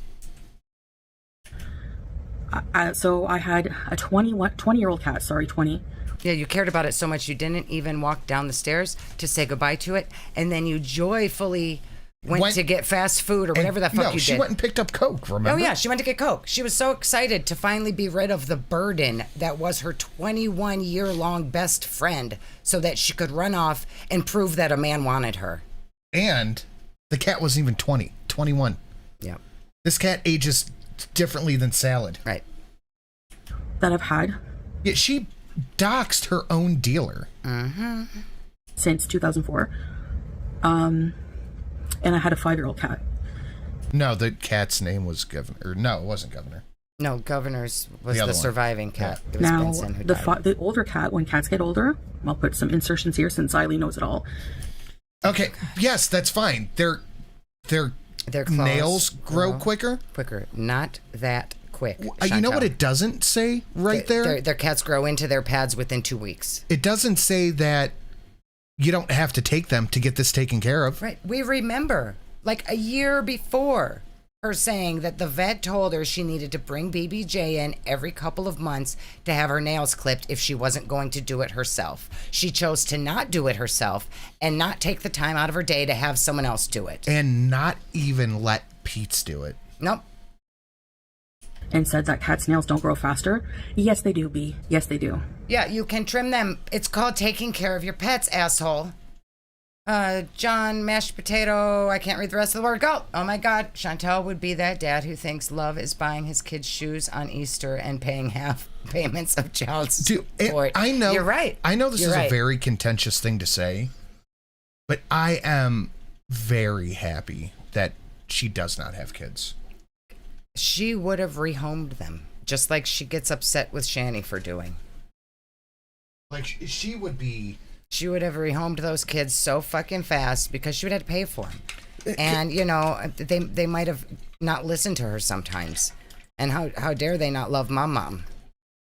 S5: So I had a 20-year-old cat. Sorry, 20.
S4: Yeah, you cared about it so much you didn't even walk down the stairs to say goodbye to it, and then you joyfully went to get fast food or whatever the fuck you did.
S3: No, she went and picked up Coke, remember?
S4: Oh yeah, she went to get Coke. She was so excited to finally be rid of the burden that was her 21-year-long best friend so that she could run off and prove that a man wanted her.
S3: And the cat wasn't even 20, 21.
S4: Yep.
S3: This cat ages differently than Salad.
S4: Right.
S5: That I've had.
S3: Yeah, she doxed her own dealer.
S4: Mm-hmm.
S5: Since 2004. And I had a 5-year-old cat.
S3: No, the cat's name was Governor. No, it wasn't Governor.
S4: No, Governor's was
S3: The other
S4: the
S3: one.
S4: surviving cat.
S3: Yeah.
S4: It was
S5: Now,
S4: Vincent who died.
S5: the older cat, when cats get older, I'll put some insertions here since Eileen knows it all.
S3: Okay, yes, that's fine. Their
S4: Their claws
S3: nails grow quicker.
S4: Quicker. Not that quick.
S3: You know
S4: Chantel.
S3: what it doesn't say right there?
S4: Their cats grow into their pads within 2 weeks.
S3: It doesn't say that you don't have to take them to get this taken care of.
S4: Right. We remember, like a year before, her saying that the vet told her she needed to bring BBJ in every couple of months to have her nails clipped if she wasn't going to do it herself. She chose to not do it herself and not take the time out of her day to have someone else do it.
S3: And not even let Pete's do it.
S4: Nope.
S5: And said that cat's nails don't grow faster. Yes, they do, B. Yes, they do.
S4: Yeah, you can trim them. It's called taking care of your pets, asshole. John, mashed potato, I can't read the rest of the word. Go! Oh my God, Chantel would be that dad who thinks love is buying his kids shoes on Easter and paying half payments of child support.
S3: I know.
S4: You're right.
S3: I know this
S4: You're
S3: is
S4: right.
S3: a very contentious thing to say, but I am very happy that she does not have kids.
S4: She would have rehomed them, just like she gets upset with Shani for doing.
S3: Like, she would be...
S4: She would have rehomed those kids so fucking fast because she would have to pay for them. And, you know, they might have not listened to her sometimes. And how dare they not love mom?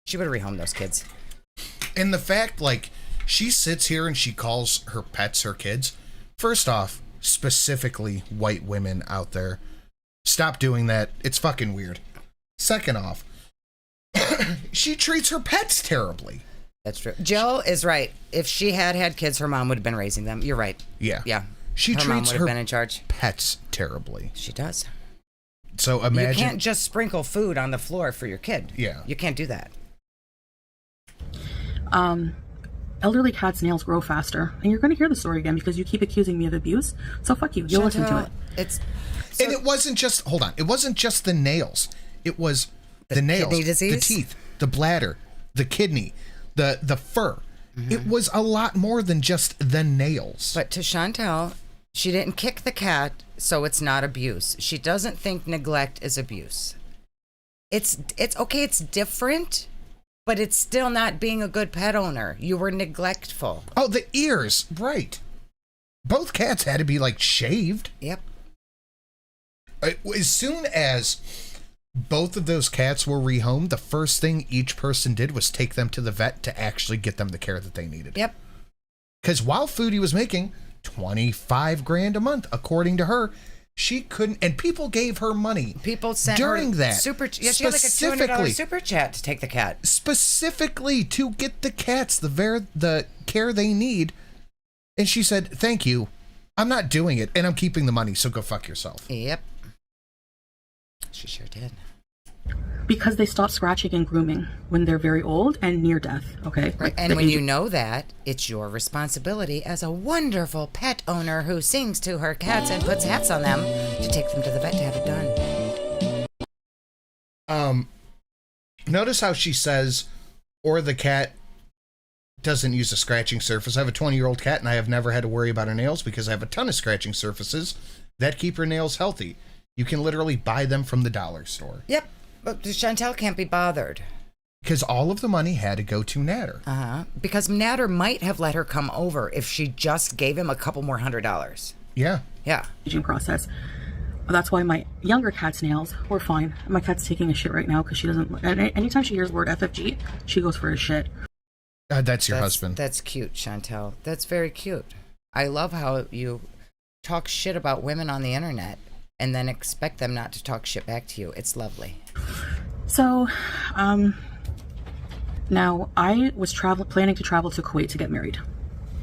S4: She would have rehomed those kids.
S3: And the fact, like, she sits here and she calls her pets her kids. First off, specifically white women out there, stop doing that. It's fucking weird. Second off, she treats her pets terribly.
S4: That's true. Jill is right. If she had kids, her mom would have been raising them. You're right.
S3: Yeah.
S4: Yeah.
S3: She
S4: her mom
S3: treats
S4: would
S3: her
S4: have been in charge.
S3: pets terribly.
S4: She does.
S3: So imagine...
S4: You can't just sprinkle food on the floor for your kid.
S3: Yeah.
S4: You can't do that.
S5: Elderly cats' nails grow faster. And you're going to hear the story again because you keep accusing me of abuse. So fuck you. You'll listen to it.
S4: It's...
S3: And it wasn't just... Hold on. It wasn't just the nails. It was the nails,
S4: kidney disease?
S3: the teeth, the bladder, the kidney, the fur. Mm-hmm. It was a lot more than just the nails.
S4: But to Chantel, she didn't kick the cat, so it's not abuse. She doesn't think neglect is abuse. It's okay, it's different, but it's still not being a good pet owner. You were neglectful.
S3: Oh, the ears. Right. Both cats had to be, like, shaved.
S4: Yep.
S3: As soon as both of those cats were rehomed, the first thing each person did was take them to the vet to actually get them the care that they needed.
S4: Yep.
S3: Because while Foodie was making 25 grand a month, according to her. She couldn't, and people gave her money.
S4: People sent
S3: during
S4: her
S3: that.
S4: Yeah, she had like a $200 super chat to take the cat.
S3: Specifically to get the cats the care they need. And she said, thank you. I'm not doing it, and I'm keeping the money, so go fuck yourself.
S4: Yep. She sure did.
S5: Because they stop scratching and grooming when they're very old and near death, okay?
S4: Right. And when you know that, it's your responsibility as a wonderful pet owner who sings to her cats and puts hats on them to take them to the vet to have it done.
S3: Notice how she says, or the cat doesn't use a scratching surface. I have a 20-year-old cat, and I have never had to worry about her nails because I have a ton of scratching surfaces that keep her nails healthy. You can literally buy them from the dollar store.
S4: Yep. But Chantel can't be bothered.
S3: Because all of the money had to go to Natter.
S4: Because Natter might have let her come over if she just gave him a couple more $100.
S3: Yeah.
S4: Yeah.
S5: Aging process. That's why my younger cat's nails were fine. My cat's taking a shit right now because she doesn't. Anytime she hears the word FFG, she goes for a shit.
S3: That's your husband.
S4: That's cute, Chantel. That's very cute. I love how you talk shit about women on the internet and then expect them not to talk shit back to you. It's lovely.
S5: So, now I was planning to travel to Kuwait to get married.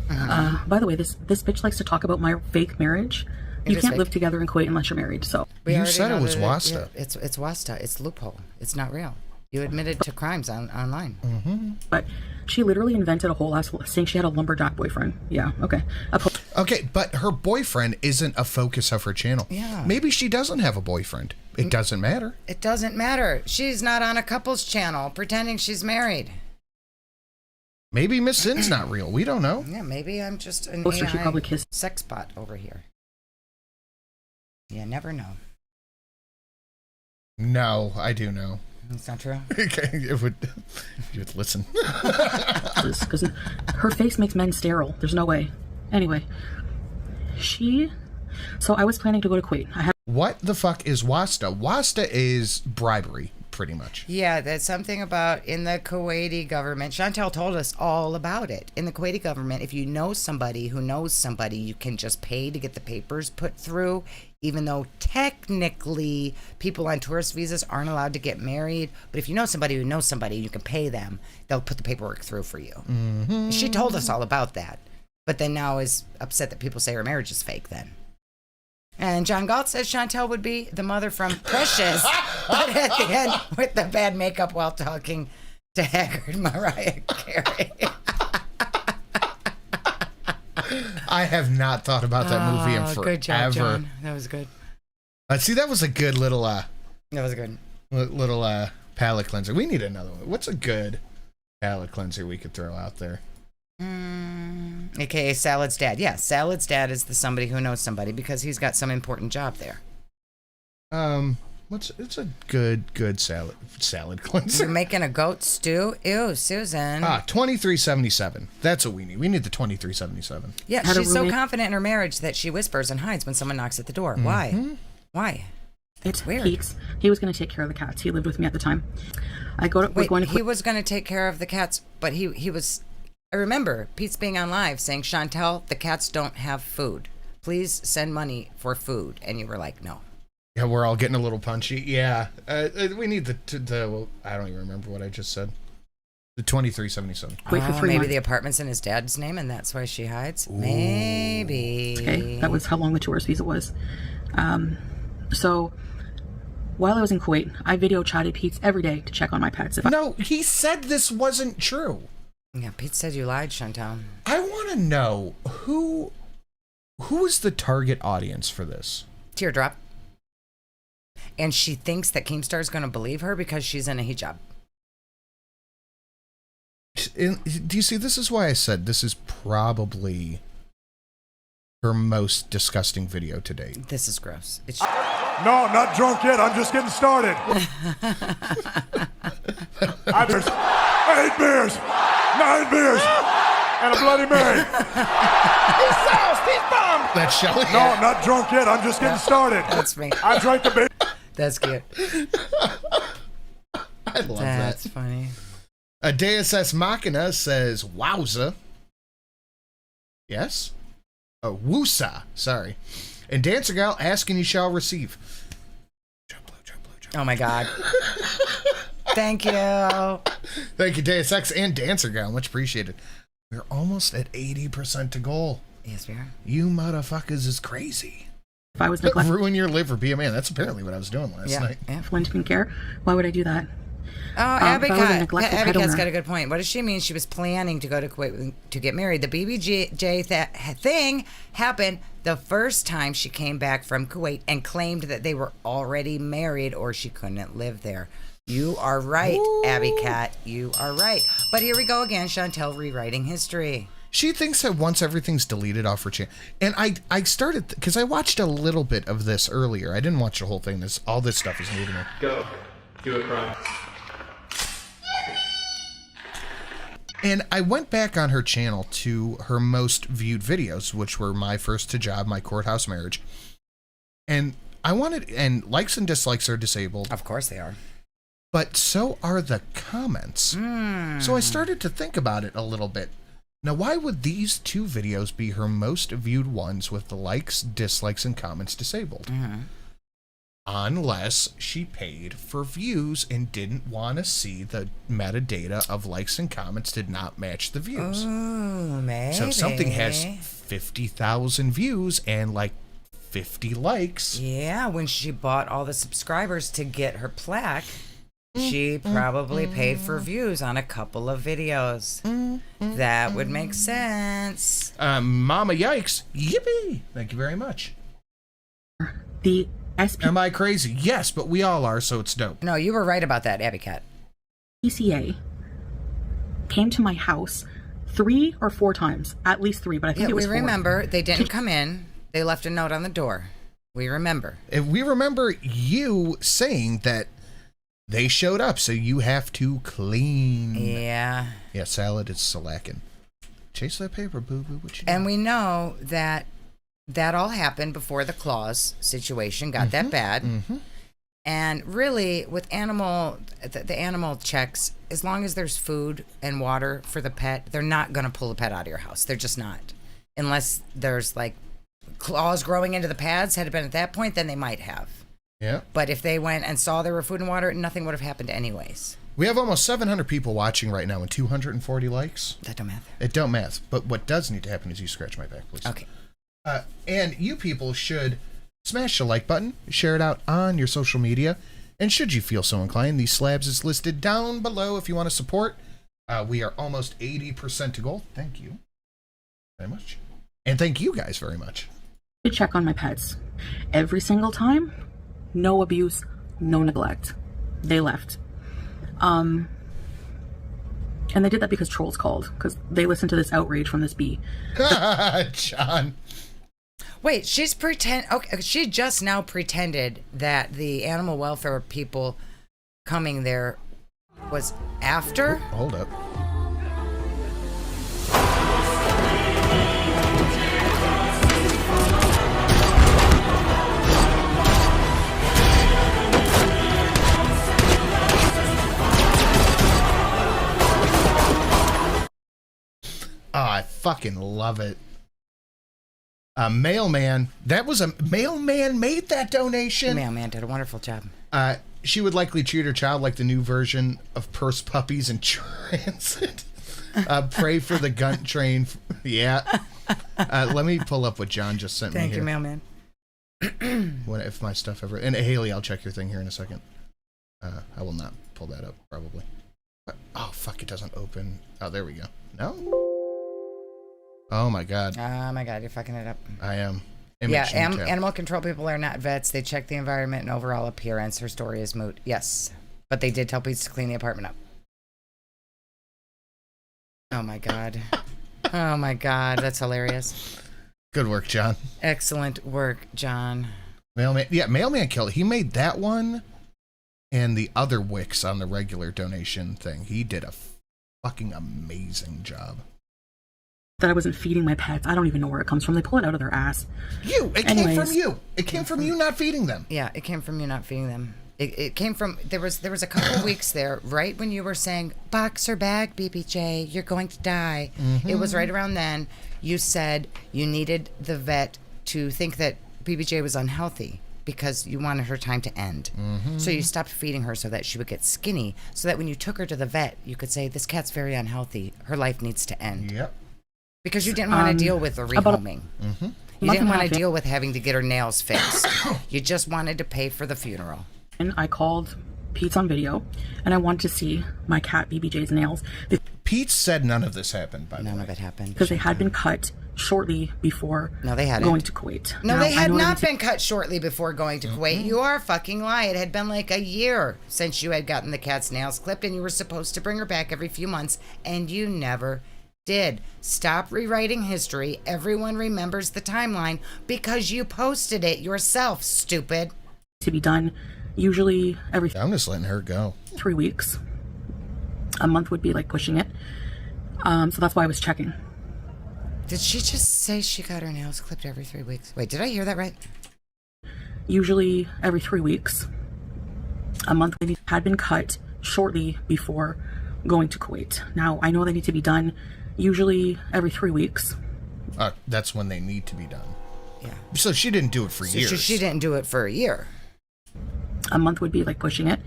S5: By the way, this bitch likes to talk about my fake marriage. You can't live together in Kuwait unless you're married. So
S3: you said it was Wasta.
S4: It's Wasta. It's loophole. It's not real. You admitted to crimes online.
S5: But she literally invented a whole ass saying she had a lumberjack boyfriend. Yeah, okay.
S3: Okay, but her boyfriend isn't a focus of her channel.
S4: Yeah.
S3: Maybe she doesn't have a boyfriend. It doesn't matter.
S4: It doesn't matter. She's not on a couple's channel pretending she's married.
S3: Maybe Miss Sin's not real. We don't know.
S4: Yeah, maybe I'm just an
S5: She probably kissed.
S4: sex bot over here. You never know.
S3: No, I do know.
S4: It's not true.
S3: Okay, you would listen.
S5: Because her face makes men sterile. There's no way. Anyway, so I was planning to go to Kuwait.
S3: What the fuck is Wasta? Wasta is bribery, pretty much.
S4: Yeah, that's something about in the Kuwaiti government. Chantel told us all about it. In the Kuwaiti government, if you know somebody who knows somebody, you can just pay to get the papers put through, even though technically people on tourist visas aren't allowed to get married. But if you know somebody who knows somebody, you can pay them. They'll put the paperwork through for you. Mm-hmm. She told us all about that. But then now is upset that people say her marriage is fake then. And John Galt says Chantel would be the mother from Precious, but at the end with the bad makeup while talking to haggard Mariah Carey.
S3: I have not thought about that movie in forever.
S4: Good job, John. That was good.
S3: See, that was a good little
S4: That was good.
S3: Little palate cleanser. We need another one. What's a good palate cleanser we could throw out there?
S4: AKA Salad's dad. Yeah, Salad's dad is the somebody who knows somebody because he's got some important job there.
S3: It's a good salad cleanser.
S4: You're making a goat stew? Ew, Susan.
S3: 2377. That's what we need. We need the 2377.
S4: Yeah, she's so confident in her marriage that she whispers and hides when someone knocks at the door.
S3: Mm-hmm.
S4: Why?
S5: It's
S4: weird.
S5: Pete. He was going to take care of the cats. He lived with me at the time.
S4: He was going to take care of the cats, but he was... I remember Pete's being on live saying, Chantel, the cats don't have food. Please send money for food. And you were like, no.
S3: Yeah, we're all getting a little punchy. Yeah. We need well, I don't even remember what I just said. The 2377.
S5: Wait for 3
S4: maybe
S5: months.
S4: the apartment's in his dad's name and that's why she hides?
S3: Ooh.
S4: Maybe.
S5: Okay, that was how long the tourist visa was. So while I was in Kuwait, I video chatted Pete every day to check on my pets.
S3: No, he said this wasn't true.
S4: Yeah, Pete said you lied, Chantal.
S3: I want to know who is the target audience for this?
S4: Teardrop. And she thinks that Keemstar is going to believe her because she's in a hijab.
S3: Do you see? This is why I said this is probably her most disgusting video to date.
S4: This is gross.
S9: No, not drunk yet. I'm just getting started. 8 beers, 9 beers, and a Bloody Mary.
S2: He's sauced. He's bummed.
S3: That's Shelly.
S9: No, not drunk yet. I'm just getting started.
S4: That's me.
S9: I drank the beer.
S4: That's cute.
S3: I love
S4: That's
S3: that.
S4: funny.
S3: A Deus Ex Machina says, wowza. Yes? Woosa, sorry. And Dancer Gal, ask and you shall receive.
S4: Oh my God. Thank you.
S3: Thank you, Deus Ex and Dancer Gal. Much appreciated. We're almost at 80% to goal.
S4: Yes, we are.
S3: You motherfuckers is crazy.
S5: If I was neglected,
S3: Ruin your liver, be a man. That's apparently what I was doing last night.
S4: Yeah.
S5: when didn't care, why would I do that?
S4: Oh, Abby
S5: if I was a
S4: Cat.
S5: neglected
S4: Abby
S5: pet
S4: Cat's
S5: owner.
S4: got a good point. What does she mean? She was planning to go to Kuwait to get married. The BBJ thing happened the first time she came back from Kuwait and claimed that they were already married or she couldn't live there. You are right, Abby Cat. You are right. But here we go again, Chantel rewriting history.
S3: She thinks that once everything's deleted off her channel, and I started because I watched a little bit of this earlier. I didn't watch the whole thing. All this stuff is new to me.
S7: Go. Do a crime.
S3: And I went back on her channel to her most viewed videos, which were my first to job, my courthouse marriage, and and likes and dislikes are disabled.
S4: Of course they are.
S3: But so are the comments. So I started to think about it a little bit. Now, why would these two videos be her most viewed ones with the likes, dislikes, and comments disabled? Unless she paid for views and didn't want to see the metadata of likes and comments did not match the views.
S4: Ooh, maybe.
S3: So if something has 50,000 views and like 50 likes.
S4: Yeah, when she bought all the subscribers to get her plaque, she probably paid for views on a couple of videos. That would make sense.
S3: Mama Yikes. Yippee. Thank you very much.
S5: The
S3: Am I crazy? Yes, but we all are, so it's dope.
S4: No, you were right about that, Abby Cat.
S5: SPCA came to my house 3 or 4 times, at least 3, but I think it was
S4: we
S5: 4.
S4: remember. They didn't come in. They left a note on the door. We remember.
S3: We remember you saying that they showed up, so you have to clean.
S4: Yeah.
S3: Yeah, salad is slacking. Chase that paper, boo-boo. What you
S4: And
S3: doing?
S4: we know that all happened before the claws situation got that bad. And really, with the animal checks, as long as there's food and water for the pet, they're not going to pull the pet out of your house. They're just not. Unless there's like claws growing into the pads, had it been at that point, then they might have.
S3: Yeah.
S4: But if they went and saw there were food and water, nothing would have happened anyways.
S3: We have almost 700 people watching right now and 240 likes.
S4: That don't matter.
S3: It don't math. But what does need to happen is you scratch my back, please.
S4: Okay.
S3: And you people should smash the like button, share it out on your social media, and should you feel so inclined, these slabs is listed down below if you want to support. We are almost 80% to goal. Thank you very much. And thank you guys very much.
S5: To check on my pets. Every single time, no abuse, no neglect. They left. And they did that because trolls called, because they listened to this outrage from this bee.
S3: John.
S4: Wait, she just now pretended that the animal welfare people coming there was after?
S3: Hold up. Oh, I fucking love it. A mailman. That was a mailman made that donation.
S4: Mailman did a wonderful job.
S3: She would likely treat her child like the new version of Purse Puppies in Transit. Pray for the Gunt Train. Yeah. Let me pull up what John just sent me here.
S4: Thank you, mailman.
S3: If my stuff ever... And Haley, I'll check your thing here in a second. I will not pull that up, probably. Oh, fuck, it doesn't open. Oh, there we go. No? Oh, my God.
S4: Oh, my God, you're fucking it up.
S3: I am.
S4: Animal control people are not vets. They check the environment and overall appearance. Her story is moot. Yes. But they did tell police to clean the apartment up. Oh, my God. Oh, my God. That's hilarious.
S3: Good work, John.
S4: Excellent work, John.
S3: Mailman. Yeah, Mailman killed. He made that one and the other wicks on the regular donation thing. He did a fucking amazing job.
S5: That I wasn't feeding my pets. I don't even know where it comes from. They pull it out of their ass.
S3: It came from you. It came from you not feeding them.
S4: Yeah, it came from you not feeding them. It came from there was a couple of weeks there right when you were saying box her bag, BBJ, you're going to die. It was right around then you said you needed the vet to think that BBJ was unhealthy because you wanted her time to end. So you stopped feeding her so that she would get skinny, so that when you took her to the vet, you could say, this cat's very unhealthy. Her life needs to end.
S3: Yep.
S4: Because you didn't want to deal with the rehoming. You didn't want to deal with having to get her nails fixed. You just wanted to pay for the funeral.
S5: And I called Pete's on video, and I wanted to see my cat BBJ's nails.
S3: Pete said none of this happened, by the way.
S4: None of it happened.
S5: Because they had been cut shortly before going to Kuwait.
S4: No, they had not been cut shortly before going to Kuwait. You are fucking lying. It had been like a year since you had gotten the cat's nails clipped, and you were supposed to bring her back every few months, and you never did. Stop rewriting history. Everyone remembers the timeline because you posted it yourself, stupid.
S5: To be done usually every...
S3: I'm just letting her go.
S5: 3 weeks. A month would be like pushing it. So that's why I was checking.
S4: Did she just say she got her nails clipped every 3 weeks? Wait, did I hear that right?
S5: Usually every 3 weeks. A month had been cut shortly before going to Kuwait. Now, I know they need to be done usually every 3 weeks.
S3: That's when they need to be done.
S4: Yeah.
S3: So she didn't do it for years.
S4: She didn't do it for a year.
S5: A month would be like pushing it.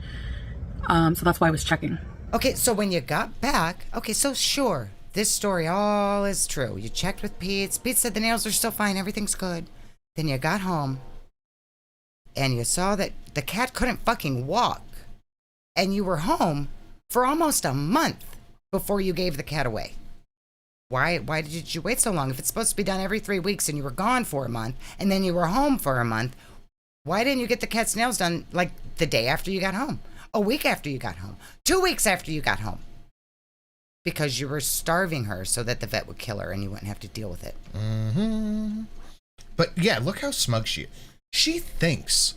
S5: So that's why I was checking.
S4: Okay, so when you got back, so sure, this story all is true. You checked with Pete. Pete said the nails are still fine. Everything's good. Then you got home and you saw that the cat couldn't fucking walk. And you were home for almost a month before you gave the cat away. Why did you wait so long? If it's supposed to be done every 3 weeks and you were gone for a month and then you were home for a month, why didn't you get the cat's nails done like the day after you got home? A week after you got home? 2 weeks after you got home? Because you were starving her so that the vet would kill her and you wouldn't have to deal with it.
S3: But yeah, look how smug she is. She thinks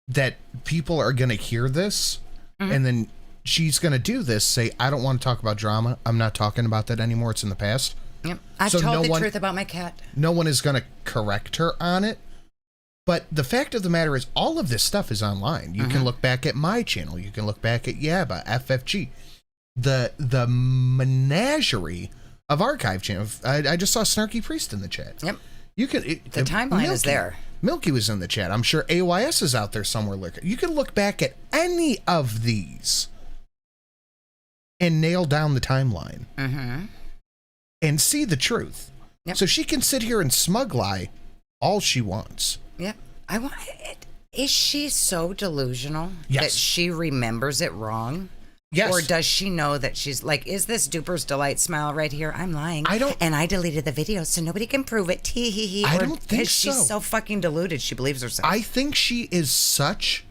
S3: that people are going to hear this and then she's going to do this, say, I don't want to talk about drama. I'm not talking about that anymore. It's in the past.
S4: Yep. I've told the truth about my cat.
S3: No one is going to correct her on it. But the fact of the matter is, all of this stuff is online. You can look back at my channel. You can look back at Yabba, FFG. The menagerie of archive channels. I just saw Snarky Priest in the chat.
S4: Yep.
S3: You can.
S4: The timeline is there.
S3: Milky was in the chat. I'm sure AYS is out there somewhere lurking. You can look back at any of these and nail down the timeline and see the truth. Yep. So she can sit here and smug lie all she wants.
S4: Yep. Is she so delusional that she remembers it wrong?
S3: Yes.
S4: Or does she know that she's like, is this Duper's Delight smile right here? I'm lying. And I deleted the video so nobody can prove it. Tee hee hee.
S3: I don't think so.
S4: She's so fucking deluded. She believes herself.
S3: I think she is such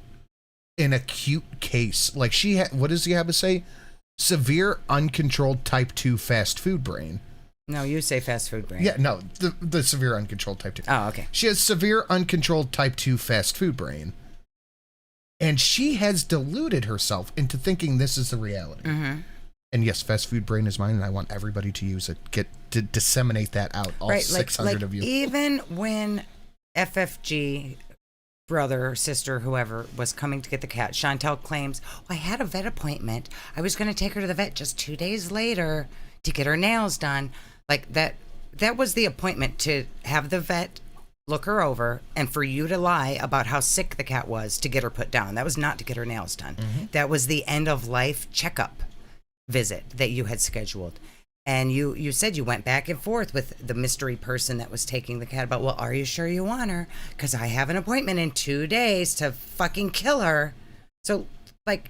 S3: an acute case. Like what does he have to say? Severe uncontrolled type 2 fast food brain.
S4: No, you say fast food brain.
S3: Yeah, no, the severe uncontrolled type 2.
S4: Oh, okay.
S3: She has severe uncontrolled type 2 fast food brain. And she has deluded herself into thinking this is the reality. And yes, fast food brain is mine, and I want everybody to use it. Get to disseminate that out, all 600 of you.
S4: Even when FFG brother or sister, whoever, was coming to get the cat, Chantel claims, I had a vet appointment. I was going to take her to the vet just 2 days later to get her nails done. Like that was the appointment, to have the vet look her over and for you to lie about how sick the cat was to get her put down. That was not to get her nails done. That was the end of life checkup visit that you had scheduled. And you said you went back and forth with the mystery person that was taking the cat about, well, are you sure you want her? Because I have an appointment in 2 days to fucking kill her. So, like,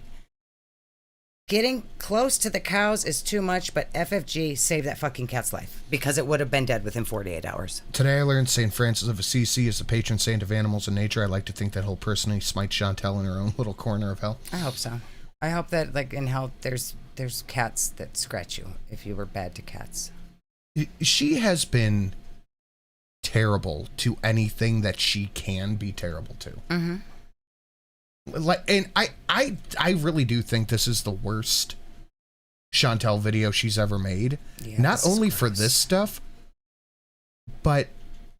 S4: getting close to the cows is too much, but FFG saved that fucking cat's life because it would have been dead within 48 hours.
S3: Today I learned St. Francis of Assisi is the patron saint of animals and nature. I like to think that he'll personally smite Chantel in her own little corner of hell.
S4: I hope so. I hope that, like, in hell, there's cats that scratch you if you were bad to cats.
S3: She has been terrible to anything that she can be terrible to. Like, and I really do think this is the worst Chantel video she's ever made. Yeah, not only for this stuff, but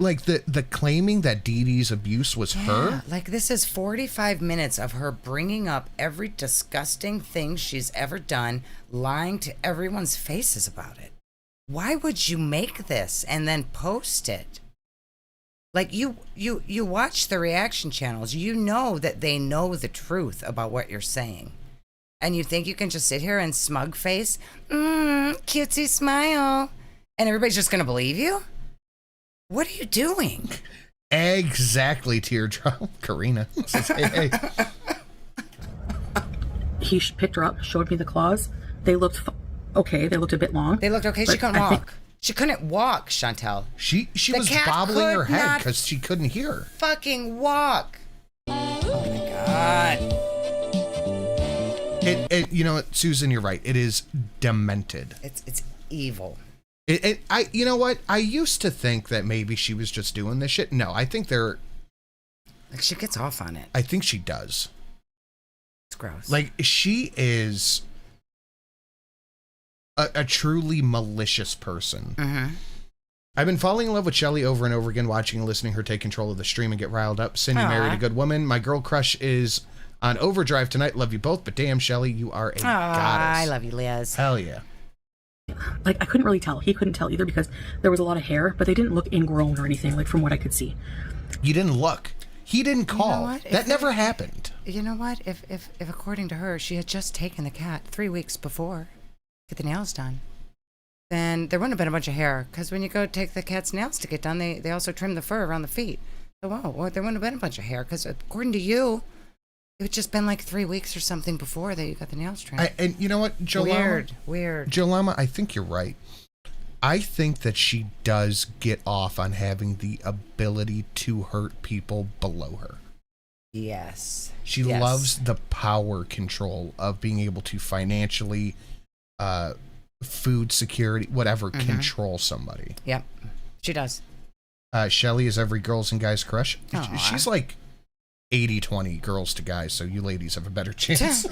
S3: like the claiming that Dee Dee's abuse was her.
S4: Like, this is 45 minutes of her bringing up every disgusting thing she's ever done, lying to everyone's faces about it. Why would you make this and then post it? Like, you watch the reaction channels, you know that they know the truth about what you're saying. And you think you can just sit here and smug face, cutesy smile, and everybody's just going to believe you? What are you doing?
S3: Exactly, teardrop. Karina says, hey.
S5: He picked her up, showed me the claws. They looked okay. They looked a bit long.
S4: They looked okay. She couldn't walk. She couldn't walk, Chantel.
S3: She
S4: The
S3: was
S4: cat
S3: bobbling her
S4: could
S3: head
S4: not
S3: because she couldn't hear.
S4: Fucking walk. Oh my God.
S3: You know what, Susan, you're right. It is demented.
S4: It's evil.
S3: You know what? I used to think that maybe she was just doing this shit. No, I think
S4: Like, she gets off on it.
S3: I think she does.
S4: It's gross.
S3: Like, she is a truly malicious person.
S4: Mm-hmm.
S3: I've been falling in love with Shelly over and over again, watching and listening her take control of the stream and get riled up. Cindy married a good woman. My girl crush is on overdrive tonight. Love you both, but damn, Shelly, you are a goddess.
S4: I love you, Liz.
S3: Hell yeah.
S5: Like, I couldn't really tell. He couldn't tell either because there was a lot of hair, but they didn't look ingrown or anything, like, from what I could see.
S3: You didn't look. He didn't call.
S4: You know what?
S3: That never happened.
S4: You know what? If according to her, she had just taken the cat 3 weeks before, get the nails done, then there wouldn't have been a bunch of hair. Because when you go take the cat's nails to get done, they also trim the fur around the feet. So, well, there wouldn't have been a bunch of hair. Because according to you, it had just been like 3 weeks or something before that you got the nails trimmed.
S3: And you know what, Jolama?
S4: Weird.
S3: Jolama, I think you're right. I think that she does get off on having the ability to hurt people below her.
S4: Yes.
S3: She loves the power control of being able to financially, food security, whatever, control somebody.
S4: Yep, she does.
S3: Shelly is every girl's and guy's crush.
S4: Aww.
S3: She's like 80-20 girls to guys, so you ladies have a better chance.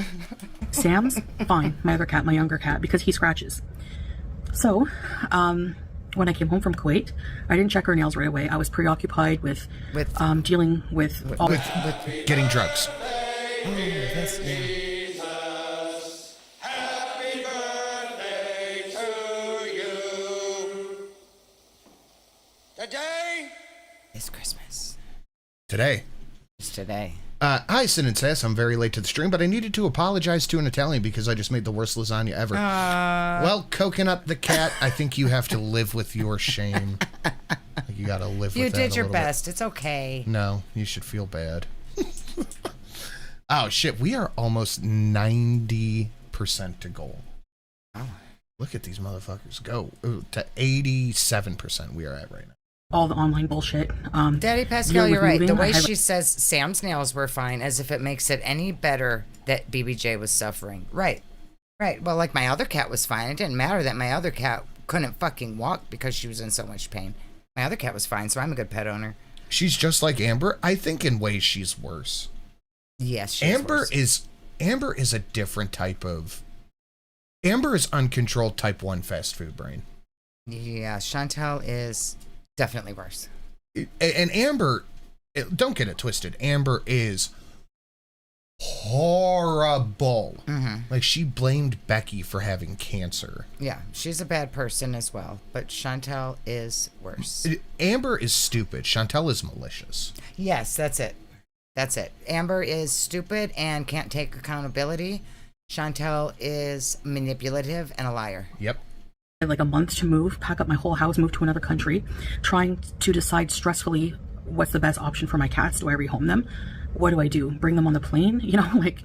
S5: Sam's fine, my other cat, my younger cat, because he scratches. So, when I came home from Kuwait, I didn't check her nails right away. I was preoccupied with dealing with
S3: getting drugs.
S4: Oh, this, yeah. It's Christmas.
S3: Today.
S4: It's today.
S3: Hi, Sin and Sass. I'm very late to the stream, but I needed to apologize to an Italian because I just made the worst lasagna ever. Well, Coconut the cat, I think you have to live with your shame. You gotta live with that.
S4: You did your
S3: bit.
S4: best. It's okay.
S3: No, you should feel bad. Oh, shit. We are almost 90% to goal.
S4: Oh.
S3: Look at these motherfuckers go. Ooh, to 87% we are at right now.
S5: all the online bullshit.
S4: Daddy Pascal, you're right. The way she says Sam's nails were fine, as if it makes it any better that BBJ was suffering. Right. Right. Well, like my other cat was fine. It didn't matter that my other cat couldn't fucking walk because she was in so much pain. My other cat was fine, so I'm a good pet owner.
S3: She's just like Amber. I think in ways she's worse.
S4: Yes, she's worse.
S3: Amber is a different type of... Amber is uncontrolled type 1 fast food brain.
S4: Yeah, Chantel is definitely worse.
S3: And Amber, don't get it twisted, Amber is horrible.
S4: Mm-hmm.
S3: Like, she blamed Becky for having cancer.
S4: Yeah, she's a bad person as well, but Chantel is worse.
S3: Amber is stupid. Chantel is malicious.
S4: Yes, that's it. That's it. Amber is stupid and can't take accountability. Chantel is manipulative and a liar.
S3: Yep.
S5: I had like a month to move, pack up my whole house, move to another country, trying to decide stressfully what's the best option for my cats. Do I rehome them? What do I do? Bring them on the plane? You know, like,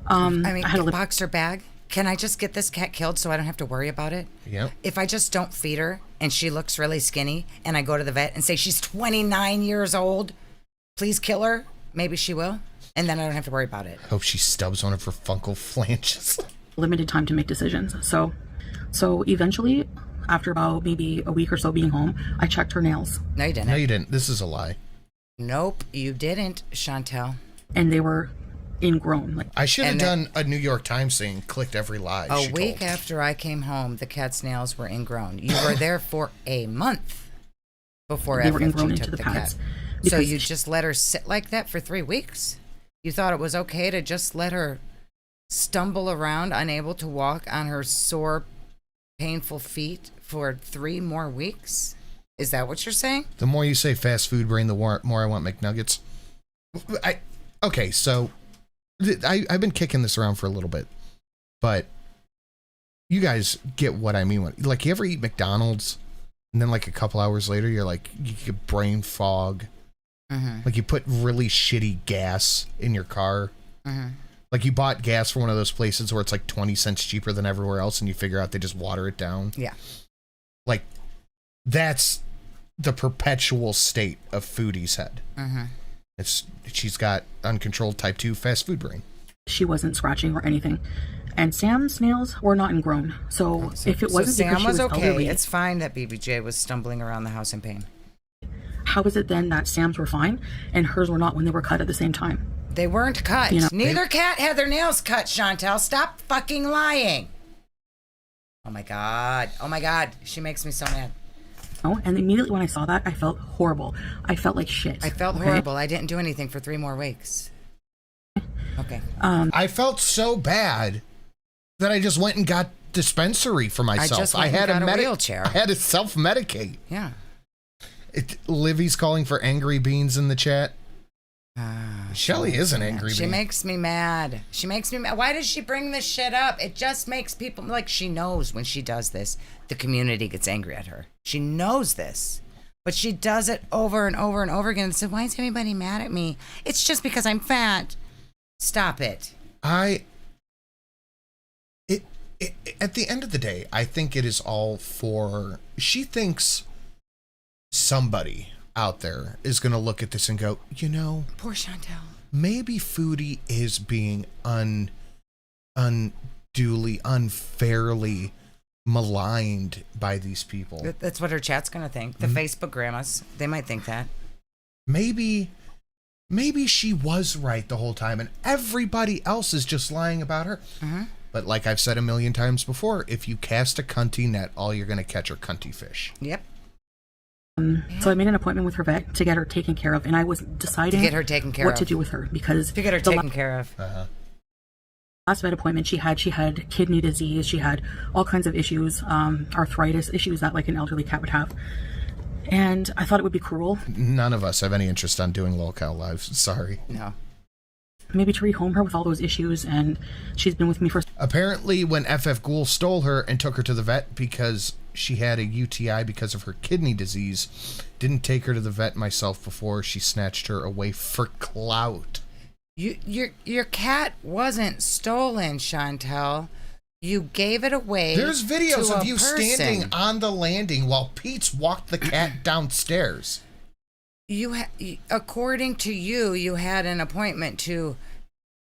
S4: I mean, I had a boxer bag. Can I just get this cat killed so I don't have to worry about it?
S3: Yep.
S4: If I just don't feed her and she looks really skinny and I go to the vet and say she's 29 years old, please kill her. Maybe she will. And then I don't have to worry about it.
S3: Hope she stubs one of her Funko flanges.
S5: Limited time to make decisions. So eventually, after about maybe a week or so being home, I checked her nails.
S4: No, you didn't.
S3: No, you didn't. This is a lie.
S4: Nope, you didn't, Chantel.
S5: And they were ingrown. Like,
S3: I should have done a New York Times thing, clicked every lie.
S4: A week after I came home, the cat's nails were ingrown. You were there for a month. before
S5: they were
S4: FFG
S5: ingrown
S4: took
S5: into the
S4: the
S5: pads.
S4: cat. So
S5: Because
S4: you just let her sit like that for 3 weeks? You thought it was okay to just let her stumble around, unable to walk on her sore, painful feet for 3 more weeks? Is that what you're saying?
S3: The more you say fast food brain, the more I want McNuggets. Okay, so I've been kicking this around for a little bit, but you guys get what I mean. Like, you ever eat McDonald's and then like a couple hours later, you're like, you get brain fog.
S4: Mm-hmm.
S3: Like, you put really shitty gas in your car.
S4: Mm-hmm.
S3: Like, you bought gas from one of those places where it's like 20 cents cheaper than everywhere else, and you figure out they just water it down.
S4: Yeah.
S3: Like, that's the perpetual state of Foodie's head.
S4: Mm-hmm.
S3: She's got uncontrolled type 2 fast food brain.
S5: she wasn't scratching or anything. And Sam's nails were not ingrown. So if it wasn't
S4: Sam
S5: because she was
S4: okay.
S5: elderly,
S4: It's fine that BBJ was stumbling around the house in pain.
S5: how is it then that Sam's were fine and hers were not when they were cut at the same time?
S4: They weren't cut.
S5: You know,
S4: Neither cat had their nails cut, Chantel. Stop fucking lying. Oh my God. Oh my God. She makes me so mad.
S5: Oh, and immediately when I saw that, I felt horrible. I felt like shit.
S4: I felt horrible. I didn't do anything for 3 more weeks. Okay.
S3: I felt so bad that I just went and got dispensary for myself.
S4: I had a wheelchair.
S3: I had to self-medicate.
S4: Yeah.
S3: Livy's calling for angry beans in the chat. Shelly is an angry
S4: She
S3: bean.
S4: makes me mad. She makes me mad. Why does she bring this shit up? It just makes people, like, she knows when she does this, the community gets angry at her. She knows this. But she does it over and over and over again and said, why is everybody mad at me? It's just because I'm fat. Stop it.
S3: At the end of the day, I think it is all for, she thinks somebody out there is going to look at this and go, you know,
S4: poor Chantel.
S3: Maybe Foodie is being unduly, unfairly maligned by these people.
S4: That's what her chat's going to think. The Facebook grandmas, they might think that.
S3: Maybe she was right the whole time and everybody else is just lying about her.
S4: Mm-hmm.
S3: But like I've said a million times before, if you cast a cunty net, all you're going to catch are cunty fish.
S4: Yep.
S5: So I made an appointment with her vet to get her taken care of, and I was deciding
S4: to get her taken care
S5: what
S4: of.
S5: to do with her because
S4: to get her taken care of.
S5: Last vet appointment she had kidney disease, she had all kinds of issues, arthritis issues that like an elderly cat would have, and I thought it would be cruel.
S3: None of us have any interest on doing lolcow lives. Sorry.
S4: No.
S5: Maybe to rehome her with all those issues, and she's been with me for.
S3: Apparently, when FF Ghoul stole her and took her to the vet because she had a UTI because of her kidney disease, didn't take her to the vet myself before she snatched her away for clout.
S4: Your cat wasn't stolen, Chantel. You gave it away.
S3: There's videos
S4: to
S3: of
S4: a
S3: you
S4: person.
S3: standing on the landing while Pete's walked the cat downstairs.
S4: According to you, you had an appointment to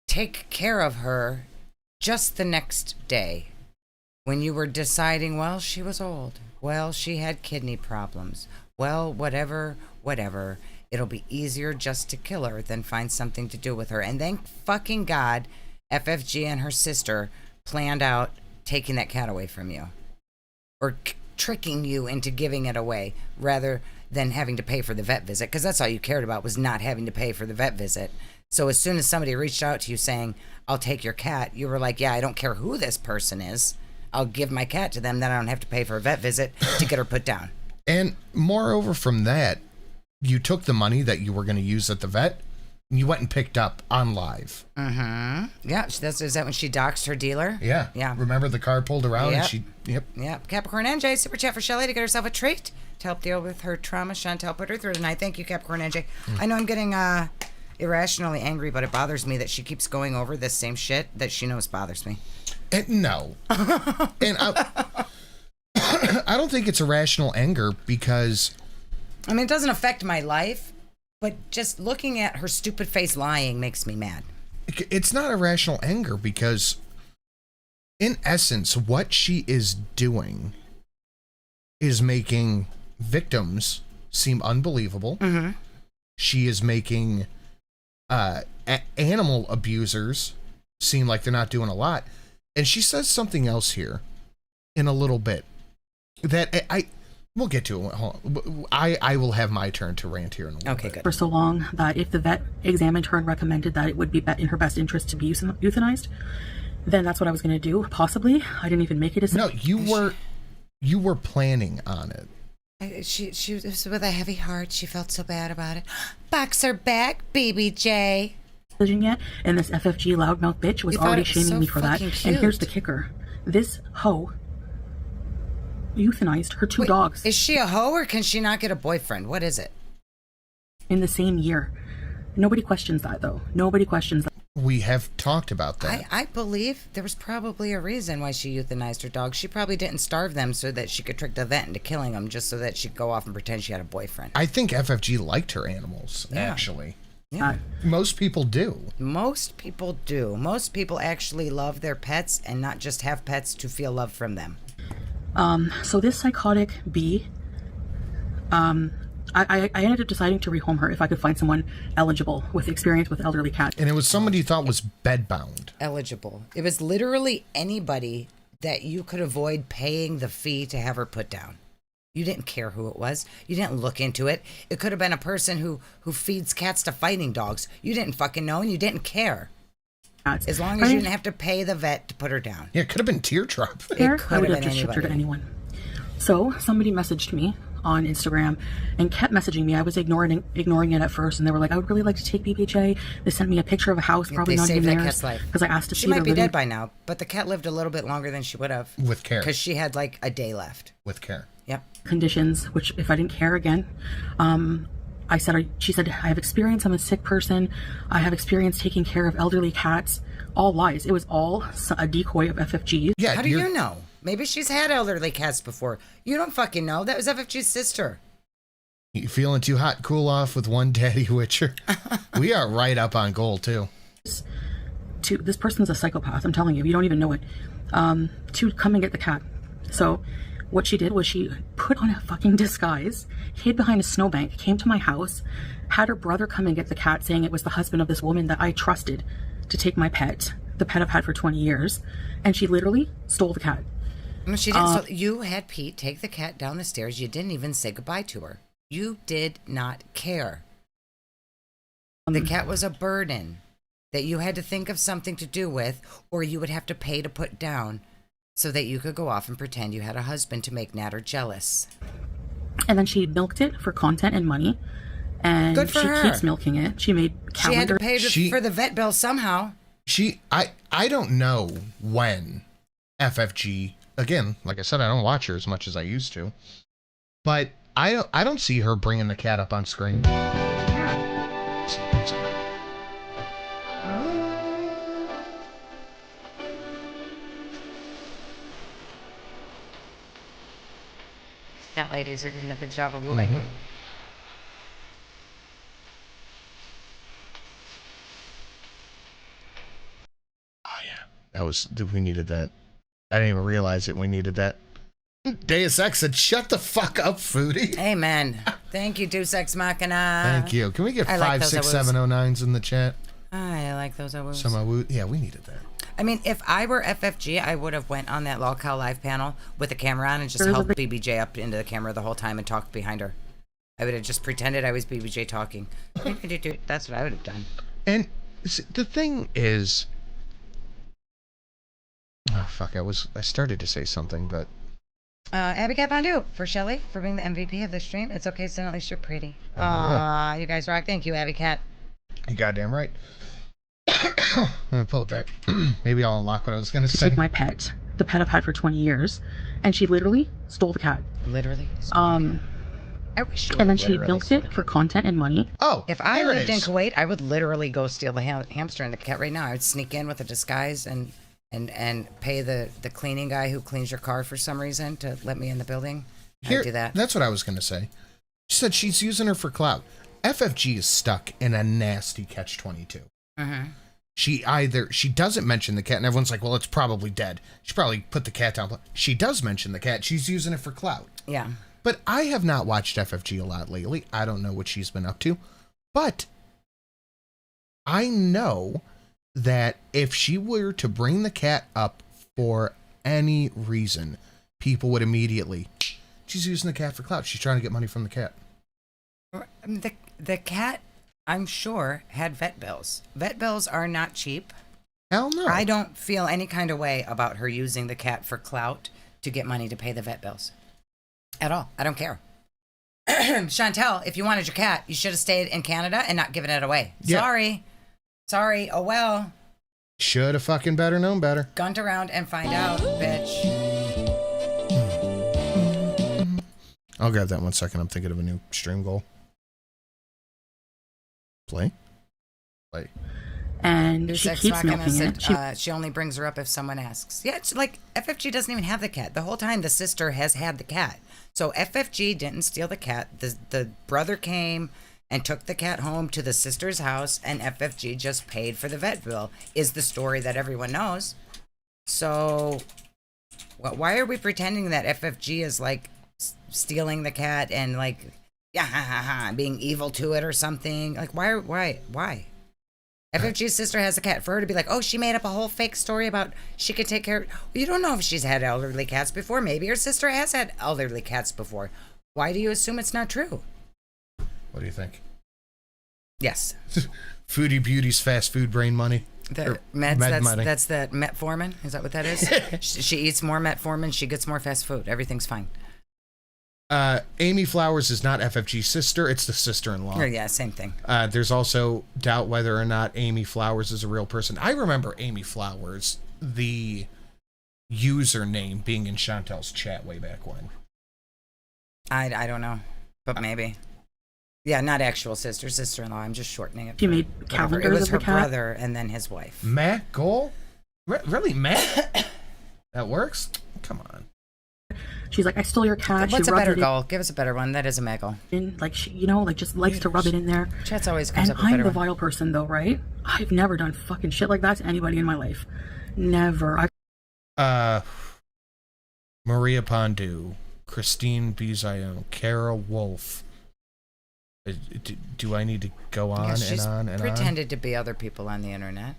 S4: take care of her just the next day when you were deciding, well, she was old. Well, she had kidney problems. Well, whatever. It'll be easier just to kill her than find something to do with her. And thank fucking God, FFG and her sister planned out taking that cat away from you. Or tricking you into giving it away rather than having to pay for the vet visit, because that's all you cared about was not having to pay for the vet visit. So as soon as somebody reached out to you saying, I'll take your cat, you were like, yeah, I don't care who this person is. I'll give my cat to them, then I don't have to pay for a vet visit to get her put down.
S3: And moreover from that, you took the money that you were going to use at the vet, and you went and picked up on live.
S4: Mm-hmm. Yeah, is that when she doxed her dealer?
S3: Yeah.
S4: Yeah.
S3: Remember the car pulled around and she, yep.
S4: Yep. Capricorn NJ, super chat for Shelly to get herself a treat to help deal with her trauma. Chantel put her through tonight. Thank you, Capricorn NJ. I know I'm getting irrationally angry, but it bothers me that she keeps going over this same shit that she knows bothers me.
S3: No. And I don't think it's irrational anger because...
S4: I mean, it doesn't affect my life, but just looking at her stupid face lying makes me mad.
S3: It's not irrational anger because, in essence, what she is doing is making victims seem unbelievable.
S4: Mm-hmm.
S3: She is making animal abusers seem like they're not doing a lot. And she says something else here in a little bit that We'll get to it. Hold on. I will have my turn to rant here in a little
S4: Okay,
S3: bit.
S4: good.
S5: For so long that if the vet examined her and recommended that it would be in her best interest to be euthanized, then that's what I was going to do. Possibly. I didn't even make a decision.
S3: No, you were planning on it.
S4: She was with a heavy heart. She felt so bad about it. Box her back, BBJ.
S5: Yet, and this FFG loudmouth bitch was
S4: You thought
S5: already
S4: it was
S5: shaming
S4: so
S5: me for that.
S4: fucking
S5: And
S4: cute.
S5: here's the kicker: this hoe euthanized her two dogs
S4: Is she a hoe or can she not get a boyfriend? What is it?
S5: in the same year. Nobody questions that, though. Nobody questions that.
S3: We have talked about that.
S4: I believe there was probably a reason why she euthanized her dogs. She probably didn't starve them so that she could trick the vet into killing them just so that she'd go off and pretend she had a boyfriend.
S3: I think FFG liked her animals,
S4: Yeah.
S3: actually.
S4: Yeah.
S3: Most people do.
S4: Most people do. Most people actually love their pets and not just have pets to feel love from them.
S5: So this psychotic bee, I ended up deciding to rehome her if I could find someone eligible with experience with elderly cats.
S3: And it was somebody you thought was bedbound.
S4: Eligible. It was literally anybody that you could avoid paying the fee to have her put down. You didn't care who it was. You didn't look into it. It could have been a person who feeds cats to fighting dogs. You didn't fucking know and you didn't care.
S5: Cats.
S4: As long as you didn't have to pay the vet to put her down.
S3: Yeah, it could have been Teardrop.
S5: There,
S4: It could
S5: I would
S4: have
S5: have
S4: been
S5: just shipped her to
S4: anybody.
S5: anyone. So somebody messaged me on Instagram and kept messaging me. I was ignoring it at first, and they were like, "I would really like to take BBJ." They sent me a picture of a house, probably
S4: They
S5: not
S4: saved
S5: even
S4: that
S5: theirs,
S4: cat's life.
S5: because I asked to
S4: She
S5: see
S4: might
S5: their
S4: be
S5: living.
S4: dead by now, but the cat lived a little bit longer than she would have.
S3: With care.
S4: Because she had like a day left.
S3: With care.
S4: Yep.
S5: Conditions, which if I didn't care again, she said, "I have experience. I'm a sick person. I have experience taking care of elderly cats." All lies. It was all a decoy of FFG.
S3: Yeah.
S4: How do you know? Maybe she's had elderly cats before. You don't fucking know. That was FFG's sister.
S3: You feeling too hot? Cool off with one daddy witcher. We are right up on goal, too.
S5: This person's a psychopath. I'm telling you, you don't even know it. To come and get the cat. So what she did was she put on a fucking disguise, hid behind a snowbank, came to my house, had her brother come and get the cat, saying it was the husband of this woman that I trusted to take my pet, the pet I've had for 20 years, and she literally stole the cat.
S4: No, she didn't. So you had Pete take the cat down the stairs. You didn't even say goodbye to her. You did not care. The cat was a burden that you had to think of something to do with, or you would have to pay to put down so that you could go off and pretend you had a husband to make Natter jealous.
S5: And then she milked it for content and money, and
S4: Good for
S5: she
S4: her.
S5: keeps milking it. She made
S4: She had to
S5: calendars.
S4: pay for the vet bill somehow.
S3: I don't know when FFG, again, like I said, I don't watch her as much as I used to, but I don't see her bringing the cat up on screen.
S4: That ladies are doing a good job of
S3: Mm-hmm. Oh yeah, we needed that. I didn't even realize it. We needed that. Deus Ex said, "Shut the fuck up, Foodie."
S4: Amen. Thank you, Deus Ex Machina.
S3: Thank you. Can we get
S4: I like those
S3: 56709s in the chat?
S4: I like those AWOOOs.
S3: Some AWOOOO. Yeah, we needed that.
S4: I mean, if I were FFG, I would have went on that LolCal live panel with the camera on and just held BBJ up into the camera the whole time and talked behind her. I would have just pretended I was BBJ talking. That's what I would have done.
S3: And the thing is, oh fuck, I started to say something, but
S4: Abby Cat Fondue for Shelly for being the MVP of the stream. It's okay, so at least you're pretty. Aw, you guys rock. Thank you, Abby Cat.
S3: you goddamn right. I'm gonna pull it back. Maybe I'll unlock what I was gonna
S5: to
S3: say.
S5: take my pet, the pet I've had for 20 years, and she literally stole the cat.
S4: Literally. I wish you
S5: And then
S4: would
S5: she
S4: literally
S5: milked
S4: steal
S5: it
S4: the
S5: for
S4: cat.
S5: content and money.
S3: Oh,
S4: If I
S3: there it
S4: lived in
S3: is.
S4: Kuwait, I would literally go steal the hamster and the cat right now. I would sneak in with a disguise and pay the cleaning guy who cleans your car for some reason to let me in the building. I'd do that.
S3: That's what I was gonna say. She said she's using her for clout. FFG is stuck in a nasty catch-22.
S4: Mm-hmm.
S3: She doesn't mention the cat, and everyone's like, well, it's probably dead. She probably put the cat down. She does mention the cat. She's using it for clout.
S4: Yeah.
S3: But I have not watched FFG a lot lately. I don't know what she's been up to. But I know that if she were to bring the cat up for any reason, people would immediately, She's using the cat for clout. She's trying to get money from the cat.
S4: The cat, I'm sure, had vet bills. Vet bills are not cheap.
S3: Hell no.
S4: I don't feel any kind of way about her using the cat for clout to get money to pay the vet bills. At all. I don't care. Chantel, if you wanted your cat, you should have stayed in Canada and not given it away.
S3: Yeah.
S4: Sorry. Oh well.
S3: Should have fucking better known better.
S4: Gunt around and find out, bitch.
S3: I'll grab that 1 second. I'm thinking of a new stream goal. Play.
S5: And she keeps milking it.
S4: She only brings her up if someone asks. Yeah, it's like FFG doesn't even have the cat. The whole time the sister has had the cat. So FFG didn't steal the cat. The brother came and took the cat home to the sister's house, and FFG just paid for the vet bill, is the story that everyone knows. So why are we pretending that FFG is like stealing the cat and like, being evil to it or something? Like, why? FFG's sister has a cat. For her to be like, oh, she made up a whole fake story about she could take care of... Well, you don't know if she's had elderly cats before. Maybe her sister has had elderly cats before. Why do you assume it's not true?
S3: What do you think?
S4: Yes.
S3: Foodie Beauty's fast food brain money.
S4: The meds, that's the metformin? Is that what that is? She eats more metformin, she gets more fast food. Everything's fine.
S3: Amy Flowers is not FFG's sister. It's the sister-in-law.
S4: Oh, yeah, same thing.
S3: There's also doubt whether or not Amy Flowers is a real person. I remember Amy Flowers, the username, being in Chantel's chat way back when.
S4: I don't know, but maybe. Yeah, not actual sister-in-law. I'm just shortening it.
S5: She made calendars.
S4: It was
S5: of
S4: her
S5: the cat.
S4: brother and then his wife.
S3: Matt Goal? Really, Matt? That works? Come on.
S5: She's like, I stole your cat.
S4: What's
S5: she
S4: a better
S5: rubbed
S4: goal? Give us a better one. That is a Meggle.
S5: Like, she, just likes to rub it in there.
S4: Chat's always comes
S5: and
S4: up with
S5: I'm
S4: better
S5: the
S4: one.
S5: vile person, though, right? I've never done fucking shit like that to anybody in my life. Never.
S3: Maria Pondu, Christine Bizion, Kara Wolf. Do I need to go on and on and
S4: pretended to be other people on the internet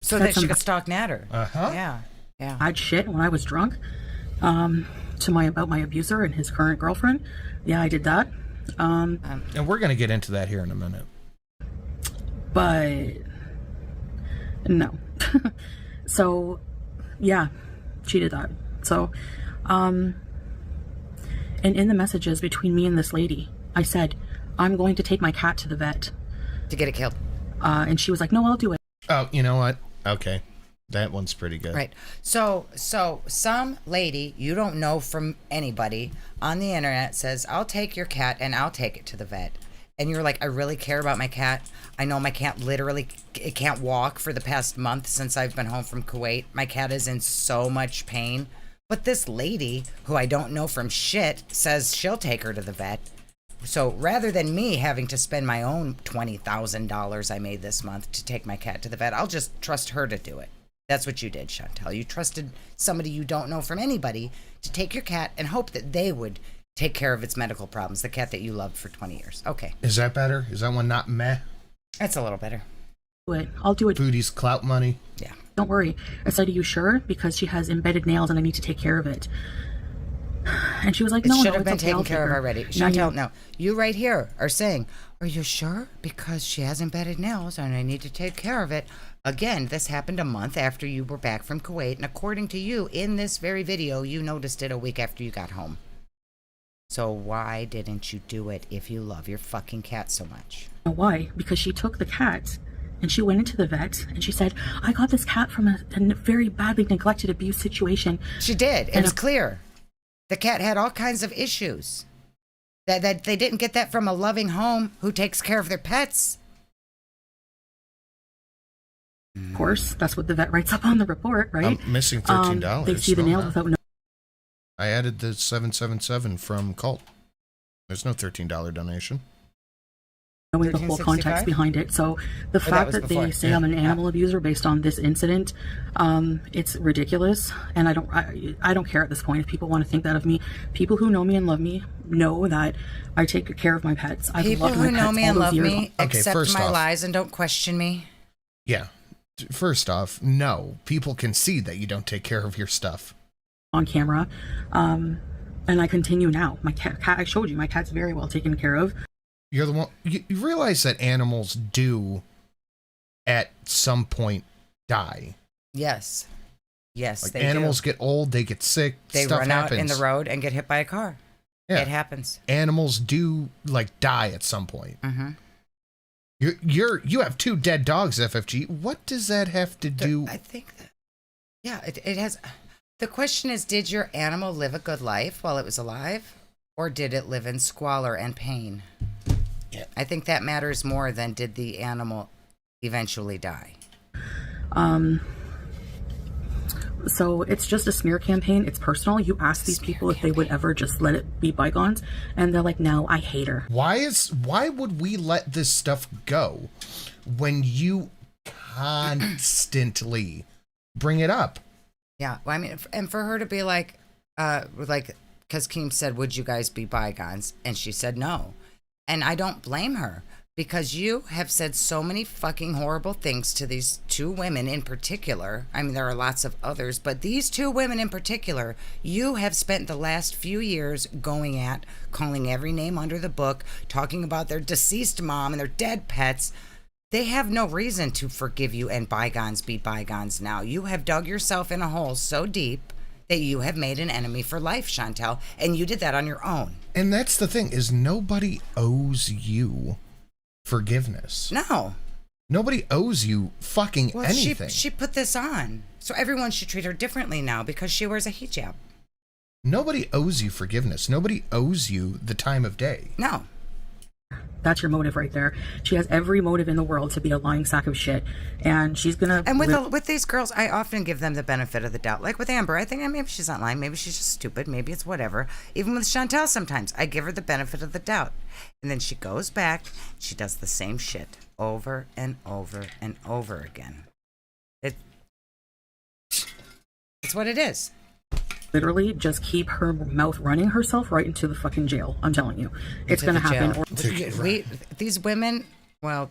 S4: so that she could stalk Natter. Yeah.
S5: I'd shit when I was drunk. About my abuser and his current girlfriend. Yeah, I did that.
S3: And we're gonna get into that here in a minute.
S5: But no. So yeah, she did that. So and in the messages between me and this lady, I said, I'm going to take my cat to the vet.
S4: To get it killed.
S5: And she was like, no, I'll do it.
S3: Oh, you know what? Okay. That one's pretty good.
S4: Right. So some lady you don't know from anybody on the internet says, I'll take your cat and I'll take it to the vet. And you're like, I really care about my cat. I know my cat it can't walk for the past month since I've been home from Kuwait. My cat is in so much pain. But this lady, who I don't know from shit, says she'll take her to the vet. So rather than me having to spend my own $20,000 I made this month to take my cat to the vet, I'll just trust her to do it. That's what you did, Chantel. You trusted somebody you don't know from anybody to take your cat and hope that they would take care of its medical problems, the cat that you loved for 20 years. Okay.
S3: Is that better? Is that one not meh?
S4: That's a little better.
S5: I'll do it.
S3: Foodie's clout money.
S4: Yeah.
S5: Don't worry. I said, are you sure? Because she has embedded nails and I need to take care of it. And she was like, no,
S4: it should have been
S5: okay,
S4: taken care of already. Chantel, no. You right here are saying, are you sure? Because she has embedded nails and I need to take care of it. Again, this happened a month after you were back from Kuwait. And according to you, in this very video, you noticed it a week after you got home. So why didn't you do it if you love your fucking cat so much?
S5: Why? Because she took the cat and she went into the vet and she said, I got this cat from a very badly neglected abuse situation.
S4: She did. It was clear. The cat had all kinds of issues. That they didn't get that from a loving home who takes care of their pets.
S5: Of course, that's what the vet writes up on the report, right?
S3: I'm missing $13.
S5: They see the nails without no.
S3: I added the 777 from Cult. There's no $13 donation.
S5: Knowing the whole context behind it. So the fact that they say I'm an animal abuser based on this incident, it's ridiculous. And I don't care at this point if people want to think that of me. People who know me and love me know that I take care of my pets.
S4: People who know me and love me accept my lies and don't question me.
S3: Yeah. First off, no. People can see that you don't take care of your stuff.
S5: On camera. And I continue now. My cat, I showed you, my cat's very well taken care of.
S3: You're the one. You realize that animals do, at some point, die.
S4: Yes. Yes,
S3: Like
S4: they
S3: animals
S4: do.
S3: get old, they get sick,
S4: They
S3: stuff
S4: run
S3: happens.
S4: out in the road and get hit by a car.
S3: Yeah.
S4: It happens.
S3: Animals do like die at some point.
S4: Mm-hmm.
S3: You have 2 dead dogs, FFG. What does that have to do?
S4: I think that, yeah, it has. The question is, did your animal live a good life while it was alive, or did it live in squalor and pain?
S3: Yeah.
S4: I think that matters more than did the animal eventually die.
S5: So it's just a smear campaign. It's personal. You ask these people if they would ever just let it be bygones, and they're like, no, I hate her.
S3: Why would we let this stuff go when you constantly bring it up?
S4: Yeah, well, I mean, and for her to be like, because Keem said, would you guys be bygones? And she said no. And I don't blame her, because you have said so many fucking horrible things to these 2 women in particular. I mean, there are lots of others, but these 2 women in particular, you have spent the last few years going at, calling every name under the book, talking about their deceased mom and their dead pets. They have no reason to forgive you and bygones be bygones now. You have dug yourself in a hole so deep that you have made an enemy for life, Chantel, and you did that on your own.
S3: And that's the thing, is nobody owes you forgiveness.
S4: No.
S3: Nobody owes you fucking anything.
S4: She put this on, so everyone should treat her differently now because she wears a hijab.
S3: Nobody owes you forgiveness. Nobody owes you the time of day.
S4: No.
S5: That's your motive right there. She has every motive in the world to be a lying sack of shit, and she's gonna.
S4: And with these girls, I often give them the benefit of the doubt. Like with Amber, I think maybe she's not lying, maybe she's just stupid, maybe it's whatever. Even with Chantel, sometimes I give her the benefit of the doubt, and then she goes back, she does the same shit over and over and over again. It's what it is.
S5: Literally just keep her mouth running herself right into the fucking jail. I'm telling you, it's going to happen.
S4: These women, well,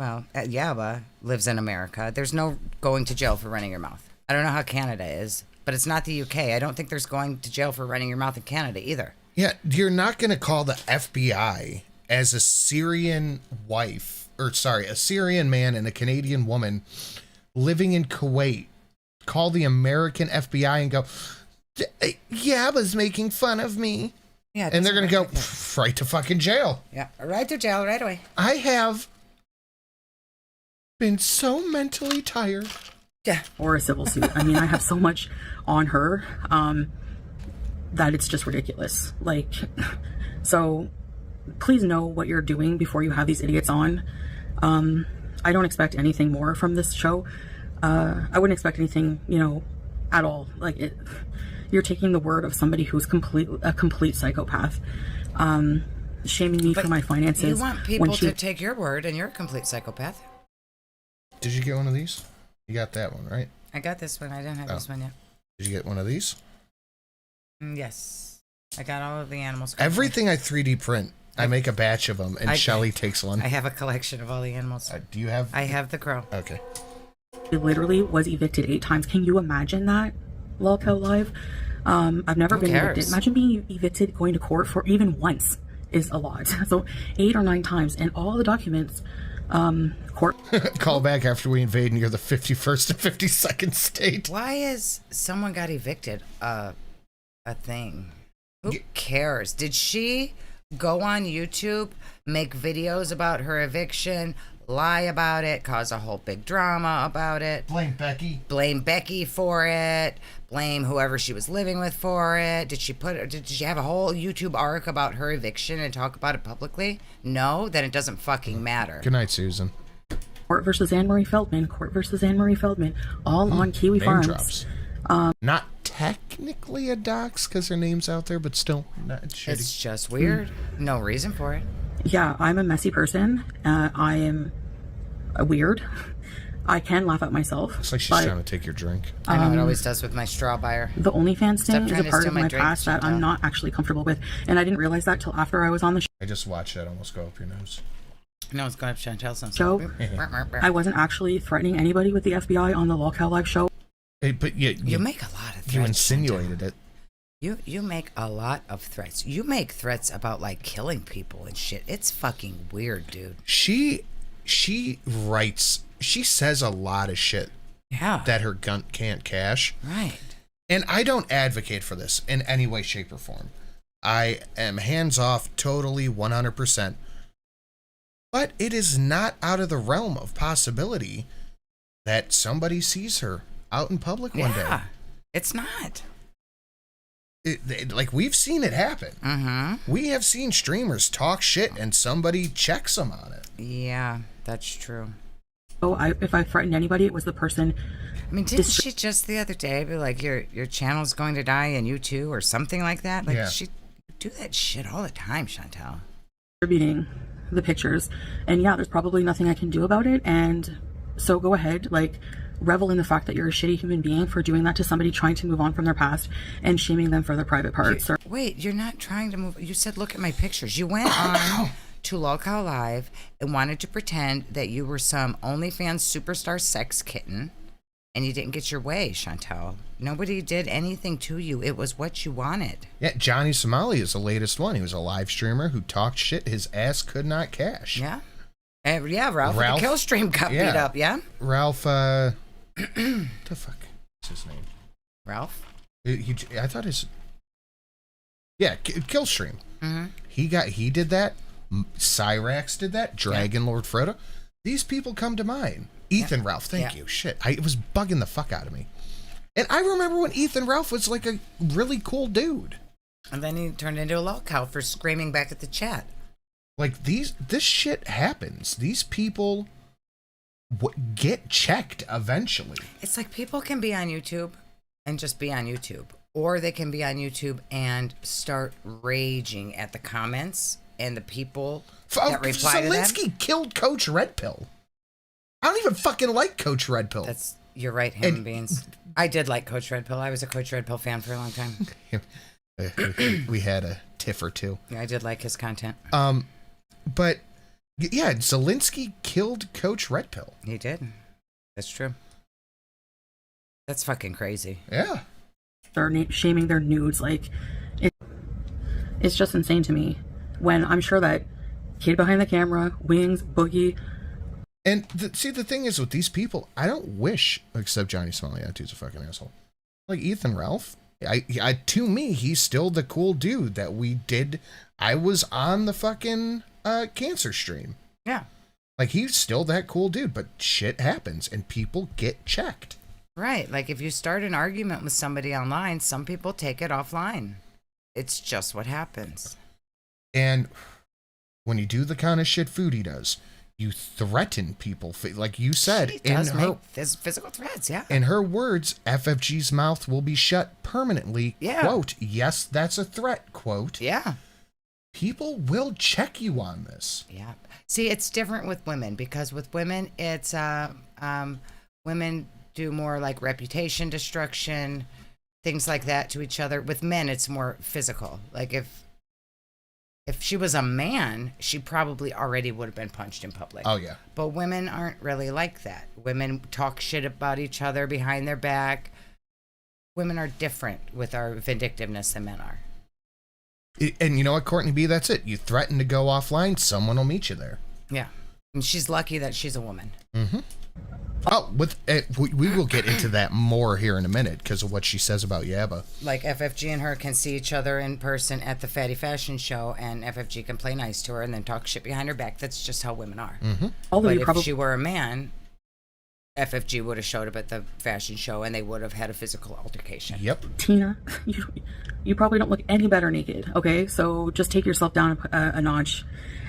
S4: Yaba lives in America. There's no going to jail for running your mouth. I don't know how Canada is, but it's not the UK. I don't think there's going to jail for running your mouth in Canada either.
S3: Yeah, you're not going to call the FBI as a Syrian man and a Canadian woman living in Kuwait, call the American FBI and go, Yaba's making fun of me. Yeah, and they're going to go right to fucking jail.
S4: Yeah, right to jail right away.
S3: I have been so mentally tired.
S5: Yeah. Or a civil suit. I mean, I have so much on her that it's just ridiculous. Like, so please know what you're doing before you have these idiots on. I don't expect anything more from this show. I wouldn't expect anything, at all. Like, you're taking the word of somebody who's a complete psychopath, shaming me for my finances.
S4: You want people to take your word, and you're a complete psychopath.
S3: Did you get one of these? You got that one, right?
S4: I got this one. I didn't have this one yet.
S3: Did you get one of these?
S4: Yes. I got all of the animals.
S3: Everything I 3D print, I make a batch of them, and Shelly takes one.
S4: I have a collection of all the animals.
S3: Do you have?
S4: I have the crow.
S3: Okay.
S5: He literally was evicted 8 times. Can you imagine that? LolCo Live. I've never been evicted. Imagine being evicted, going to court for even once is a lot. So 8 or 9 times, and all the documents. Court.
S3: Call back after we invade, and you're the 51st and 52nd state.
S4: Why is someone got evicted a thing? Who cares? Did she go on YouTube, make videos about her eviction, lie about it, cause a whole big drama about it?
S3: Blame Becky.
S4: Blame Becky for it. Blame whoever she was living with for it. Did she have a whole YouTube arc about her eviction and talk about it publicly? No, then it doesn't fucking matter.
S3: Good night, Susan.
S5: Court versus Anne-Marie Feldman. Court versus Anne-Marie Feldman. All on Kiwi Farms.
S3: Drops. Not technically a dox because her name's out there, but still not shitty.
S4: It's just weird. No reason for it.
S5: Yeah, I'm a messy person. I am weird. I can laugh at myself.
S3: It's like she's trying to take your drink.
S4: I know it always does with my straw buyer.
S5: The OnlyFans thing is a part of my past that I'm not actually comfortable with, and I didn't realize that till after I was on the show.
S3: I just watched that almost go up your nose.
S4: No, it's going up Chantel's
S5: show. I wasn't actually threatening anybody with the FBI on the LolCal Live show.
S3: Hey, but
S4: you make a lot of threats.
S3: You insinuated it.
S4: You make a lot of threats. You make threats about like killing people and shit. It's fucking weird, dude.
S3: She writes, she says a lot of shit
S4: Yeah.
S3: that her gun can't cash.
S4: Right.
S3: And I don't advocate for this in any way, shape, or form. I am hands off totally 100%. But it is not out of the realm of possibility that somebody sees her out in public one day.
S4: Yeah. It's not.
S3: Like, we've seen it happen.
S4: Mm-hmm.
S3: We have seen streamers talk shit and somebody checks them on it.
S4: Yeah, that's true.
S5: Oh, if I threatened anybody, it was the person.
S4: I mean, didn't she just the other day be like, your channel's going to die and you too, or something like that? Like,
S3: Yeah.
S4: she do that shit all the time, Chantal.
S5: Distributing the pictures, and yeah, there's probably nothing I can do about it, and so go ahead, like, revel in the fact that you're a shitty human being for doing that to somebody trying to move on from their past and shaming them for their private parts.
S4: Wait, you're not trying to move. You said, look at my pictures. You went on to Lolcow Live and wanted to pretend that you were some OnlyFans superstar sex kitten, and you didn't get your way, Chantal. Nobody did anything to you. It was what you wanted.
S3: Yeah, Johnny Somali is the latest one. He was a live streamer who talked shit his ass could not cash.
S4: Yeah. Yeah, Ralph with the kill stream got beat up, yeah?
S3: Ralph, the fuck is his name?
S4: Ralph?
S3: I thought his... Yeah, Killstream.
S4: Mm-hmm.
S3: He did that. Cyrax did that. Dragon Lord Frodo. These people come to mind. Ethan Ralph, thank you. Shit, it was bugging the fuck out of me. And I remember when Ethan Ralph was like a really cool dude.
S4: And then he turned into a lolcow for screaming back at the chat.
S3: Like, this shit happens. These people get checked eventually.
S4: It's like people can be on YouTube and just be on YouTube. Or they can be on YouTube and start raging at the comments and the people that reply to them.
S3: Zelensky killed Coach Red Pill. I don't even fucking like Coach Red Pill.
S4: You're right, human beings. I did like Coach Red Pill. I was a Coach Red Pill fan for a long time.
S3: We had a tiff or two.
S4: Yeah, I did like his content.
S3: But yeah, Zelensky killed Coach Red Pill.
S4: He did. That's true. That's fucking crazy.
S3: Yeah.
S5: They're shaming their nudes. Like, it's just insane to me. When I'm sure that kid behind the camera, Wings, Boogie.
S3: And see, the thing is with these people, I don't wish, except Johnny Smalley, that dude's a fucking asshole. Like Ethan Ralph, to me, he's still the cool dude that we did. I was on the fucking cancer stream.
S4: Yeah.
S3: Like, he's still that cool dude, but shit happens and people get checked.
S4: Right. Like, if you start an argument with somebody online, some people take it offline. It's just what happens.
S3: And when you do the kind of shit Foodie does, you threaten people. Like you said,
S4: She does make physical threats, yeah.
S3: In her words, FFG's mouth will be shut permanently.
S4: Yeah.
S3: Quote, yes, that's a threat, quote.
S4: Yeah.
S3: People will check you on this.
S4: Yeah. See, it's different with women because with women, it's women do more like reputation destruction, things like that to each other. With men, it's more physical. Like if she was a man, she probably already would have been punched in public.
S3: Oh, yeah.
S4: But women aren't really like that. Women talk shit about each other behind their back. Women are different with our vindictiveness than men are.
S3: And you know what, Courtney B? That's it. You threaten to go offline, someone will meet you there.
S4: Yeah. And she's lucky that she's a woman.
S3: Mm-hmm. Oh, we will get into that more here in a minute because of what she says about Yabba.
S4: Like FFG and her can see each other in person at the Fatty Fashion Show, and FFG can play nice to her and then talk shit behind her back. That's just how women are.
S3: Mm-hmm.
S5: Although
S4: but if she were a man, FFG would have showed up at the fashion show and they would have had a physical altercation.
S3: Yep.
S5: Tina, you probably don't look any better naked, okay? So just take yourself down a notch.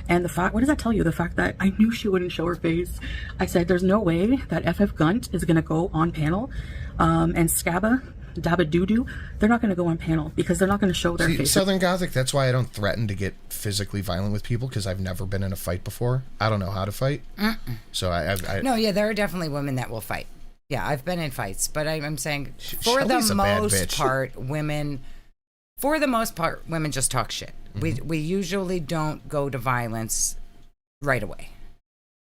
S5: And the fact, what does that tell you? The fact that I knew she wouldn't show her face. I said, there's no way that FF Gunt is going to go on panel. And Dabba Doo-Doo, they're not going to go on panel because they're not going to show their face.
S3: Southern Gothic, that's why I don't threaten to get physically violent with people because I've never been in a fight before. I don't know how to fight. So I
S4: No, yeah, there are definitely women that will fight. Yeah, I've been in fights, but I'm saying for
S3: Shelly's
S4: the
S3: a bad
S4: most
S3: bitch.
S4: part, women just talk shit.
S3: Mm-hmm.
S4: We usually don't go to violence right away.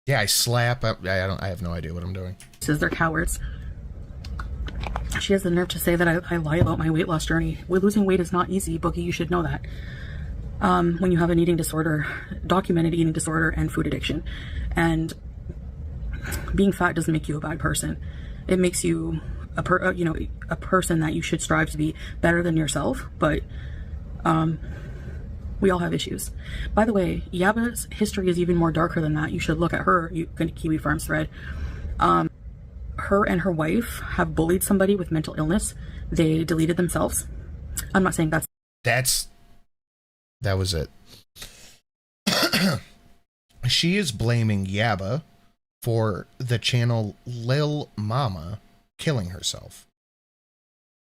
S3: Yeah, I slap. I have no idea what I'm doing.
S5: Says they're cowards. She has the nerve to say that I lie about my weight loss journey. Losing weight is not easy, Boogie. You should know that. When you have an eating disorder, documented eating disorder, and food addiction, and being fat doesn't make you a bad person. It makes you a person that you should strive to be better than yourself. But we all have issues. By the way, Yabba's history is even more darker than that. You should look at her Kiwi Farms thread. Her and her wife have bullied somebody with mental illness. They deleted themselves. I'm not saying
S3: that was it. She is blaming Yabba for the channel Lil Mama killing herself.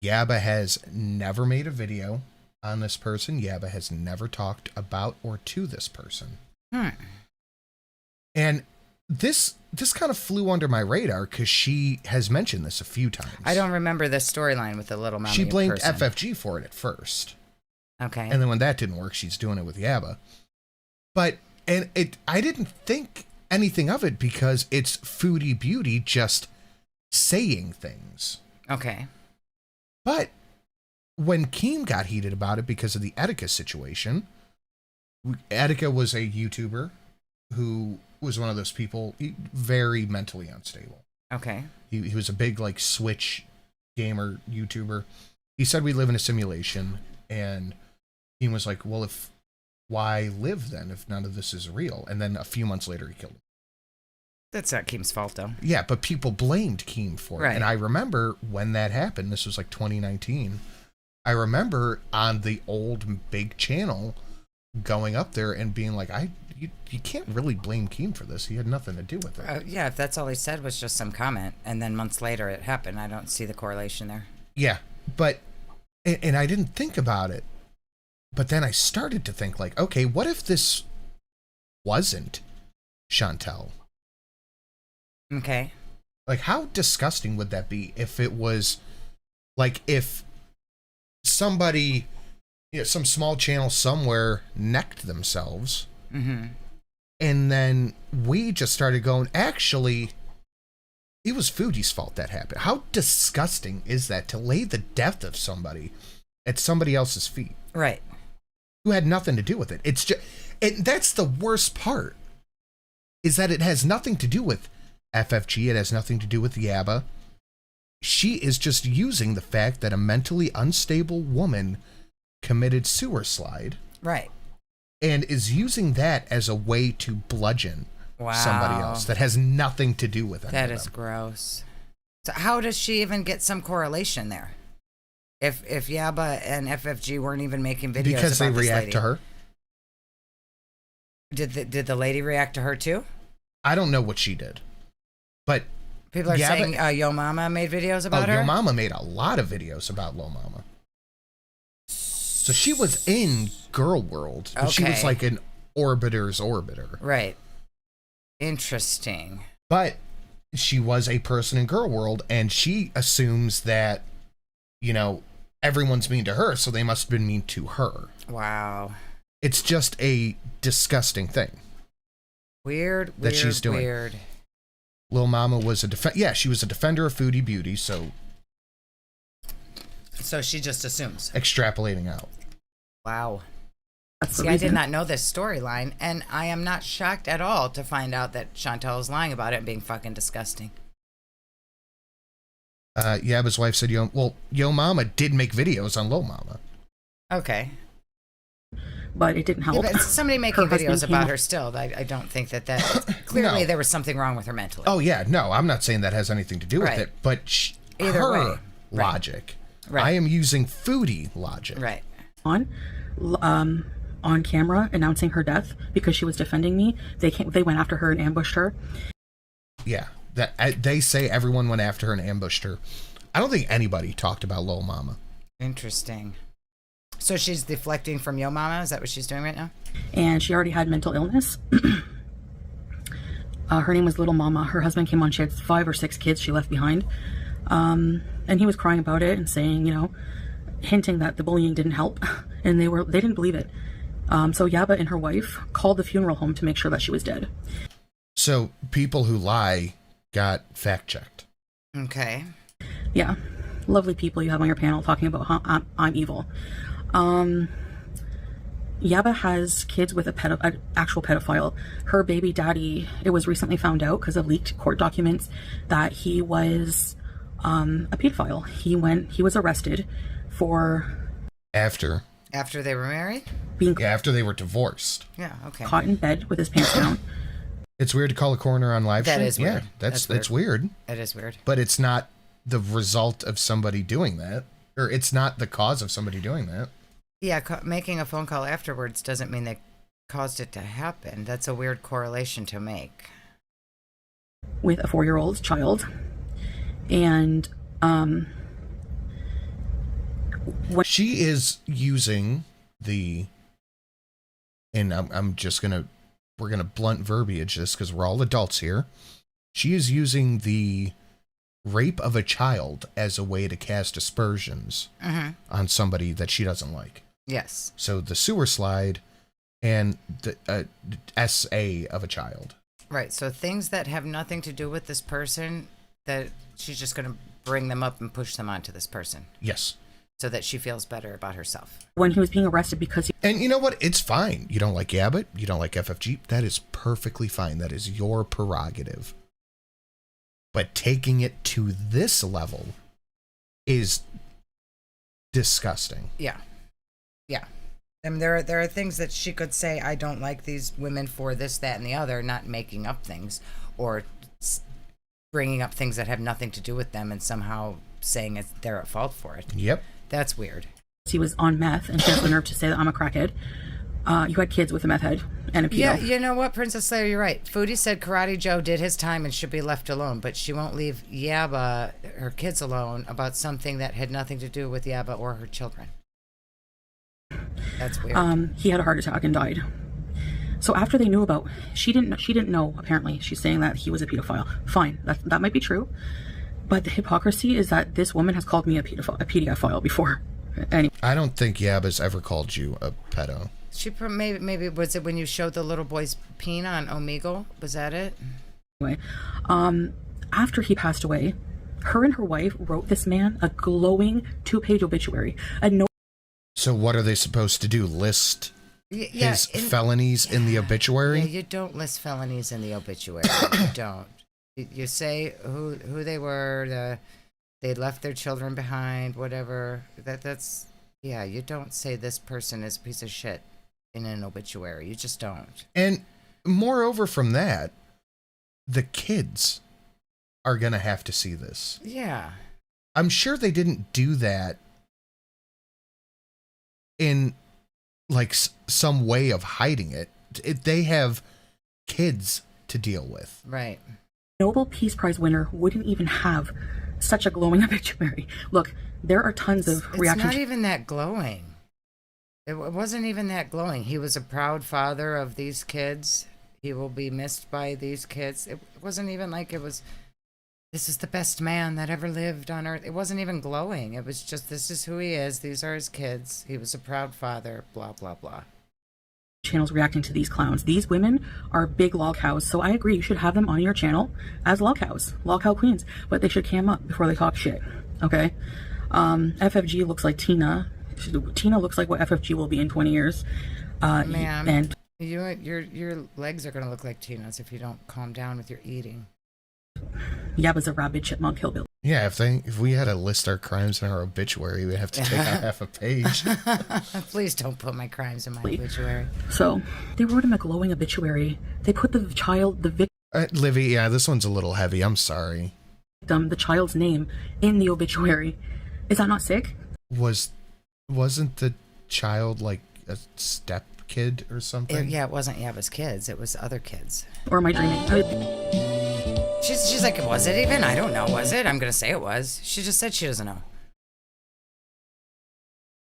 S3: Yabba has never made a video on this person. Yabba has never talked about or to this person. And this kind of flew under my radar because she has mentioned this a few times.
S4: I don't remember the storyline with the Little Mama.
S3: She blamed
S4: person.
S3: FFG for it at first.
S4: Okay.
S3: And then when that didn't work, she's doing it with Yabba. But I didn't think anything of it because it's Foodie Beauty just saying things.
S4: Okay.
S3: But when Keem got heated about it because of the Etika situation, Etika was a YouTuber who was one of those people, very mentally unstable.
S4: Okay.
S3: He was a big, like, Switch gamer YouTuber. He said we live in a simulation, and he was like, well, why live then if none of this is real? And then a few months later, he killed him.
S4: That's not Keem's fault, though.
S3: Yeah, but people blamed Keem for it.
S4: Right.
S3: And I remember when that happened, this was like 2019, I remember on the old big channel going up there and being like, you can't really blame Keem for this. He had nothing to do with it.
S4: Yeah, if that's all he said was just some comment, and then months later it happened, I don't see the correlation there.
S3: Yeah, but, and I didn't think about it, but then I started to think like, okay, what if this wasn't Chantel?
S4: Okay.
S3: Like, how disgusting would that be if it was, like, if somebody, some small channel somewhere necked themselves, and then we just started going, actually, it was Foodie's fault that happened. How disgusting is that to lay the death of somebody at somebody else's feet?
S4: Right.
S3: Who had nothing to do with it. It's just, that's the worst part, is that it has nothing to do with FFG. It has nothing to do with Yabba. She is just using the fact that a mentally unstable woman committed suicide.
S4: Right.
S3: And is using that as a way to bludgeon somebody else that has nothing to do with it.
S4: That is gross. So how does she even get some correlation there? If Yabba and FFG weren't even making videos
S3: because
S4: about
S3: they
S4: this
S3: react
S4: lady.
S3: to her.
S4: Did the lady react to her too?
S3: I don't know what she did, but
S4: people are saying Yo Mama made videos about her.
S3: Yo Mama made a lot of videos about Lo Mama. So she was in Girl World. But she was like an orbiter's orbiter.
S4: Right. Interesting.
S3: But she was a person in Girl World, and she assumes that, everyone's mean to her, so they must have been mean to her.
S4: Wow.
S3: It's just a disgusting thing.
S4: Weird
S3: that she's doing.
S4: Weird.
S3: Lil Mama was she was a defender of Foodie Beauty, so
S4: she just assumes.
S3: Extrapolating out.
S4: Wow. See, I did not know this storyline, and I am not shocked at all to find out that Chantel is lying about it and being fucking disgusting.
S3: Yabba's wife said, Yo Mama did make videos on Lil Mama.
S4: Okay.
S5: But it didn't help.
S4: Yeah, but somebody making videos about her still, I don't think that clearly there was something wrong with her mentally.
S3: Oh, yeah, no, I'm not saying that has anything to do with it, but
S4: either
S3: her
S4: way.
S3: logic.
S4: Right.
S3: I am using Foodie logic.
S4: Right.
S5: On camera announcing her death because she was defending me. They went after her and ambushed her.
S3: Yeah, they say everyone went after her and ambushed her. I don't think anybody talked about Lil Mama.
S4: Interesting. So she's deflecting from Yo Mama? Is that what she's doing right now?
S5: And she already had mental illness. Her name was Little Mama. Her husband came on. She had 5 or 6 kids she left behind. And he was crying about it and saying, hinting that the bullying didn't help. And they didn't believe it. So Yabba and her wife called the funeral home to make sure that she was dead.
S3: So people who lie got fact checked.
S4: Okay.
S5: Yeah. lovely people you have on your panel talking about how I'm evil. Yaba has kids with an actual pedophile. Her baby daddy, it was recently found out because of leaked court documents that he was a pedophile. He was arrested for
S3: After
S4: they were married?
S3: after they were divorced.
S4: Yeah, okay.
S5: caught in bed with his pants down.
S3: It's weird to call a coroner on live
S4: That
S3: stream.
S4: is weird.
S3: Yeah, that's
S4: That's
S3: weird.
S4: It is weird.
S3: But it's not the result of somebody doing that, or it's not the cause of somebody doing that.
S4: Yeah, making a phone call afterwards doesn't mean they caused it to happen. That's a weird correlation to make.
S5: With a 4-year-old child. And what
S3: She is using the, and we're gonna blunt verbiage this because we're all adults here. She is using the rape of a child as a way to cast aspersions on somebody that she doesn't like.
S4: Yes.
S3: So the sewer slide and the SA of a child.
S4: Right. So things that have nothing to do with this person, that she's just going to bring them up and push them onto this person.
S3: Yes.
S4: So that she feels better about herself.
S5: when he was being arrested because
S3: And you know what? It's fine. You don't like Abbott. You don't like FFG. That is perfectly fine. That is your prerogative. But taking it to this level is disgusting.
S4: Yeah. Yeah. I mean, there are things that she could say, I don't like these women for this, that, and the other, not making up things or bringing up things that have nothing to do with them and somehow saying they're at fault for it.
S3: Yep.
S4: That's weird.
S5: he was on meth and she has the nerve to say that I'm a crackhead. You had kids with a meth head and a pedo.
S4: Yeah, you know what, Princess Slayer, you're right. Foodie said Karate Joe did his time and should be left alone, but she won't leave Yaba, her kids, alone about something that had nothing to do with Yaba or her children. That's weird.
S5: He had a heart attack and died. So after they knew about, she didn't know, apparently. She's saying that he was a pedophile. Fine, that might be true. But the hypocrisy is that this woman has called me a pedophile before. Anyway.
S3: I don't think Yaba's ever called you a pedo.
S4: She maybe was it when you showed the little boy's peen on Omegle? Was that it?
S5: Anyway, after he passed away, her and her wife wrote this man a glowing 2-page obituary.
S3: So what are they supposed to do? List his felonies in the obituary?
S4: Yeah, you don't list felonies in the obituary. You don't. You say who they were, they left their children behind, whatever. That's yeah. You don't say this person is a piece of shit in an obituary. You just don't.
S3: And moreover from that, the kids are going to have to see this.
S4: Yeah.
S3: I'm sure they didn't do that in like some way of hiding it. They have kids to deal with.
S4: Right.
S5: Nobel Peace Prize winner wouldn't even have such a glowing obituary. Look, there are tons of reactions.
S4: It's not even that glowing. It wasn't even that glowing. He was a proud father of these kids. He will be missed by these kids. It wasn't even like it was, this is the best man that ever lived on earth. It wasn't even glowing. It was just, this is who he is. These are his kids. He was a proud father, blah, blah, blah.
S5: Channels reacting to these clowns. These women are big log cows, so I agree you should have them on your channel as log cows, log cow queens, but they should cam up before they talk shit, okay? FFG looks like Tina. Tina looks like what FFG will be in 20 years.
S4: Ma'am,
S5: and
S4: your legs are going to look like Tina's if you don't calm down with your eating.
S5: Yaba's a rabid chipmunk hillbilly.
S3: Yeah, if we had to list our crimes in our obituary, we'd have to take out half a page.
S4: Please don't put my crimes in my obituary.
S5: So they wrote him a glowing obituary. They put the victim,
S3: Livy, yeah, this one's a little heavy. I'm sorry.
S5: the child's name in the obituary. Is that not sick?
S3: Wasn't the child like a step kid or something?
S4: Yeah, it wasn't Yaba's kids. It was other kids.
S5: Or am I dreaming?
S4: She's like, was it even? I don't know. Was it? I'm going to say it was. She just said she doesn't know.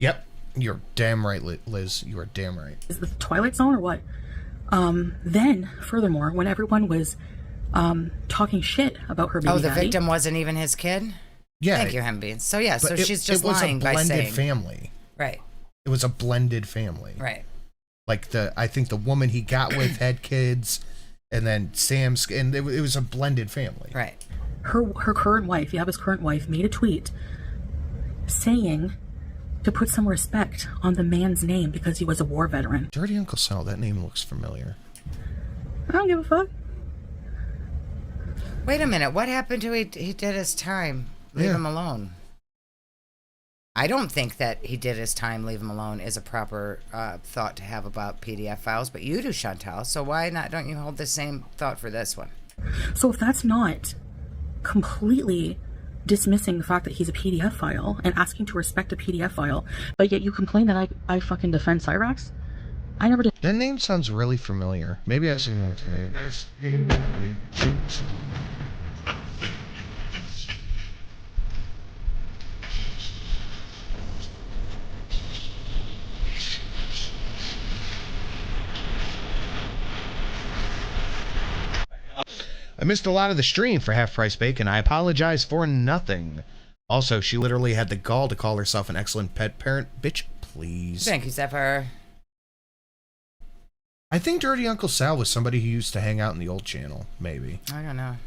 S3: Yep. You're damn right, Liz. You are damn right.
S5: Is the Twilight Zone or what? Then, furthermore, when everyone was talking shit about her baby
S4: the
S5: daddy,
S4: victim wasn't even his kid?
S3: Yeah.
S4: Thank you, Hembean. So, yeah, so she's just lying by
S3: saying. It was a blended
S4: saying.
S3: family.
S4: Right.
S3: It was a blended family.
S4: Right.
S3: Like I think the woman he got with had kids, and then Sam's, and it was a blended family.
S4: Right.
S5: her current wife, Yaba's current wife, made a tweet saying to put some respect on the man's name because he was a war veteran.
S3: Dirty Uncle Sal, that name looks familiar.
S5: I don't give a fuck.
S4: Wait a minute. What happened to he did his time? Leave him alone. I don't think that he did his time, leave him alone, is a proper thought to have about PDF files, but you do, Chantal, so why not? Don't you hold the same thought for this one?
S5: So if that's not completely dismissing the fact that he's a PDF file and asking to respect a PDF file, but yet you complain that I fucking defend Cyrax? I never did.
S3: That name sounds really familiar. Maybe I've seen that today. I missed a lot of the stream for Half Price Bacon. I apologize for nothing. Also, she literally had the gall to call herself an excellent pet parent. Bitch, please.
S4: Thank you, Zephyr.
S3: I think Dirty Uncle Sal was somebody who used to hang out in the old channel, maybe.
S4: I don't know.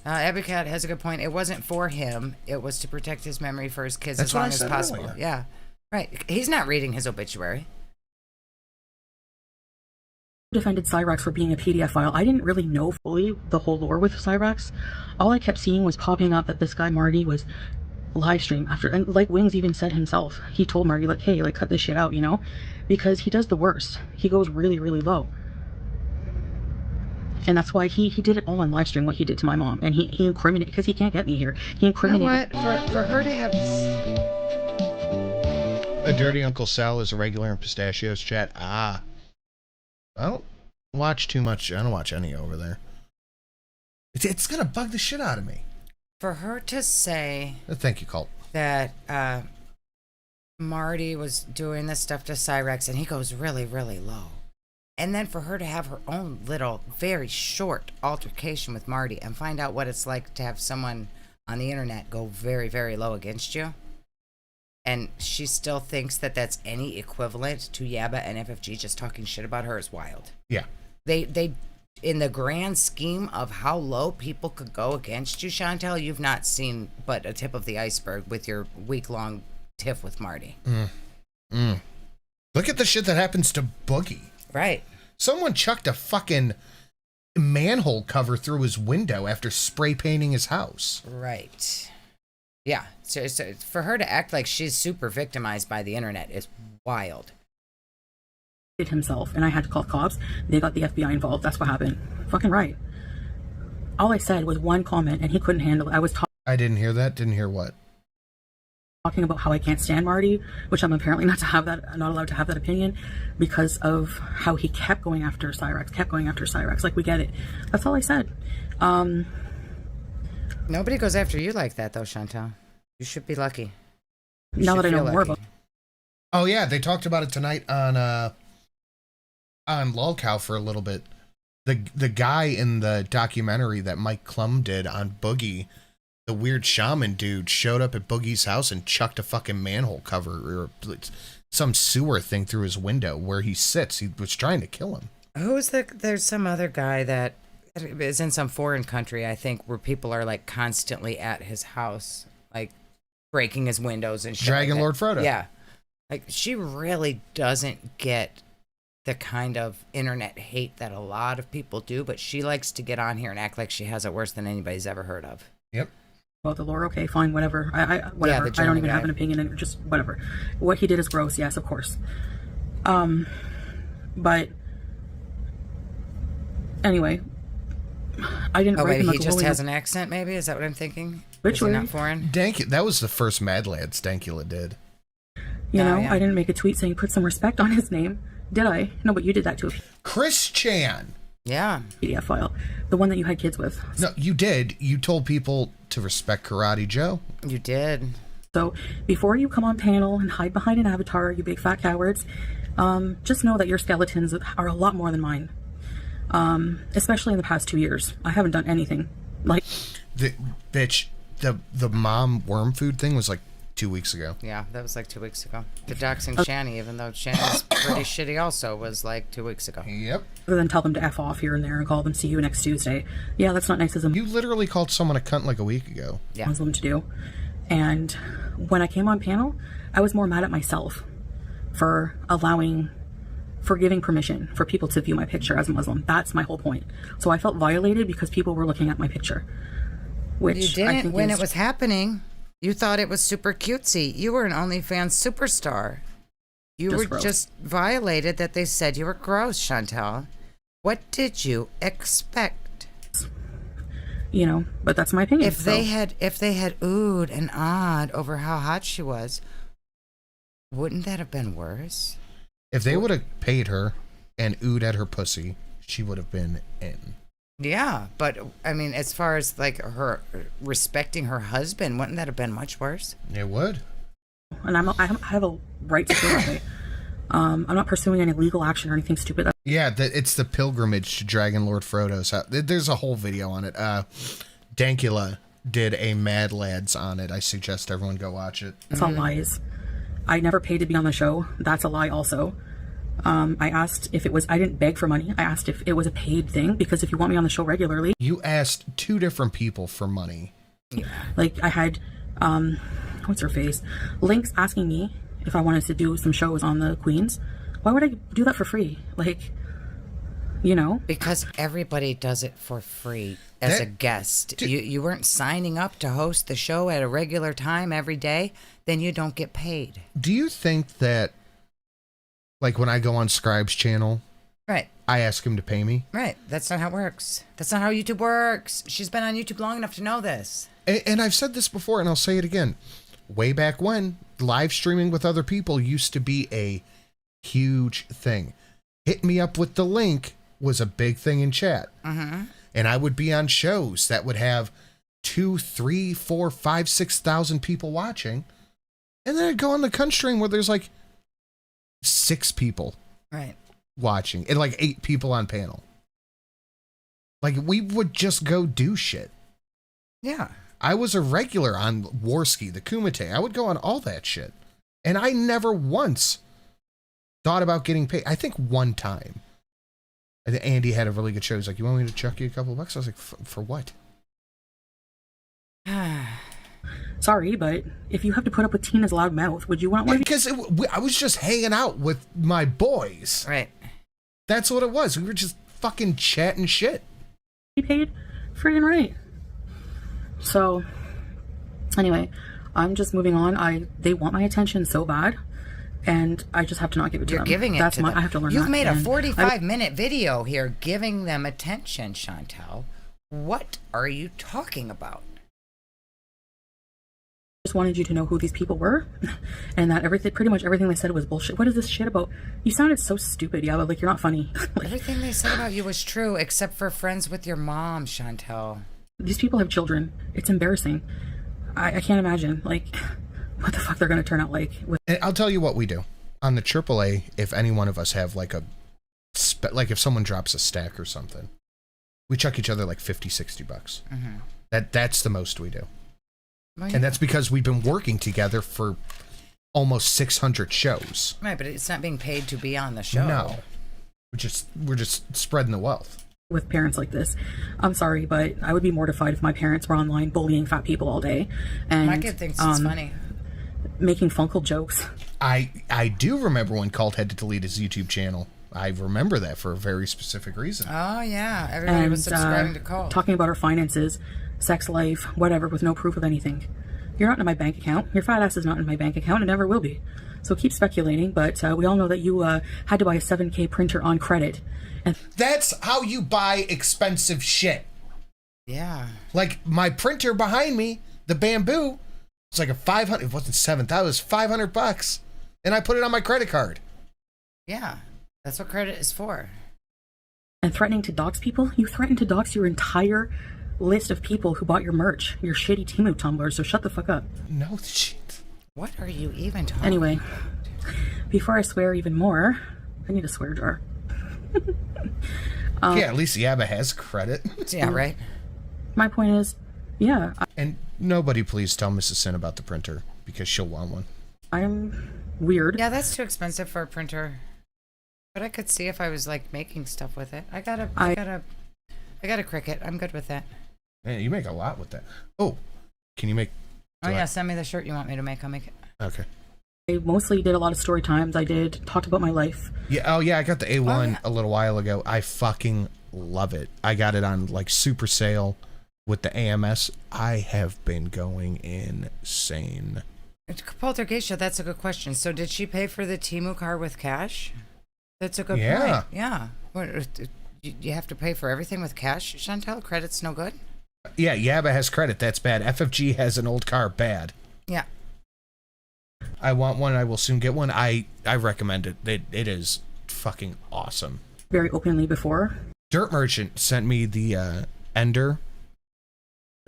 S4: Abby Cat has a good point. It wasn't for him. It was to protect his memory for his kids as long as possible. Earlier. Yeah, right. He's not reading his obituary.
S5: Defended Cyrax for being a PDF file. I didn't really know fully the whole lore with Cyrax. All I kept seeing was popping up that this guy Marty was live stream after, and like Wings even said himself, he told Marty like, hey, like cut this shit out, you know, because he does the worst. He goes really, really low. And that's why he did it all on live stream, what he did to my mom. And he incriminated, because he can't get me here. He incriminated.
S4: You know what? For her to have...
S3: A Dirty Uncle Sal is a regular in Pistachios chat. Ah. I don't watch too much. I don't watch any over there. It's going to bug the shit out of me.
S4: For her to say...
S3: Thank you, Colt.
S4: That Marty was doing this stuff to Cyrax and he goes really, really low. And then for her to have her own little, very short altercation with Marty and find out what it's like to have someone on the internet go very, very low against you. And she still thinks that that's any equivalent to Yabba and FFG just talking shit about her is wild.
S3: Yeah.
S4: They in the grand scheme of how low people could go against you, Chantel, you've not seen but a tip of the iceberg with your week-long tiff with Marty.
S3: Look at the shit that happens to Boogie.
S4: Right.
S3: Someone chucked a fucking manhole cover through his window after spray painting his house.
S4: Right. Yeah. So for her to act like she's super victimized by the internet is wild.
S5: Himself, and I had to call cops. They got the FBI involved. That's what happened. Fucking right. All I said was one comment, and he couldn't handle it.
S3: I didn't hear that. Didn't hear what?
S5: Talking about how I can't stand Marty, which I'm apparently not allowed to have that opinion because of how he kept going after Cyrax. Like, we get it. That's all I said.
S4: Nobody goes after you like that, though, Chantal. You should be lucky.
S5: Now that I know more about.
S3: Oh yeah, they talked about it tonight on Lolcow for a little bit. The guy in the documentary that Mike Klum did on Boogie, the weird shaman dude, showed up at Boogie's house and chucked a fucking manhole cover or some sewer thing through his window where he sits. He was trying to kill him.
S4: There's some other guy that is in some foreign country, I think, where people are like constantly at his house, like breaking his windows and shit.
S3: Dragon Lord Frodo.
S4: Yeah. Like, she really doesn't get the kind of internet hate that a lot of people do, but she likes to get on here and act like she has it worse than anybody's ever heard of.
S3: Yep.
S5: Well, the lore, okay, fine, whatever. Whatever. I don't even have an opinion, and just whatever. What he did is gross, yes, of course. But anyway, I didn't.
S4: Oh wait, he just has an accent, maybe? Is that what I'm thinking?
S5: Which one?
S4: Not foreign.
S3: That was the first Mad Lads Dankula did.
S5: You know, yeah. I didn't make a tweet saying put some respect on his name, did I? No, but you did that too.
S3: Chris Chan.
S4: Yeah.
S5: PDF file, the one that you had kids with.
S3: No, you did. You told people to respect Karate Joe.
S4: You did.
S5: So before you come on panel and hide behind an avatar, you big fat cowards, just know that your skeletons are a lot more than mine. Especially in the past 2 years, I haven't done anything like.
S3: The mom worm food thing was like 2 weeks ago.
S4: Yeah, that was like 2 weeks ago. The doxing Shani, even though Shani's pretty shitty also, was like 2 weeks ago.
S3: Yep.
S5: Other than tell them to F off here and there and call them see you next Tuesday. Yeah, that's not nice as a
S3: You literally called someone a cunt like a week ago.
S5: Yeah. Muslim to do. And when I came on panel, I was more mad at myself for giving permission for people to view my picture as a Muslim. That's my whole point. So I felt violated because people were looking at my picture. Which
S4: You didn't
S5: I think
S4: when
S5: is,
S4: it was happening. You thought it was super cutesy. You were an OnlyFans superstar. You
S5: Just
S4: were
S5: gross.
S4: just violated that they said you were gross, Chantel. What did you expect?
S5: you know, but that's my opinion.
S4: If they had oohed and awed over how hot she was, wouldn't that have been worse?
S3: If they would have paid her and oohed at her pussy, she would have been in.
S4: Yeah, but I mean, as far as like her respecting her husband, wouldn't that have been much worse?
S3: It would.
S5: And I have a right to feel that way. I'm not pursuing any legal action or anything stupid.
S3: Yeah, it's the pilgrimage to Dragon Lord Frodo's house. There's a whole video on it. Dankula did a Mad Lads on it. I suggest everyone go watch it.
S5: It's all lies. I never paid to be on the show. That's a lie also. I asked if it was, I didn't beg for money. I asked if it was a paid thing, because if you want me on the show regularly.
S3: You asked two different people for money.
S5: Like I had, what's her face? Link's asking me if I wanted to do some shows on the Queens. Why would I do that for free? Like, you know?
S4: Because everybody does it for free as a guest. You weren't signing up to host the show at a regular time every day, then you don't get paid.
S3: Do you think that, like when I go on Scribe's channel,
S4: Right.
S3: I ask him to pay me?
S4: Right. That's not how it works. That's not how YouTube works. She's been on YouTube long enough to know this.
S3: And I've said this before, and I'll say it again. Way back when, live streaming with other people used to be a huge thing. Hit me up with the link was a big thing in chat.
S4: Mm-hmm.
S3: And I would be on shows that would have 2, 3, 4, 5, 6,000 people watching. And then I'd go on the Cunt stream where there's like 6 people
S4: Right.
S3: watching and like 8 people on panel. Like we would just go do shit.
S4: Yeah.
S3: I was a regular on Warski, the Kumite. I would go on all that shit. And I never once thought about getting paid. I think one time. I think Andy had a really good show. He's like, you want me to chuck you a couple bucks? I was like, for what?
S5: Sorry, but if you have to put up with Tina's loud mouth, would you want one?
S3: Because I was just hanging out with my boys.
S4: Right.
S3: That's what it was. We were just fucking chatting shit.
S5: Be paid? Friggin' right. So, anyway, I'm just moving on. They want my attention so bad, and I just have to not give it to
S4: You're
S5: them.
S4: giving it
S5: That's
S4: to them.
S5: I have to learn
S4: You've
S5: that.
S4: made a
S5: And
S4: 45-minute video here giving them attention, Chantel. What are you talking about?
S5: I just wanted you to know who these people were, and that pretty much everything they said was bullshit. What is this shit about? You sounded so stupid, yeah, but like you're not funny.
S4: Everything they said about you was true, except for friends with your mom, Chantel.
S5: These people have children. It's embarrassing. I can't imagine, like, what the fuck they're going to turn out like.
S3: And I'll tell you what we do. On the AAA, if any one of us have like like if someone drops a stack or something, we chuck each other like 50, 60 bucks.
S4: Mm-hmm.
S3: That's the most we do.
S4: Well,
S3: And that's because we've been working together for almost 600 shows.
S4: Right, but it's not being paid to be on the show.
S3: No. We're just spreading the wealth.
S5: With parents like this, I'm sorry, but I would be mortified if my parents were online bullying fat people all day. And
S4: My kid thinks it's funny.
S5: Making funkle jokes.
S3: I do remember when Cult had to delete his YouTube channel. I remember that for a very specific reason.
S4: Oh, yeah. Everybody was subscribing to Cult.
S5: Talking about our finances, sex life, whatever, with no proof of anything. You're not in my bank account. Your fat ass is not in my bank account and never will be. So keep speculating, but we all know that you had to buy a 7K printer on credit. And
S3: That's how you buy expensive shit.
S4: Yeah.
S3: Like my printer behind me, the Bamboo, it's like a 500. It wasn't 7,000. It was 500 bucks, and I put it on my credit card.
S4: Yeah. That's what credit is for.
S5: and threatening to dox people? You threatened to dox your entire list of people who bought your merch, your shitty Temu tumblers, so shut the fuck up.
S3: No shit.
S4: What are you even talking
S5: Anyway, before I swear even more, I need a swear jar.
S3: Yeah, at least Yabba has credit.
S4: Yeah, right?
S5: My point is, yeah,
S3: And nobody please tell Mrs. Sin about the printer, because she'll want one.
S5: I'm weird.
S4: Yeah, that's too expensive for a printer. But I could see if I was like making stuff with it. I got a Cricut. I'm good with that.
S3: Man, you make a lot with that. Oh, can you make
S4: Oh, yeah, send me the shirt you want me to make. I'll make it.
S3: Okay.
S5: I mostly did a lot of story times. I talked about my life.
S3: Yeah. Oh, yeah. I got the A1 a little while ago. I fucking love it. I got it on like super sale with the AMS. I have been going insane.
S4: Poltergeist, that's a good question. So did she pay for the Temu card with cash? That's a good
S3: Yeah.
S4: point. Yeah. What, you have to pay for everything with cash, Chantel? Credit's no good?
S3: Yeah, Yabba has credit. That's bad. FFG has an old car. Bad.
S4: Yeah.
S3: I want one. I will soon get one. I recommend it. It is fucking awesome.
S5: Very openly before.
S3: Dirt Merchant sent me the Ender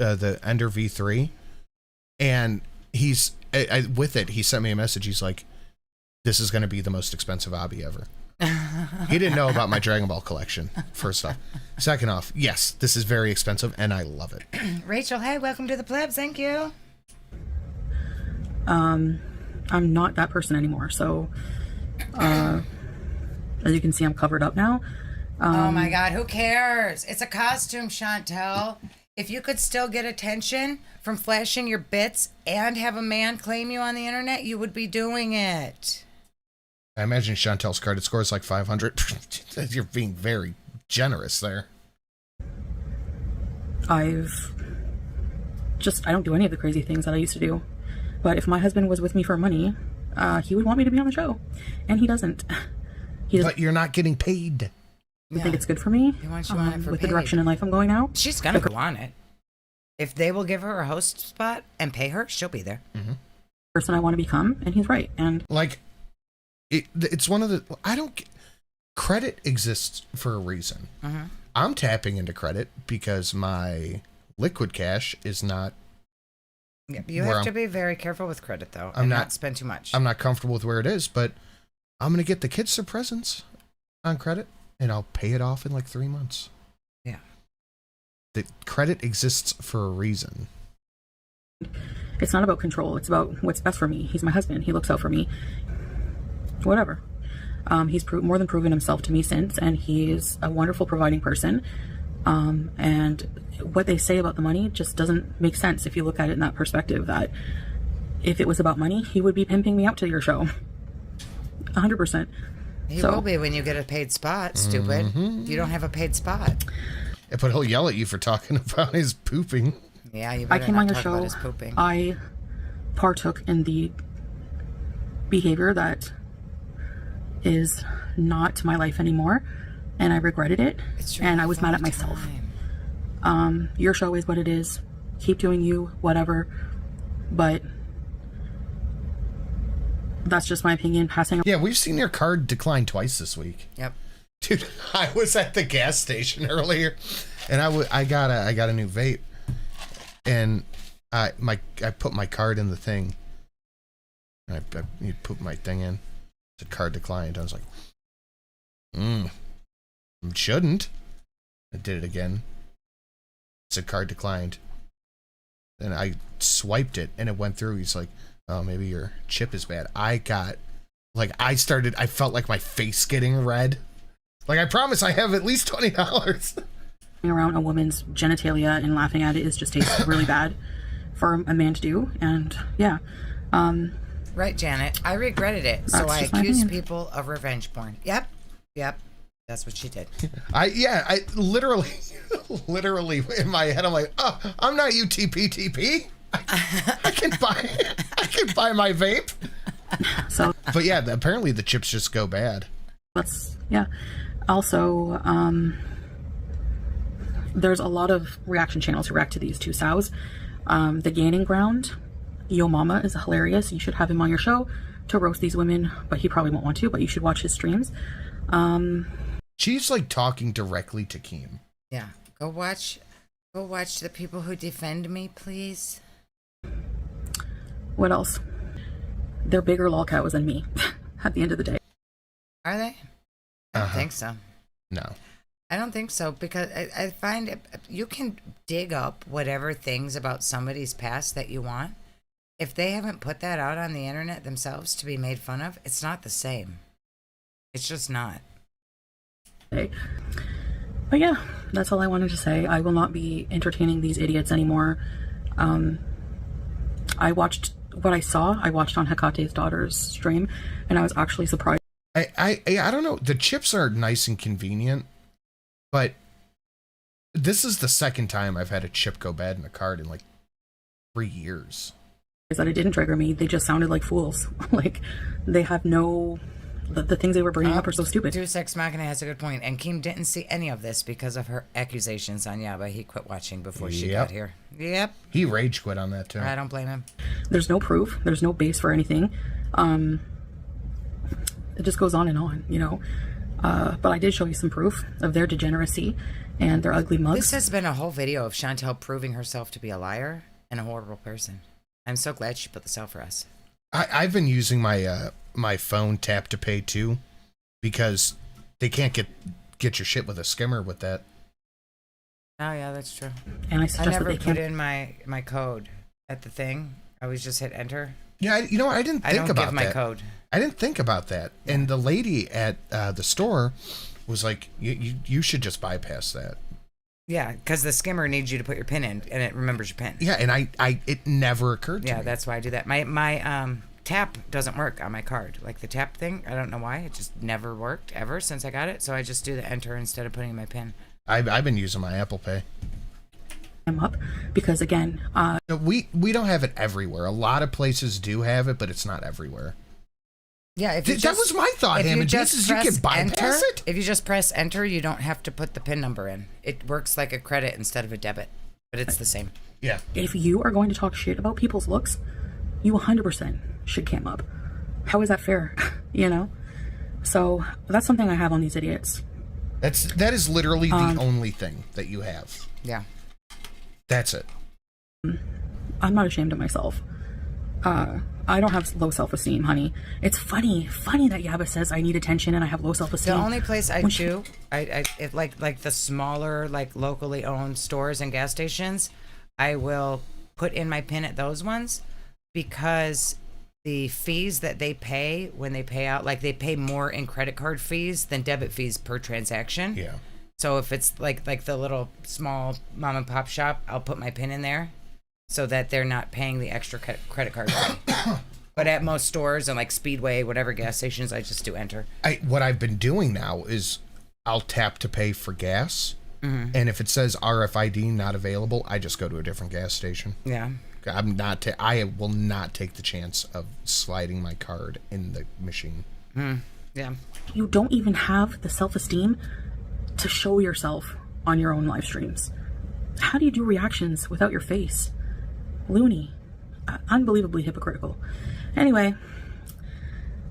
S3: V3, and he's with it. He sent me a message. He's like, "This is going to be the most expensive hobby ever." He didn't know about my Dragon Ball collection. First off, second off, yes, this is very expensive, and I love it.
S4: Rachel, hey, welcome to the plebs. Thank you.
S5: I'm not that person anymore. So, as you can see, I'm covered up now.
S4: Oh my God, who cares? It's a costume, Chantel. If you could still get attention from flashing your bits and have a man claim you on the internet, you would be doing it.
S3: I imagine Chantel's credit score is like 500. You're being very generous there.
S5: I don't do any of the crazy things that I used to do. But if my husband was with me for money, he would want me to be on the show. And he doesn't.
S3: But you're not getting paid.
S5: I think it's good for me.
S4: He wants you on it for
S5: with the
S4: paid.
S5: direction in life I'm going now.
S4: She's going to go on it. If they will give her a host spot and pay her, she'll be there.
S3: Mm-hmm.
S5: Person I want to become, and he's right. And
S3: like, it's one of the credit exists for a reason.
S4: Mm-hmm.
S3: I'm tapping into credit because my liquid cash is not.
S4: You have to be very careful with credit, though,
S3: I'm
S4: and
S3: not
S4: not spend too much.
S3: I'm not comfortable with where it is, but I'm gonna get the kids their presents on credit, and I'll pay it off in like 3 months.
S4: Yeah.
S3: The credit exists for a reason.
S5: it's not about control. It's about what's best for me. He's my husband. He looks out for me. Whatever. He's more than proven himself to me since, and he's a wonderful providing person. And what they say about the money just doesn't make sense if you look at it in that perspective, that if it was about money, he would be pimping me out to your show. 100%.
S4: He will be when you get a paid spot, stupid.
S3: Mm-hmm.
S4: You don't have a paid spot.
S3: Yeah, but he'll yell at you for talking about his pooping.
S4: Yeah, you
S5: I
S4: better
S5: came
S4: not
S5: on your
S4: talk
S5: show.
S4: about his pooping.
S5: I partook in the behavior that is not my life anymore, and I regretted it, and I was mad at myself. Your show is what it is. Keep doing you, whatever. But that's just my opinion. Passing.
S3: Yeah, we've seen your card decline twice this week.
S4: Yep.
S3: Dude, I was at the gas station earlier, and I got a new vape, and I put my card in the thing. And I put my thing in. The card declined. I was like, shouldn't. I did it again. It said card declined. Then I swiped it, and it went through. He's like, oh, maybe your chip is bad. I felt like my face getting red. Like, I promise I have at least $20.
S5: Around a woman's genitalia and laughing at it is just tastes really bad for a man to do. And yeah.
S4: Right, Janet. I regretted it, so I accused people of revenge porn. Yep. That's what she did.
S3: I literally in my head, I'm like, oh, I'm not UTPTP. I can buy my vape.
S5: So,
S3: but yeah, apparently the chips just go bad.
S5: Yeah. Also, there's a lot of reaction channels who react to these two sows. The Gaining Ground, Yo Mama, is hilarious. You should have him on your show to roast these women, but he probably won't want to, but you should watch his streams.
S3: She's like talking directly to Keem.
S4: Yeah. Go watch the people who defend me, please.
S5: What else? They're bigger lolcows than me at the end of the day.
S4: Are they? I don't think so.
S3: No.
S4: I don't think so, because I find you can dig up whatever things about somebody's past that you want. If they haven't put that out on the internet themselves to be made fun of, it's not the same. It's just not.
S5: But yeah, that's all I wanted to say. I will not be entertaining these idiots anymore. I watched what I saw. I watched on Hekate's daughter's stream, and I was actually surprised.
S3: I don't know. The chips are nice and convenient, but this is the second time I've had a chip go bad in a card in like 3 years.
S5: That it didn't trigger me. They just sounded like fools. Like they have no. The things they were bringing up are so stupid.
S4: Deus Ex Machina has a good point, and Keem didn't see any of this because of her accusations on Yaba. He quit watching before she got here. Yep.
S3: He rage quit on that too.
S4: I don't blame him.
S5: There's no proof. There's no base for anything. It just goes on and on, you know. But I did show you some proof of their degeneracy and their ugly mugs.
S4: This has been a whole video of Chantel proving herself to be a liar and a horrible person. I'm so glad she put this out for us.
S3: I've been using my my phone tap to pay too, because they can't get your shit with a skimmer with that.
S4: Oh yeah, that's true.
S5: And I
S4: never put in my code at the thing. I always just hit enter.
S3: Yeah, I didn't think about that. I don't give
S4: my code.
S3: I didn't think about that. Yeah. And the lady at the store was like, you should just bypass that.
S4: Yeah, because the skimmer needs you to put your pin in, and it remembers your pin.
S3: Yeah, and it never occurred to me.
S4: Yeah, that's why I do that. My tap doesn't work on my card. Like the tap thing, I don't know why. It just never worked ever since I got it. So I just do the enter instead of putting in my pin.
S3: I've been using my Apple Pay.
S5: I'm up because again,
S3: we don't have it everywhere. A lot of places do have it, but it's not everywhere.
S4: Yeah,
S3: that was my thought, Hammond. You can bypass it.
S4: If you just press enter, you don't have to put the PIN number in. It works like a credit instead of a debit, but it's the same.
S3: Yeah.
S5: If you are going to talk shit about people's looks, you 100% should cam up. How is that fair? You know? So that's something I have on these idiots.
S3: That is literally the only thing that you have.
S4: Yeah.
S3: That's it.
S5: I'm not ashamed of myself. I don't have low self-esteem, honey. It's funny that Yaba says I need attention and I have low self-esteem.
S4: The only place I do, it like the smaller, like locally owned stores and gas stations, I will put in my PIN at those ones because the fees that they pay when they pay out, like they pay more in credit card fees than debit fees per transaction.
S3: Yeah.
S4: So if it's like the little small mom and pop shop, I'll put my PIN in there so that they're not paying the extra credit card fee. But at most stores and like Speedway, whatever gas stations, I just do enter.
S3: What I've been doing now is I'll tap to pay for gas.
S4: Mm-hmm.
S3: And if it says RFID not available, I just go to a different gas station.
S4: Yeah.
S3: I will not take the chance of sliding my card in the machine.
S4: Yeah.
S5: You don't even have the self-esteem to show yourself on your own live streams. How do you do reactions without your face? Loony. Unbelievably hypocritical. Anyway,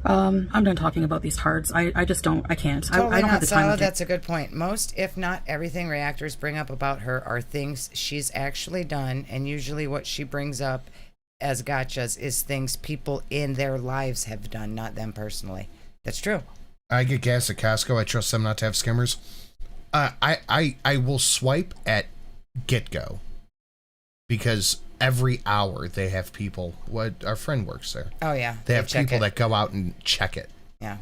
S5: I'm done talking about these cards. I just don't. I can't.
S4: Totally
S5: I don't have the time.
S4: Solid. That's a good point. Most, if not everything, reactors bring up about her are things she's actually done, and usually what she brings up as gotchas is things people in their lives have done, not them personally. That's true.
S3: I get gas at Costco. I trust them not to have skimmers. I will swipe at GetGo because every hour they have people. What our friend works there.
S4: Oh yeah,
S3: they have people that go out and check it.
S4: Yeah.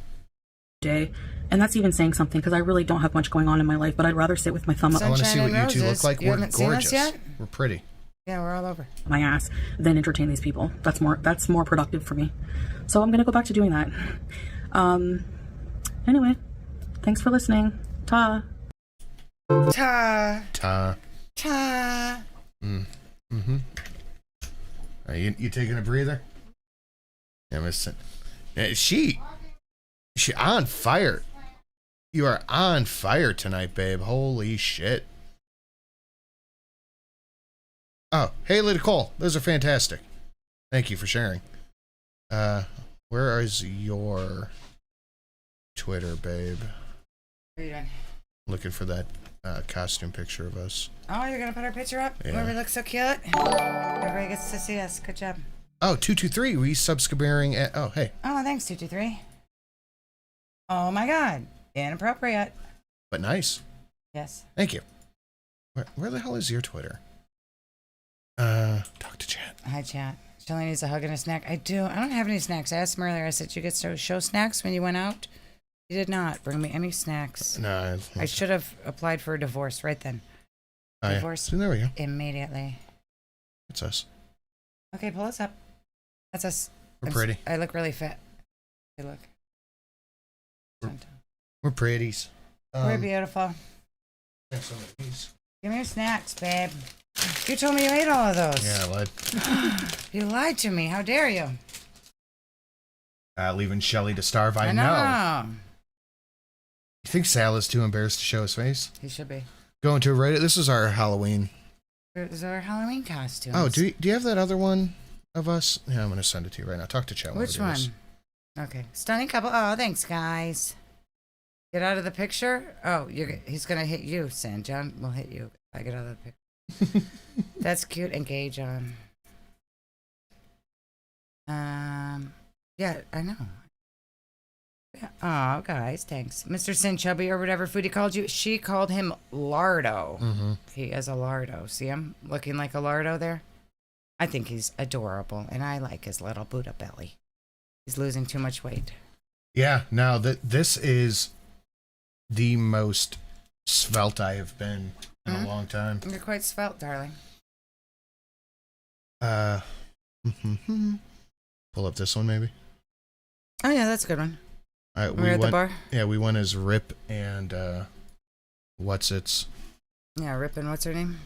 S5: Day, and that's even saying something because I really don't have much going on in my life. But I'd rather sit with my thumb up.
S3: I want to see what you two look like.
S4: You
S3: We're
S4: haven't
S3: gorgeous.
S4: Seen us yet?
S3: We're pretty.
S4: Yeah, we're all over
S5: my ass than entertain these people. That's more productive for me. So I'm gonna go back to doing that. Anyway, thanks for listening. Ta.
S4: Ta.
S3: Ta.
S4: Ta.
S3: Mm-hmm. Are you taking a breather? Yeah, listen. She on fire. You are on fire tonight, babe. Holy shit. Oh, hey, Nicole. Those are fantastic. Thank you for sharing. Where is your Twitter, babe?
S4: What are you doing?
S3: Looking for that costume picture of us.
S4: Oh, you're gonna put our picture up?
S3: Yeah.
S4: Where we look so cute? Everybody gets to see us. Good job.
S3: Oh, 223 resubscribing at... Oh, hey.
S4: Oh, thanks, 223. Oh my god. Inappropriate.
S3: But nice.
S4: Yes.
S3: Thank you. Where the hell is your Twitter? Talk to chat.
S4: Hi, chat. Shelly needs a hug and a snack. I do. I don't have any snacks. I asked him earlier. I said, you get to show snacks when you went out? He did not bring me any snacks.
S3: No.
S4: I should have applied for a divorce right then. Divorce.
S3: Yeah. So there we go.
S4: Immediately.
S3: It's us.
S4: Okay, pull us up. That's us.
S3: We're pretty.
S4: I look really fat. Hey, look.
S3: We're pretties.
S4: We're beautiful.
S3: Thanks so much. Peace.
S4: Give me your snacks, babe. You told me you ate all of those.
S3: Yeah, I lied.
S4: You lied to me. How dare you?
S3: Leaving Shelly to starve. I know. You think Sal is too embarrassed to show his face?
S4: He should be.
S3: Going to Reddit. This is our Halloween.
S4: These are our Halloween costumes.
S3: Oh, do you have that other one of us? Yeah, I'm going to send it to you right now. Talk to Chet.
S4: Which one? Okay. Stunning couple. Oh, thanks, guys. Get out of the picture. Oh, he's going to hit you, San. John will hit you if I get out of the picture. That's cute. Engage on. Yeah, I know. Yeah. Oh, guys, thanks. Mr. Sin Chubby or whatever Foodie called you. She called him Lardo.
S3: Mm-hmm.
S4: He is a Lardo. See him looking like a Lardo there? I think he's adorable, and I like his little Buddha belly. He's losing too much weight.
S3: Yeah, no, this is the most svelte I have been in a long time.
S4: You're quite svelte, darling.
S3: Pull up this one, maybe.
S4: Oh, yeah, that's a good one.
S3: All right,
S4: We're at the bar?
S3: Yeah, we went as Rip and What's-Its.
S4: Yeah, Rip and what's her name?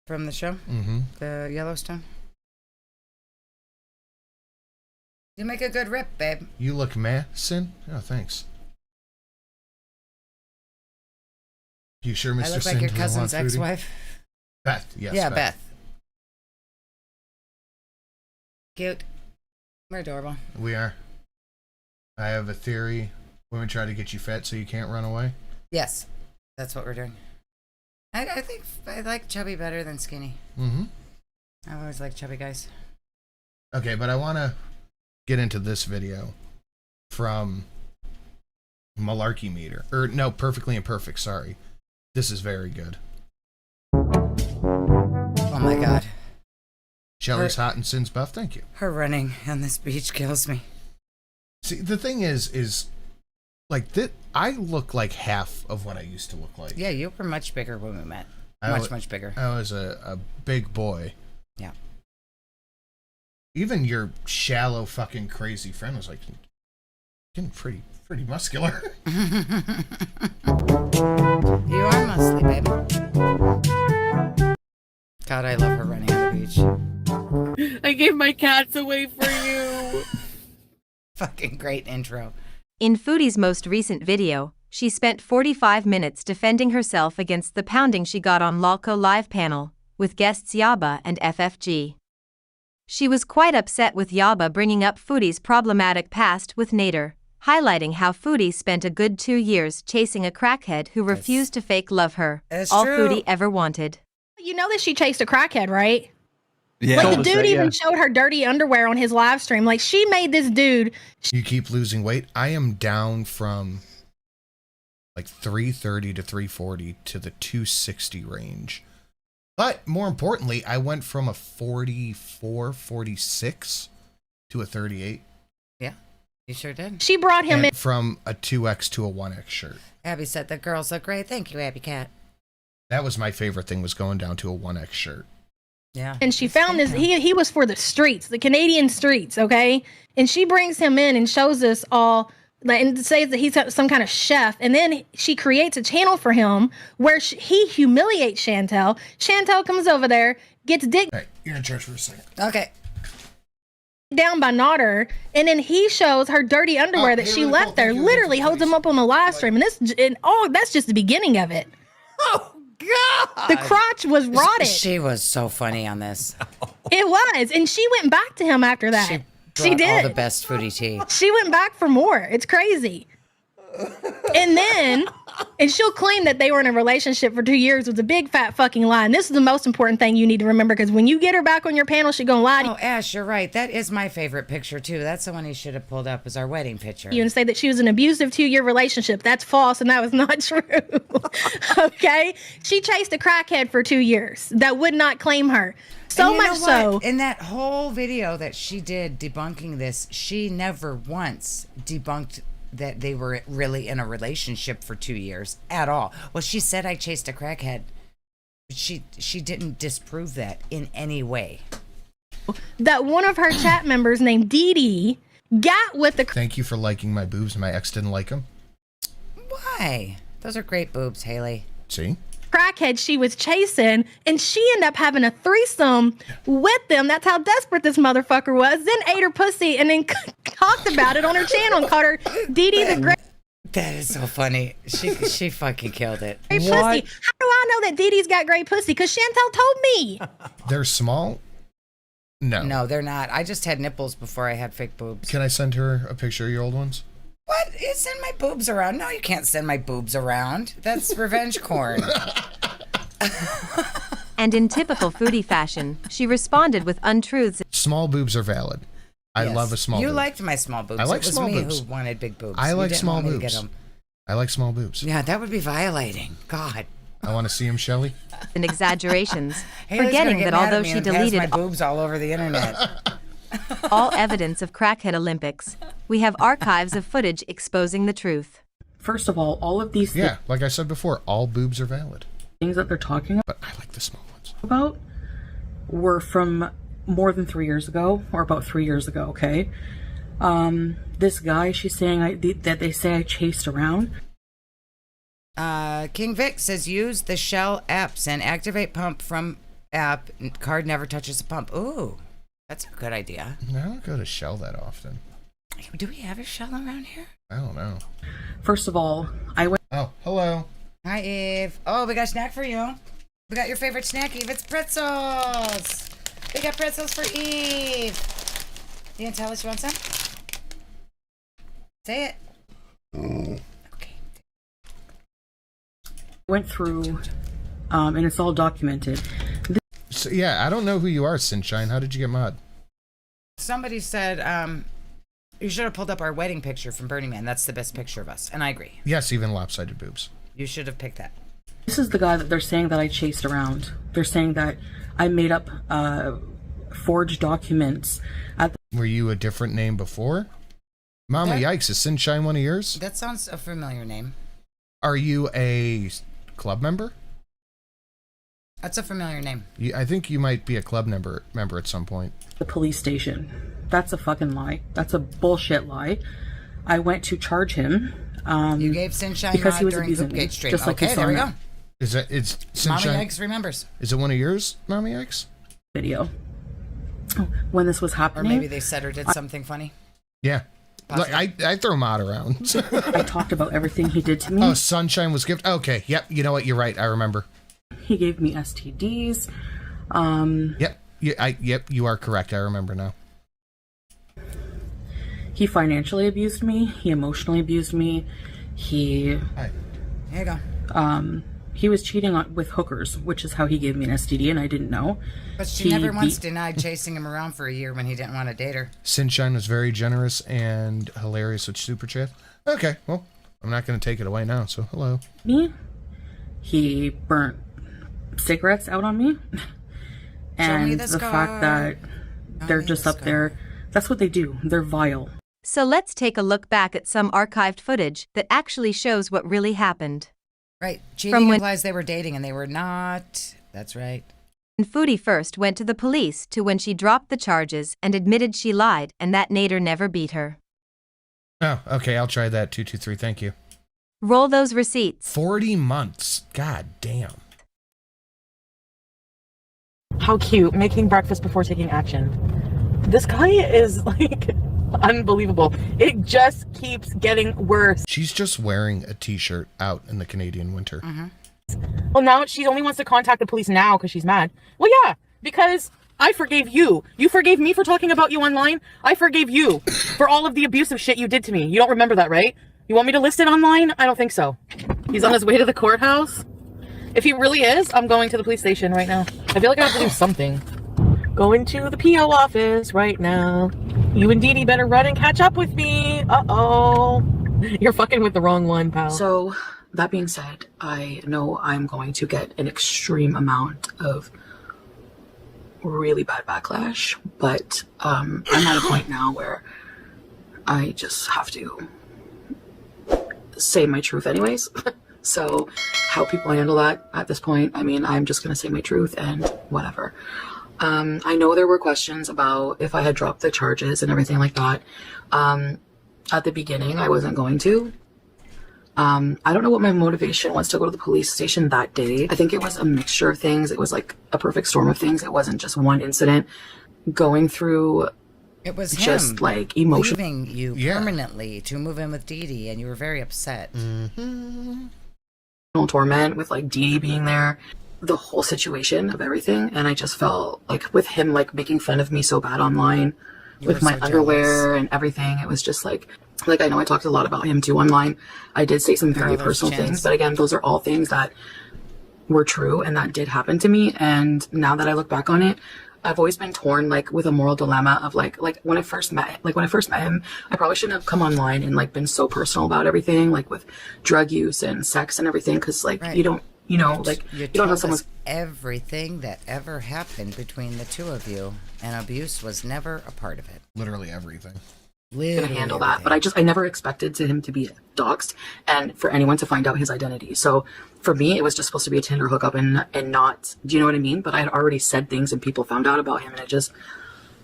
S4: From the show?
S3: Mm-hmm.
S4: The Yellowstone? You make a good Rip, babe.
S3: You look Sin? Oh, thanks. You sure, Mr.
S4: I look
S3: Sin?
S4: like your
S3: doesn't
S4: cousin's
S3: want Foodie?
S4: ex-wife.
S3: Beth, yes.
S4: Yeah, Beth. Cute. We're adorable.
S3: We are. I have a theory. Women try to get you fat so you can't run away.
S4: Yes, that's what we're doing. I think I like chubby better than skinny.
S3: Mm-hmm.
S4: I always like chubby guys.
S3: Okay, but I want to get into this video from Malarkey Meter. Or, no, Perfectly Imperfect, sorry. This is very good.
S4: Oh my god.
S3: Shelly's hot and Sin's buff, thank you.
S4: Her running on this beach kills me.
S3: See, the thing is like, I look like half of what I used to look like.
S4: Yeah, you were much bigger when we met. Much bigger.
S3: I was a big boy.
S4: Yeah.
S3: Even your shallow fucking crazy friend was like, getting pretty muscular.
S4: You are muscly, babe. God, I love her running on the beach.
S10: I gave my cats away for you.
S4: Fucking great intro.
S11: In Foodie's most recent video, she spent 45 minutes defending herself against the pounding she got on LOLCO Live panel, with guests Yaba and FFG. She was quite upset with Yaba bringing up Foodie's problematic past with Nader, highlighting how Foodie spent a good 2 years chasing a crackhead who refused to fake love her, all
S4: true.
S11: Foodie ever wanted.
S10: You know that she chased a crackhead, right?
S12: Yeah.
S10: Like, the dude even showed her dirty underwear on his live stream. Like, she made this dude.
S3: You keep losing weight. I am down from like 330 to 340 to the 260 range. But more importantly, I went from a 44, 46 to a 38.
S4: Yeah, you sure did.
S10: She brought him in.
S3: From a 2X to a 1X shirt.
S4: Abby said the girls look great. Thank you, Abby Cat.
S3: That was my favorite thing, was going down to a 1X shirt.
S4: Yeah.
S10: And she found this. He was for the streets, the Canadian streets, okay? And she brings him in and shows us all, and says that he's some kind of chef. And then she creates a channel for him where he humiliates Chantel. Chantel comes over there, gets dick.
S3: Hey, you're in charge for a second.
S4: Okay.
S10: Down by Nodder, and then he shows her dirty underwear that she left there. Literally holds him up on the live stream, and that's just the beginning of it.
S4: Oh God!
S10: The crotch was rotted.
S4: She was so funny on this.
S10: It was, and she went back to him after that. She did
S4: all the best Foodie tea.
S10: She went back for more. It's crazy. And she'll claim that they were in a relationship for 2 years with a big fat fucking lie. And this is the most important thing you need to remember, because when you get her back on your panel, she's gonna lie to
S4: Oh, Ash, you're right. That is my favorite picture too. That's the one he should have pulled up as our wedding picture.
S10: you and say that she was in an abusive 2-year relationship. That's false, and that was not true. Okay? She chased a crackhead for 2 years that would not claim her. So much so.
S4: In that whole video that she did debunking this, she never once debunked that they were really in a relationship for 2 years at all. Well, she said I chased a crackhead, but she didn't disprove that in any way.
S10: that one of her chat members named Dee Dee got with the
S3: Thank you for liking my boobs. My ex didn't like them.
S4: Why? Those are great boobs, Haley.
S3: See?
S10: crackhead she was chasing, and she ended up having a threesome with them. That's how desperate this motherfucker was. Then ate her pussy and then talked about it on her channel and called her Dee Dee the Great.
S4: That is so funny. She fucking killed it.
S10: Great pussy. How do I know that Dee Dee's got great pussy? Because Chantel told me.
S3: They're small? No.
S4: No, they're not. I just had nipples before I had fake boobs.
S3: Can I send her a picture of your old ones?
S4: What? You send my boobs around? No, you can't send my boobs around. That's revenge corn.
S11: And in typical foodie fashion, she responded with untruths.
S3: Small boobs are valid. I love a small boob.
S4: You liked my small boobs.
S3: I like small boobs.
S4: It was me who wanted big boobs.
S3: I like
S4: You didn't
S3: small
S4: want me to
S3: boobs.
S4: get 'em.
S3: I like small boobs.
S4: Yeah, that would be violating. God.
S3: I want to see them, Shelly.
S11: And exaggerations,
S4: Haley's
S11: forgetting
S4: gonna get
S11: that
S4: mad at
S11: although
S4: me
S11: she
S4: and pass
S11: deleted
S4: my boobs all over the internet.
S11: all evidence of Crackhead Olympics, we have archives of footage exposing the truth.
S5: First of all of these
S3: Yeah, like I said before, all boobs are valid.
S5: things that they're talking
S3: But I like the small ones.
S5: about were from more than 3 years ago, or about 3 years ago, okay? This guy, she's saying that they say I chased around.
S4: King Vic says use the Shell apps and activate pump from app. Card never touches the pump. Ooh, that's a good idea.
S3: I don't go to Shell that often.
S4: Do we have a Shell around here?
S3: I don't know.
S5: First of all, I went.
S3: Oh, hello.
S4: Hi, Eve. Oh, we got a snack for you. We got your favorite snack, Eve. It's pretzels. We got pretzels for Eve. You gonna tell us you want some? Say it. Okay.
S5: Went through, and it's all documented.
S3: So, yeah, I don't know who you are, Sunshine. How did you get mod?
S4: Somebody said, you should have pulled up our wedding picture from Burning Man. That's the best picture of us. And I agree.
S3: Yes, even lopsided boobs.
S4: You should have picked that.
S5: This is the guy that they're saying that I chased around. They're saying that I made up forged documents.
S3: Were you a different name before? Mama yikes, is Sunshine one of yours?
S4: That sounds a familiar name.
S3: Are you a club member?
S4: That's a familiar name.
S3: I think you might be a club member at some point.
S5: The police station. That's a fucking lie. That's a bullshit lie. I went to charge him.
S4: You gave Sunshine
S5: because he was
S4: during
S5: abusing me,
S4: Poopgate stream.
S5: just like
S4: Okay,
S5: his
S4: there we
S5: son.
S4: go.
S3: Is that it's Sunshine?
S4: Mommy Yikes remembers.
S3: Is it one of yours, Mommy Yikes?
S5: Video. When this was
S4: Or
S5: happening.
S4: maybe they said or did something funny.
S3: Yeah. Look, I throw mod around.
S5: I talked about everything he did to me.
S3: Oh, Sunshine was gift. Okay, yep. You know what? You're right. I remember.
S5: He gave me STDs.
S3: Yep. You are correct. I remember now.
S5: He financially abused me. He emotionally abused me.
S4: There you go.
S5: He was cheating with hookers, which is how he gave me an STD, and I didn't know.
S4: But she never once denied chasing him around for a year when he didn't want to date her.
S3: Sunshine was very generous and hilarious with Super Chat. Okay, well, I'm not going to take it away now, so hello.
S5: Me? He burnt cigarettes out on me. And the fact that they're just up there, that's what they do. They're vile.
S11: So let's take a look back at some archived footage that actually shows what really happened.
S4: Right. Cheating implies they were dating and they were not. That's right.
S11: When Foodie first went to the police to when she dropped the charges and admitted she lied and that Nader never beat her.
S3: Oh, okay, I'll try that. 223, thank you.
S11: Roll those receipts.
S3: 40 months. God damn.
S12: How cute, making breakfast before taking action. This guy is like unbelievable. It just keeps getting worse.
S3: She's just wearing a t-shirt out in the Canadian winter.
S12: Well, now she only wants to contact the police now because she's mad. Well, yeah, because I forgave you. You forgave me for talking about you online. I forgave you for all of the abusive shit you did to me. You don't remember that, right? You want me to list it online? I don't think so. He's on his way to the courthouse. If he really is, I'm going to the police station right now. I feel like I have to do something. Going to the PO office right now. You and Dee Dee better run and catch up with me. Uh-oh. You're fucking with the wrong one, pal.
S5: So, that being said, I know I'm going to get an extreme amount of really bad backlash, but I'm at a point now where I just have to say my truth anyways. So, how people handle that at this point, I mean, I'm just going to say my truth and whatever. I know there were questions about if I had dropped the charges and everything like that. At the beginning, I wasn't going to. I don't know what my motivation was to go to the police station that day. I think it was a mixture of things. It was like a perfect storm of things. It wasn't just one incident. Going through
S4: it was
S5: just
S4: him
S5: like emotion.
S4: Leaving you permanently to move in with Dee Dee, and you were very upset.
S5: Torment with like Dee Dee being there, the whole situation of everything, and I just felt like with him like making fun of me so bad online with my underwear and everything. It was just like I know I talked a lot about him too online. I did say some very personal things, but again, those are all things that were true and that did happen to me. And now that I look back on it, I've always been torn like with a moral dilemma of like when I first met him, I probably shouldn't have come online and like been so personal about everything, like with drug use and sex and everything, because like you don't, you know, like you don't know someone's
S4: everything that ever happened between the two of you, and abuse was never a part of it.
S3: Literally everything.
S5: Gonna handle that, but I never expected him to be doxxed and for anyone to find out his identity. So for me, it was just supposed to be a Tinder hookup and not, do you know what I mean? But I had already said things and people found out about him,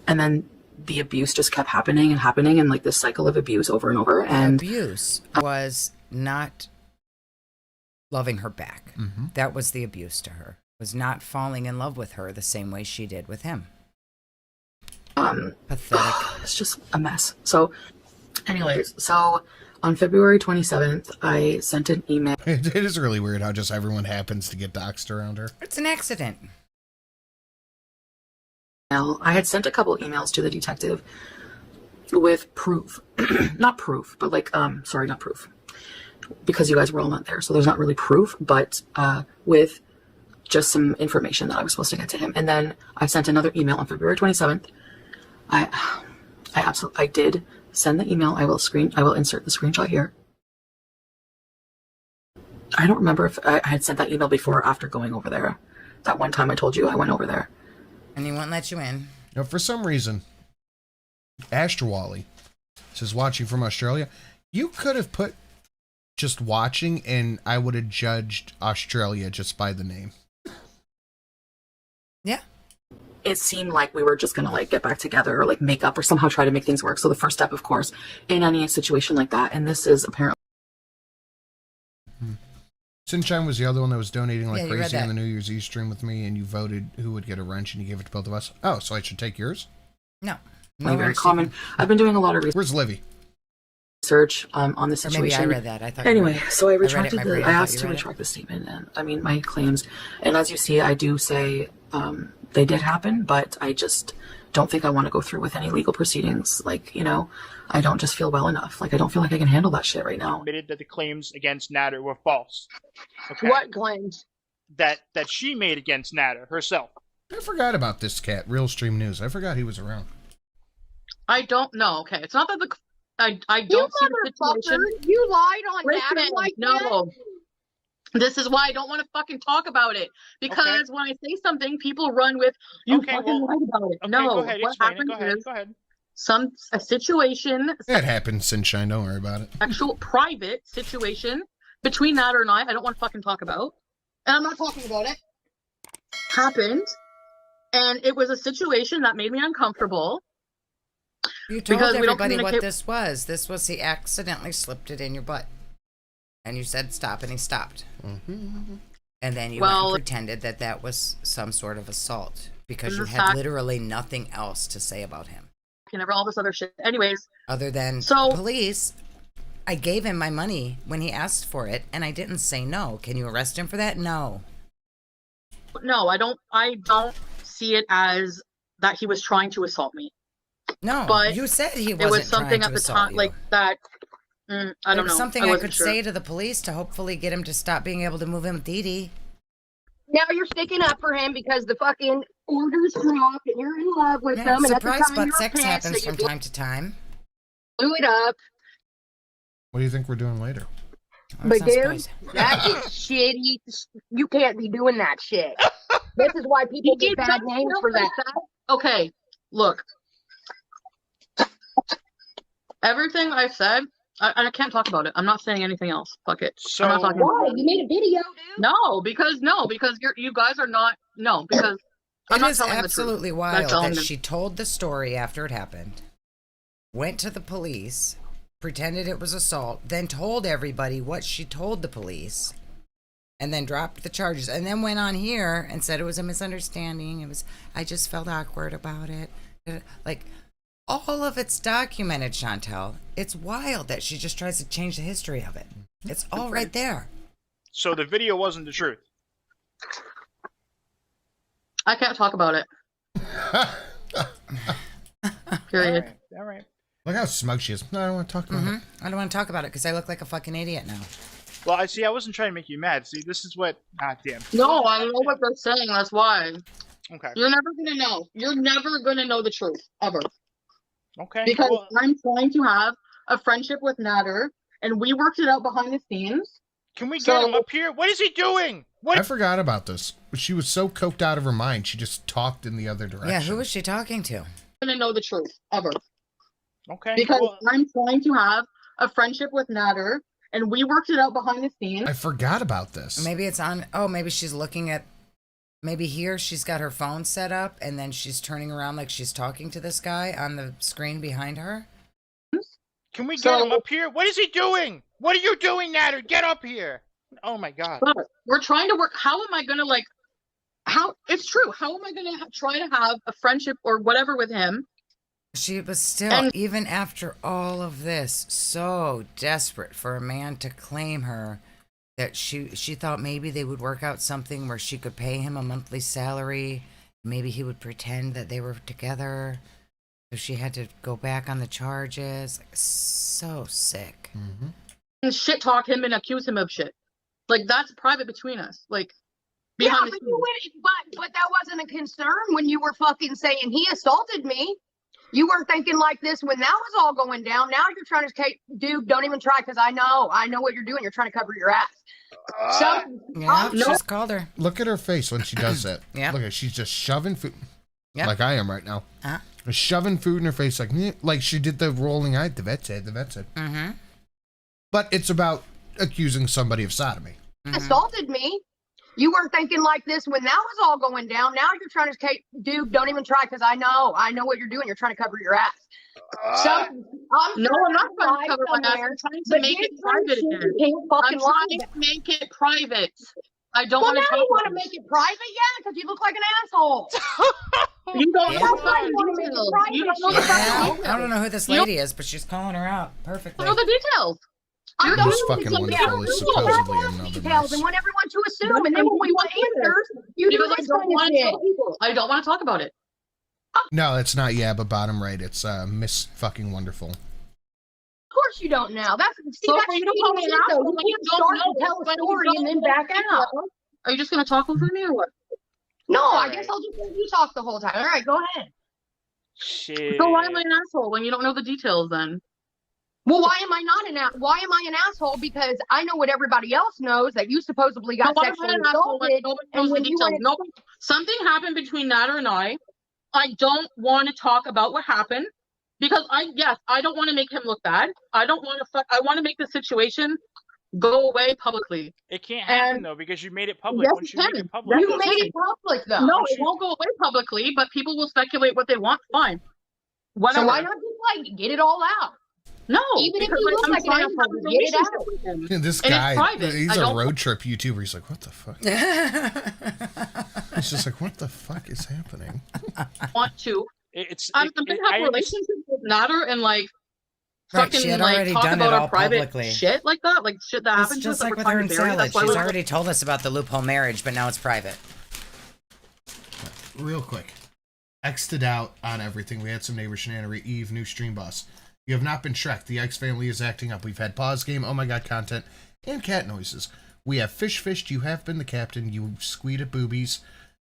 S5: and then the abuse just kept happening and like this cycle of abuse over and over. And
S4: abuse was not loving her back. That was the abuse to her, was not falling in love with her the same way she did with him. Pathetic.
S5: It's just a mess. So anyways, so on February 27th, I sent an email.
S3: It is really weird how just everyone happens to get doxxed around her.
S4: It's an accident.
S5: I had sent a couple emails to the detective with proof. Not proof, but like, sorry, not proof. Because you guys were all not there, so there's not really proof, but with just some information that I was supposed to get to him. And then I sent another email on February 27th. I did send the email. I will insert the screenshot here. I don't remember if I had sent that email before or after going over there. That one time I told you I went over there.
S4: And he won't let you in.
S3: Now, for some reason, Astrwally says watching from Australia. You could have put just watching, and I would have judged Australia just by the name.
S4: Yeah.
S5: It seemed like we were just going to like get back together or like make up or somehow try to make things work. So the first step, of course, in any situation like that, and this is apparently.
S3: Sunshine was the other one that was donating like crazy on the New Year's Eve stream with me, and you voted who would get a wrench, and you gave it to both of us. Oh, so I should take yours?
S4: No.
S5: Very common. I've been doing a lot of
S3: Where's Livy?
S5: Research on the situation.
S4: Or maybe I read that. I thought.
S5: Anyway, so I retracted I asked to retract the statement, and I mean my claims. And as you see, I do say they did happen, but I just don't think I want to go through with any legal proceedings. Like, you know, I don't just feel well enough. Like, I don't feel like I can handle that shit right now.
S13: Admitted that the claims against Natter were false. Okay?
S12: What claims?
S13: That she made against Natter herself.
S3: I forgot about this cat. Real Stream News. I forgot he was around.
S12: I don't know. Okay, it's not that the I don't see the situation.
S14: You lied on Natter like
S12: no. This is why I don't want to fucking talk about it. Because when I say something, people run with, you fucking lied about it.
S13: Okay,
S12: no,
S13: go ahead,
S12: what happened is
S13: go ahead.
S12: a situation.
S3: It happened, Sunshine. Don't worry about it.
S12: Actual private situation between Natter and I don't want to fucking talk about. And I'm not talking about it. Happened. And it was a situation that made me uncomfortable.
S4: You told everybody what this was. This was he accidentally slipped it in your butt. And you said stop, and he stopped. And then you went and pretended that was some sort of assault because you had literally nothing else to say about him.
S12: All this other shit. Anyways.
S4: Other than police, I gave him my money when he asked for it, and I didn't say no. Can you arrest him for that? No.
S12: No, I don't see it as that he was trying to assault me.
S4: No,
S12: but
S4: you said he wasn't.
S12: It was something at the time like that. I don't know.
S4: Something I could say to the police to hopefully get him to stop being able to move in with Dee Dee.
S14: Now you're sticking up for him because the fucking orders dropped and you're in love with him.
S4: Surprise, but sex happens from time to time.
S14: Blew it up.
S3: What do you think we're doing later?
S14: But dude, that is shitty. You can't be doing that shit. This is why people get bad names for that.
S12: Okay, look. Everything I said, I can't talk about it. I'm not saying anything else. Fuck it.
S13: So
S12: I'm not talking about
S14: it. You made a video, dude.
S12: Because you guys are not. No, because
S4: It
S5: not
S4: is
S5: telling the truth.
S4: absolutely
S5: That's
S4: wild
S5: all I'm
S4: that
S5: gonna-
S4: she told the story after it happened, went to the police, pretended it was assault, then told everybody what she told the police, and then dropped the charges, and then went on here and said it was a misunderstanding. I just felt awkward about it. Like, all of it's documented, Chantel. It's wild that she just tries to change the history of it. It's all right there.
S13: So the video wasn't the truth.
S5: I can't talk about it. Period.
S13: All right.
S3: Look how smug she is. No, I don't want to talk about it.
S4: I don't want to talk about it because I look like a fucking idiot now.
S13: Well, I wasn't trying to make you mad. See, this is what. Ah, damn.
S5: No, I know what they're saying. That's why.
S13: Okay.
S5: You're never gonna know. You're never gonna know the truth ever.
S13: Okay.
S5: Because
S13: well,
S5: I'm trying to have a friendship with Nader, and we worked it out behind the scenes.
S13: Can we get him up here? What is he doing?
S3: I forgot about this. She was so coked out of her mind, she just talked in the other direction.
S4: Yeah, who was she talking to?
S5: Gonna know the truth ever.
S13: Okay.
S5: Because
S13: well,
S5: I'm trying to have a friendship with Nader, and we worked it out behind the scenes.
S3: I forgot about this.
S4: Maybe it's on. Oh, maybe she's looking at. Maybe here she's got her phone set up, and then she's turning around like she's talking to this guy on the screen behind her.
S13: can we get him up here? What is he doing? What are you doing, Nader? Get up here! Oh my God.
S5: But we're trying to work. How am I gonna like? How it's true. How am I gonna try to have a friendship or whatever with him?
S4: She was still, even after all of this, so desperate for a man to claim her that she thought maybe they would work out something where she could pay him a monthly salary. Maybe he would pretend that they were together. So she had to go back on the charges. Like, so sick.
S5: And shit talk him and accuse him of shit. Like that's private between us. Like behind the
S14: but
S5: scenes.
S14: you went, but that wasn't a concern when you were fucking saying he assaulted me. You weren't thinking like this when that was all going down. Now you're trying to say, dude, don't even try because I know what you're doing. You're trying to cover your ass. So,
S4: Yeah, she's called her.
S3: Look at her face when she does that.
S4: Yeah.
S3: Look at she's just shoving food.
S4: Yep.
S3: Like I am right now. Shoving food in her face like she did the rolling eye. The vet said.
S4: Mm-hmm.
S3: But it's about accusing somebody of sodomy.
S14: assaulted me. You weren't thinking like this when that was all going down. Now you're trying to say, dude, don't even try because I know what you're doing. You're trying to cover your ass. So I'm
S5: not trying to cover my ass. I'm trying to make it private again. I'm trying to make it private. I don't want to talk
S14: want to make it private, yeah, because you look like an asshole.
S5: You don't
S4: Yeah.
S5: know the fucking details. You don't know the fucking details.
S4: I don't know who this lady is, but she's calling her out perfectly.
S5: You don't know the details.
S3: This fucking wonderful is supposedly another
S14: details and want everyone to assume, and then when we want answers, you do
S5: Because
S14: this kind of shit.
S5: I don't want to talk about it.
S3: No, it's not Yabba bottom right. It's Miss fucking Wonderful.
S14: Of course you don't now. That's
S5: So
S14: that's
S5: for you to
S14: cheating
S5: call me
S14: shit,
S5: an
S14: though.
S5: asshole
S14: You
S5: when you
S14: can't
S5: don't
S14: start
S5: know,
S14: to tell a
S5: when you
S14: story
S5: don't
S14: and then
S5: know
S14: back out.
S5: Are you just gonna talk over me or what?
S14: No, I guess I'll just let you talk the whole time. All right, go ahead.
S13: Shit.
S5: So why am I an asshole when you don't know the details then?
S14: Well, why am I not why am I an asshole? Because I know what everybody else knows, that you supposedly got
S5: Why am I
S14: sexually
S5: an asshole when
S14: assaulted.
S5: nobody
S14: And
S5: knows the
S14: when you
S5: details?
S14: went,
S5: Nobody, something happened between Nader and I don't want to talk about what happened because I don't want to make him look bad. I don't want to I want to make the situation go away publicly.
S13: It can't happen though because you made it public.
S5: Yes,
S13: Once
S5: it
S13: you make
S5: can.
S13: it public,
S14: you made it public though.
S5: No, it won't go away publicly, but people will speculate what they want. Fine. Whatever.
S14: So why not just like get it all out?
S5: No,
S14: Even if
S5: because
S14: you look
S5: I'm
S14: like an
S5: trying to
S14: asshole,
S5: have a
S14: get it out.
S5: relationship with him.
S3: Yeah, this
S5: And it's
S3: guy,
S5: private.
S3: he's
S5: I
S3: a
S5: don't
S3: road trip YouTuber. He's like, what the fuck? He's just like, what the fuck is happening?
S5: want to.
S13: It's
S5: I'm gonna have relationships with Nader and like
S4: Right, she
S5: fucking
S4: had
S5: like
S4: already
S5: talk
S4: done
S5: about
S4: it
S5: our
S4: all
S5: private
S4: publicly.
S5: shit like that, like shit that
S4: It's
S5: happens
S4: just
S5: to us
S4: like
S5: that
S4: with
S5: we're
S4: her
S5: trying
S4: and
S5: to bury.
S4: Salad.
S5: That's why
S4: She's
S5: we're
S4: already told us about the loophole marriage, but now it's private.
S3: Real quick. X'd out on everything. We had some neighbor shenanery. Eve, new stream boss. You have not been Shrek. The X family is acting up. We've had pause game, oh my god content, and cat noises. We have fished. You have been the captain. You squeed at boobies,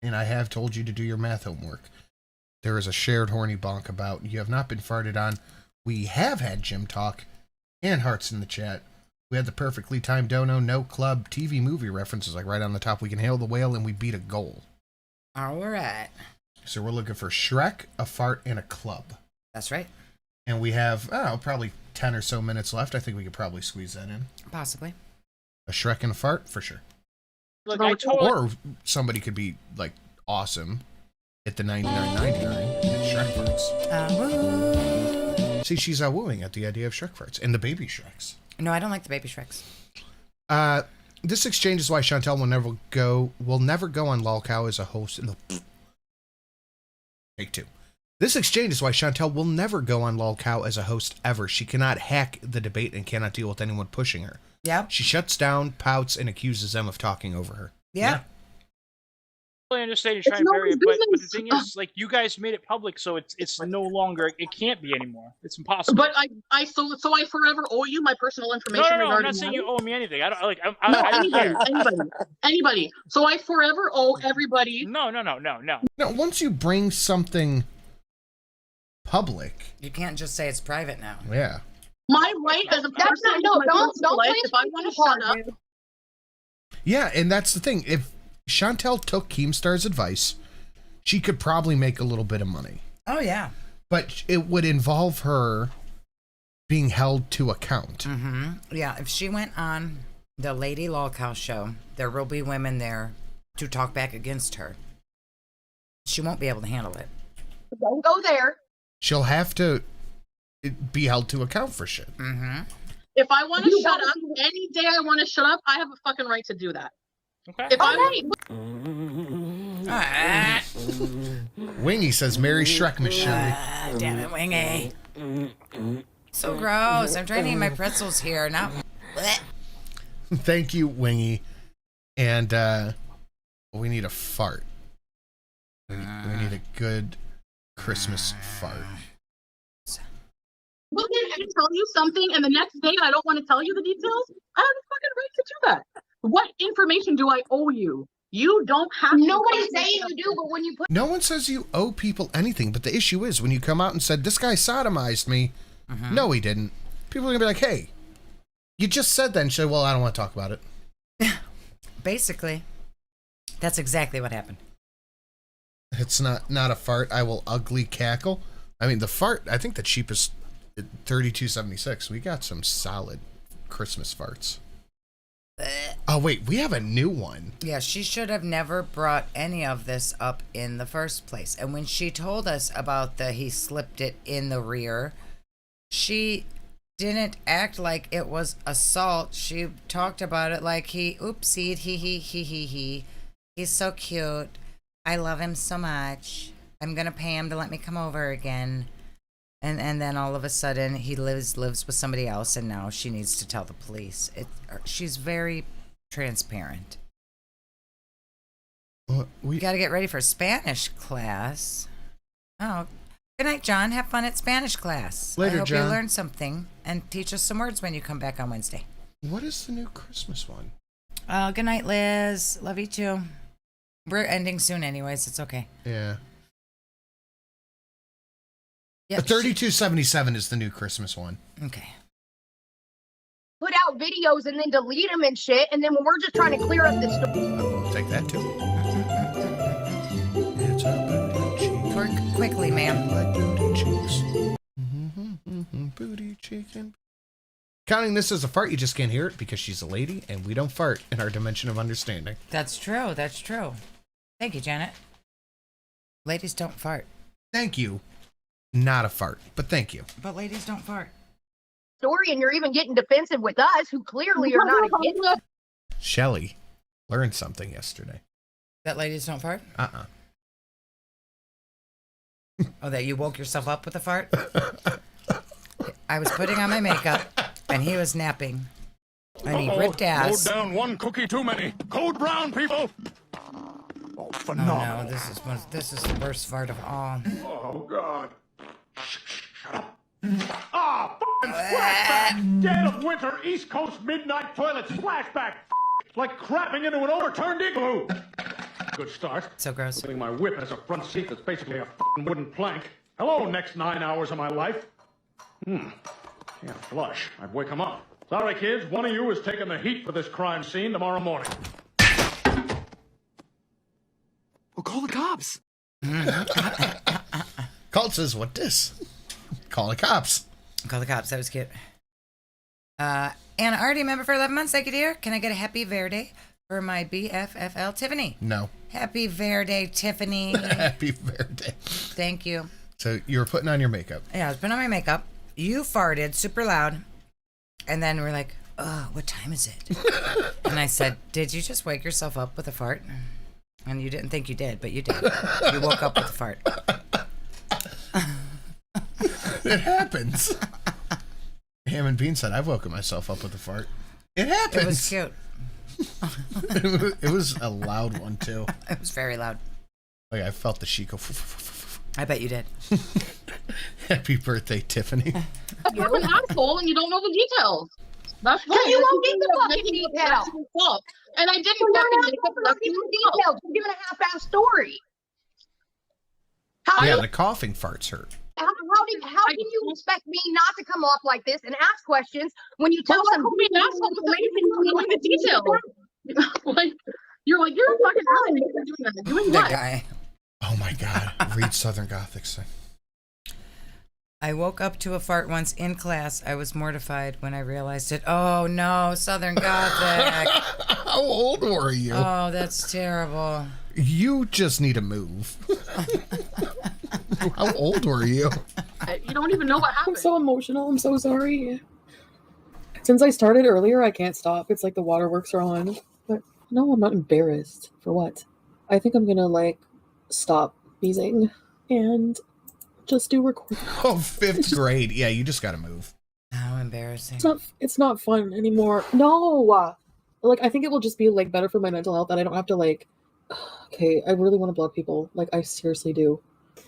S3: and I have told you to do your math homework. There is a shared horny bonk about. You have not been farted on. We have had gym talk and hearts in the chat. We had the perfectly timed dono, no club, TV movie references like right on the top. We can hail the whale and we beat a goal.
S4: All right.
S3: So we're looking for Shrek, a fart, and a club.
S4: That's right.
S3: And we have, probably 10 or so minutes left. I think we could probably squeeze that in.
S4: Possibly.
S3: A Shrek and a fart, for sure.
S13: Look, I told
S3: Or somebody could be, like, awesome. at the 99.99 at Shrek Farts. See, she's wooing at the idea of Shrek Farts and the baby Shreks.
S4: No, I don't like the baby Shreks.
S3: This exchange is why Chantel will never go on Lolcow as a host. No. Take two. This exchange is why Chantel will never go on Lolcow as a host ever. She cannot hack the debate and cannot deal with anyone pushing her.
S4: Yeah.
S3: She shuts down, pouts, and accuses them of talking over her.
S4: Yeah.
S13: I understand you're trying to bury it, but the thing is, like, you guys made it public, so it's no longer, it can't be anymore. It's impossible.
S12: But I forever owe you my personal information.
S13: No, I'm not saying you owe me anything. I don't like. I don't
S12: anybody,
S13: care.
S12: anybody. So I forever owe everybody.
S13: No.
S3: Now, once you bring something public,
S4: you can't just say it's private now.
S3: Yeah.
S12: My right as a person, don't if I want to shut up.
S3: Yeah, and that's the thing. If Chantel took Keemstar's advice, she could probably make a little bit of money.
S4: Oh, yeah.
S3: But it would involve her being held to account.
S4: Mm-hmm. Yeah, if she went on the Lady Lolcow show, there will be women there to talk back against her. She won't be able to handle it.
S14: Don't go there.
S3: She'll have to be held to account for shit.
S4: Mm-hmm.
S12: If I want to shut up, any day I want to shut up, I have a fucking right to do that.
S13: Okay.
S12: If
S3: Wingy says, Merry Shrek, Shelly.
S4: Damn it, Wingy. So gross. I'm trying to eat my pretzels here. Now.
S3: Thank you, Wingy. And we need a fart. We need a good Christmas fart.
S12: Well, then I can tell you something, and the next day I don't want to tell you the details. I have a fucking right to do that. What information do I owe you? You don't have to.
S14: Nobody's saying you do, but when you put.
S3: No one says you owe people anything, but the issue is when you come out and said, this guy sodomized me. No, he didn't. People are going to be like, hey, you just said that. And she's like, well, I don't want to talk about it.
S4: Basically, that's exactly what happened.
S3: It's not a fart. I will ugly cackle. I mean, the fart, I think the cheapest, $32.76. We got some solid Christmas farts. Oh, wait, we have a new one.
S4: Yeah, she should have never brought any of this up in the first place. And when she told us about he slipped it in the rear, she didn't act like it was assault. She talked about it like he oopsied, he. He's so cute. I love him so much. I'm going to pay him to let me come over again. And then all of a sudden he lives with somebody else, and now she needs to tell the police. She's very transparent. We got to get ready for Spanish class. Oh, good night, John. Have fun at Spanish class.
S3: Later,
S4: I hope
S3: John.
S4: you learn something and teach us some words when you come back on Wednesday.
S3: What is the new Christmas one?
S4: Good night, Liz. Love you too. We're ending soon anyways. It's okay.
S3: Yeah.
S4: Yep,
S3: $32.77 is the new Christmas one.
S4: Okay.
S14: Put out videos and then delete them and shit, and then when we're just trying to clear up this stuff.
S3: We'll take that too.
S4: Twerk quickly, ma'am.
S3: Like booty cheeks. Booty chicken. Counting this as a fart, you just can't hear it because she's a lady and we don't fart in our dimension of understanding.
S4: That's true. That's true. Thank you, Janet. Ladies don't fart.
S3: Thank you. Not a fart, but thank you.
S4: But ladies don't fart.
S14: Story, and you're even getting defensive with us, who clearly are not against us.
S3: Shelly learned something yesterday.
S4: That ladies don't fart? Oh, that you woke yourself up with a fart? I was putting on my makeup, and he was napping. And he ripped ass.
S9: Load down one cookie too many. Code brown, people. Oh, phenomenal.
S4: Oh, no, this is the worst fart of all.
S9: Oh, God. Shut up. Ah, f***ing splashback! Dead of winter, East Coast midnight toilet splashback! Like crapping into an overturned igloo! Good start.
S4: So gross.
S9: Putting my whip as a front seat that's basically a f***ing wooden plank. Hello, next 9 hours of my life. Yeah, flush. I'd wake him up. Sorry, kids, one of you is taking the heat for this crime scene tomorrow morning.
S1: Well, call the cops.
S3: Colt says, what this? Call the cops.
S4: Call the cops. That was cute. Anna Artie, member for 11 months. Thank you, dear. Can I get a happy Verde for my BFFL Tiffany?
S3: No.
S4: Happy Verde, Tiffany.
S3: Happy Verde.
S4: Thank you.
S3: So you were putting on your makeup.
S4: Yeah, I was putting on my makeup. You farted super loud. And then we're like, oh, what time is it? And I said, did you just wake yourself up with a fart? And you didn't think you did, but you did. You woke up with a fart.
S3: It happens. Ham and Bean said, I've woken myself up with a fart. It happens.
S4: It was cute.
S3: It was a loud one, too.
S4: It was very loud.
S3: Like, I felt the sheet go.
S4: I bet you did.
S3: Happy birthday, Tiffany.
S15: You're an asshole and you don't know the details. That's
S14: Because you won't get the fucking details.
S15: And I didn't
S14: You're
S15: fucking
S14: not
S15: make up
S14: fucking details. You're giving a half-ass story.
S3: Yeah, the coughing farts hurt.
S14: How can you expect me not to come off like this and ask questions when you tell some
S15: be an asshole without even knowing the details? Like, you're a fucking asshole for doing that. Doing
S4: That
S15: what?
S4: guy.
S3: Oh my God. Read Southern Gothic thing.
S4: I woke up to a fart once in class. I was mortified when I realized it. Oh no, Southern Gothic.
S3: How old were you?
S4: Oh, that's terrible.
S3: You just need to move. How old were you?
S15: You don't even know what happened.
S5: I'm so emotional. I'm so sorry. Since I started earlier, I can't stop. It's like the waterworks are on. But no, I'm not embarrassed. For what? I think I'm gonna stop beezing and just do recording.
S3: Oh, fifth grade. Yeah, you just gotta move.
S4: How embarrassing.
S5: It's not fun anymore. No. I think it will just be better for my mental health that I don't have to okay, I really want to block people. I seriously do.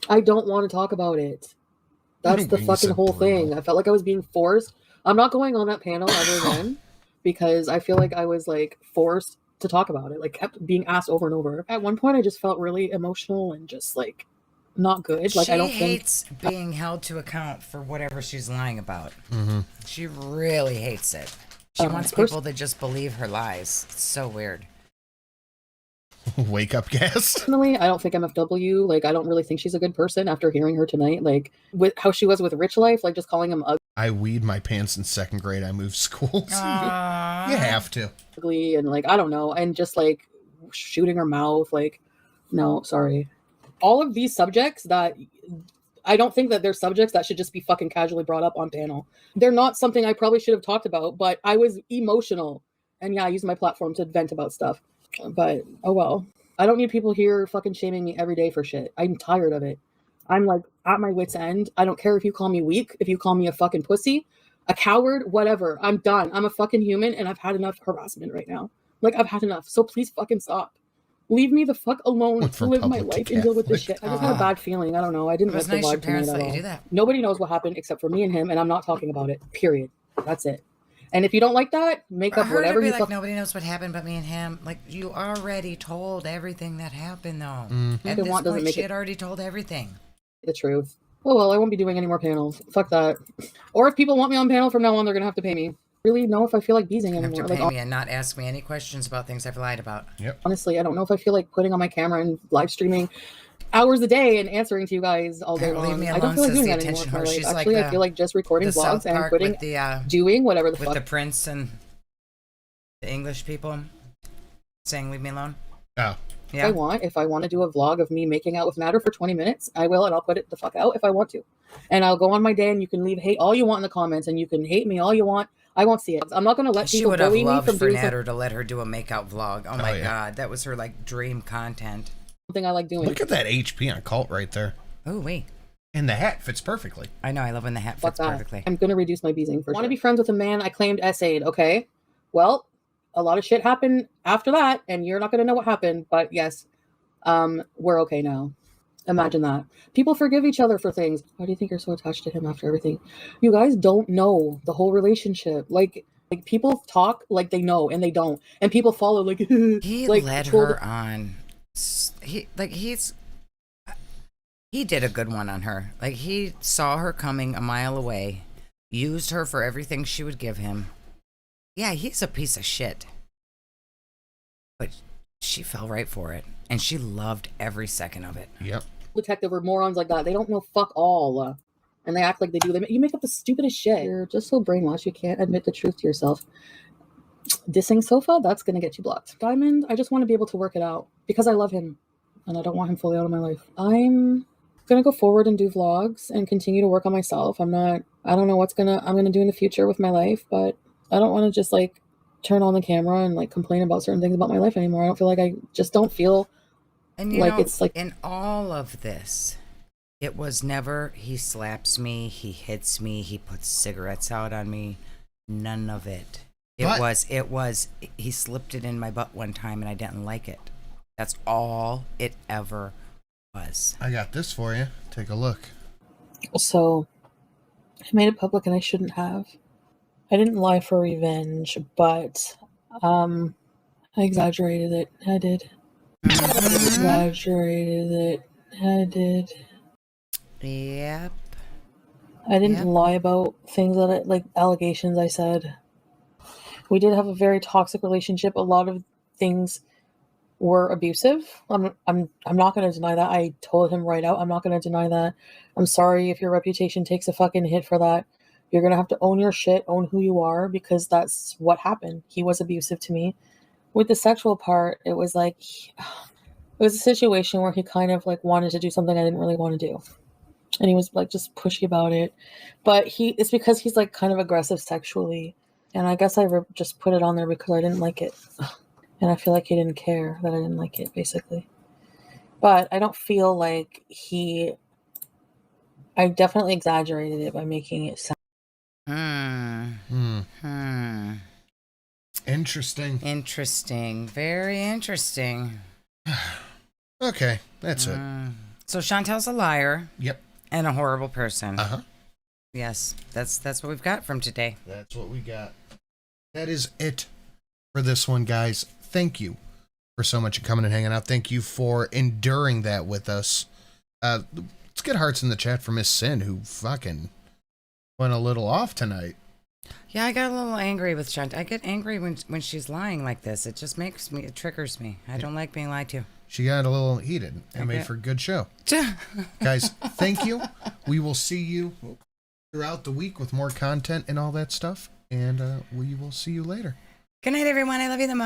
S5: I don't want to talk about it. That's the fucking whole thing. I felt like I was being forced. I'm not going on that panel ever again because I feel like I was forced to talk about it. Kept being asked over and over. At one point I just felt really emotional and just not good.
S4: She
S5: I don't
S4: hates being held to account for whatever she's lying about.
S3: Mm-hmm.
S4: She really hates it. She wants people to just believe her lies. It's so weird.
S3: Wake up, guest.
S5: Personally, I don't think MFW. I don't really think she's a good person after hearing her tonight. With how she was with Rich Life, just calling him
S3: I weed my pants in second grade. I moved schools. You have to.
S5: ugly and I don't know, and just shooting her mouth. No, sorry. All of these subjects that I don't think that they're subjects that should just be fucking casually brought up on panel. They're not something I probably should have talked about, but I was emotional. And yeah, I use my platform to vent about stuff. But oh well. I don't need people here fucking shaming me every day for shit. I'm tired of it. I'm at my wit's end. I don't care if you call me weak, if you call me a fucking pussy, a coward, whatever. I'm done. I'm a fucking human and I've had enough harassment right now. I've had enough. So please fucking stop. Leave me the fuck alone to live my life and deal with this shit. I just had a bad feeling. I don't know. I didn't
S4: It was
S5: like the
S4: nice your
S5: vibe
S4: parents
S5: tonight
S4: let
S5: at
S4: you
S5: all.
S4: do that.
S5: Nobody knows what happened except for me and him, and I'm not talking about it. Period. That's it. And if you don't like that, make up whatever you
S4: nobody knows what happened but me and him. You already told everything that happened, though.
S3: Mm.
S4: At this point, she had already told everything.
S5: The truth. Oh, well, I won't be doing any more panels. Fuck that. Or if people want me on panel from now on, they're going to have to pay me. Really know if I feel like beezing
S4: You have
S5: anymore.
S4: to pay me and not ask me any questions about things I've lied about.
S3: Yep.
S5: Honestly, I don't know if I feel like putting on my camera and live streaming hours a day and answering to you guys all day long.
S4: Leave me
S5: I
S4: alone,
S5: don't feel like
S4: says
S5: doing
S4: the
S5: that anymore.
S4: attention whore. She's
S5: Actually, I feel like just recording
S4: the
S5: vlogs
S4: South
S5: and
S4: Park
S5: putting,
S4: with the,
S5: doing whatever the
S4: with
S5: fuck.
S4: the Prince and the English people saying leave me alone.
S3: Oh.
S4: Yeah.
S5: If I want to do a vlog of me making out with Matter for 20 minutes, I will, and I'll put it the fuck out if I want to. And I'll go on my day and you can leave hate all you want in the comments and you can hate me all you want. I won't see it. I'm not going to let
S4: She
S5: people
S4: would have
S5: bully me
S4: loved
S5: from
S4: for
S5: doing
S4: Natter to let her do a makeout vlog. Oh my
S3: yeah.
S4: God. That was her dream content.
S5: something I like doing.
S3: Look at that HP on Cult right there.
S4: Oh, wait.
S3: And the hat fits perfectly.
S4: I know. I love when the hat
S5: Fuck
S4: fits
S5: that.
S4: perfectly.
S5: I'm going to reduce my beezing for sure. Want to be friends with a man I claimed essayed, okay? Well, a lot of shit happened after that, and you're not going to know what happened, but yes, we're okay now. Imagine that. People forgive each other for things. Why do you think you're so attached to him after everything? You guys don't know the whole relationship. Like people talk like they know, and they don't. And people follow like...
S4: He
S5: like,
S4: led her on. He did a good one on her. He saw her coming a mile away, used her for everything she would give him. Yeah, he's a piece of shit. But she fell right for it, and she loved every second of it.
S3: Yep.
S5: Detective or morons like that. They don't know fuck all. And they act like they do. You make up the stupidest shit. You're just so brainwashed you can't admit the truth to yourself. Dissing Sofa, that's going to get you blocked. Diamond, I just want to be able to work it out. because I love him and I don't want him fully out of my life. I'm gonna go forward and do vlogs and continue to work on myself. I don't know what I'm gonna do in the future with my life, but I don't want to just like turn on the camera and like complain about certain things about my life anymore. I don't feel like I just don't feel
S4: and
S5: like it's like
S4: in all of this, it was never he slaps me, he hits me, he puts cigarettes out on me. None of it. It was he slipped it in my butt one time and I didn't like it. That's all it ever was.
S3: I got this for you. Take a look.
S5: So I made it public and I shouldn't have. I didn't lie for revenge, but I exaggerated it. I did. Exaggerated it. I did.
S4: Yep.
S5: I didn't lie about things that like allegations I said. We did have a very toxic relationship. A lot of things were abusive. I'm not going to deny that. I told him right out. I'm not going to deny that. I'm sorry if your reputation takes a fucking hit for that. You're going to have to own your shit, own who you are, because that's what happened. He was abusive to me. With the sexual part, it was like, it was a situation where he kind of like wanted to do something I didn't really want to do. And he was like just pushy about it. But it's because he's like kind of aggressive sexually. And I guess I just put it on there because I didn't like it. And I feel like he didn't care that I didn't like it, basically. But I don't feel like I definitely exaggerated it by making it sound.
S3: Interesting.
S4: Interesting. Very interesting.
S3: Okay, that's it.
S4: So Chantel's a liar.
S3: Yep.
S4: And a horrible person.
S3: Uh-huh.
S4: Yes, that's what we've got from today.
S3: That's what we got. That is it for this one, guys. Thank you for so much coming and hanging out. Thank you for enduring that with us. Let's get hearts in the chat for Miss Sin, who fucking went a little off tonight.
S4: Yeah, I got a little angry with Chantel. I get angry when she's lying like this. It just it triggers me. I don't like being lied to.
S3: She got a little heated and made for a good show. Guys, thank you. We will see you throughout the week with more content and all that stuff. And we will see you later.
S4: Good night, everyone. I love you the most.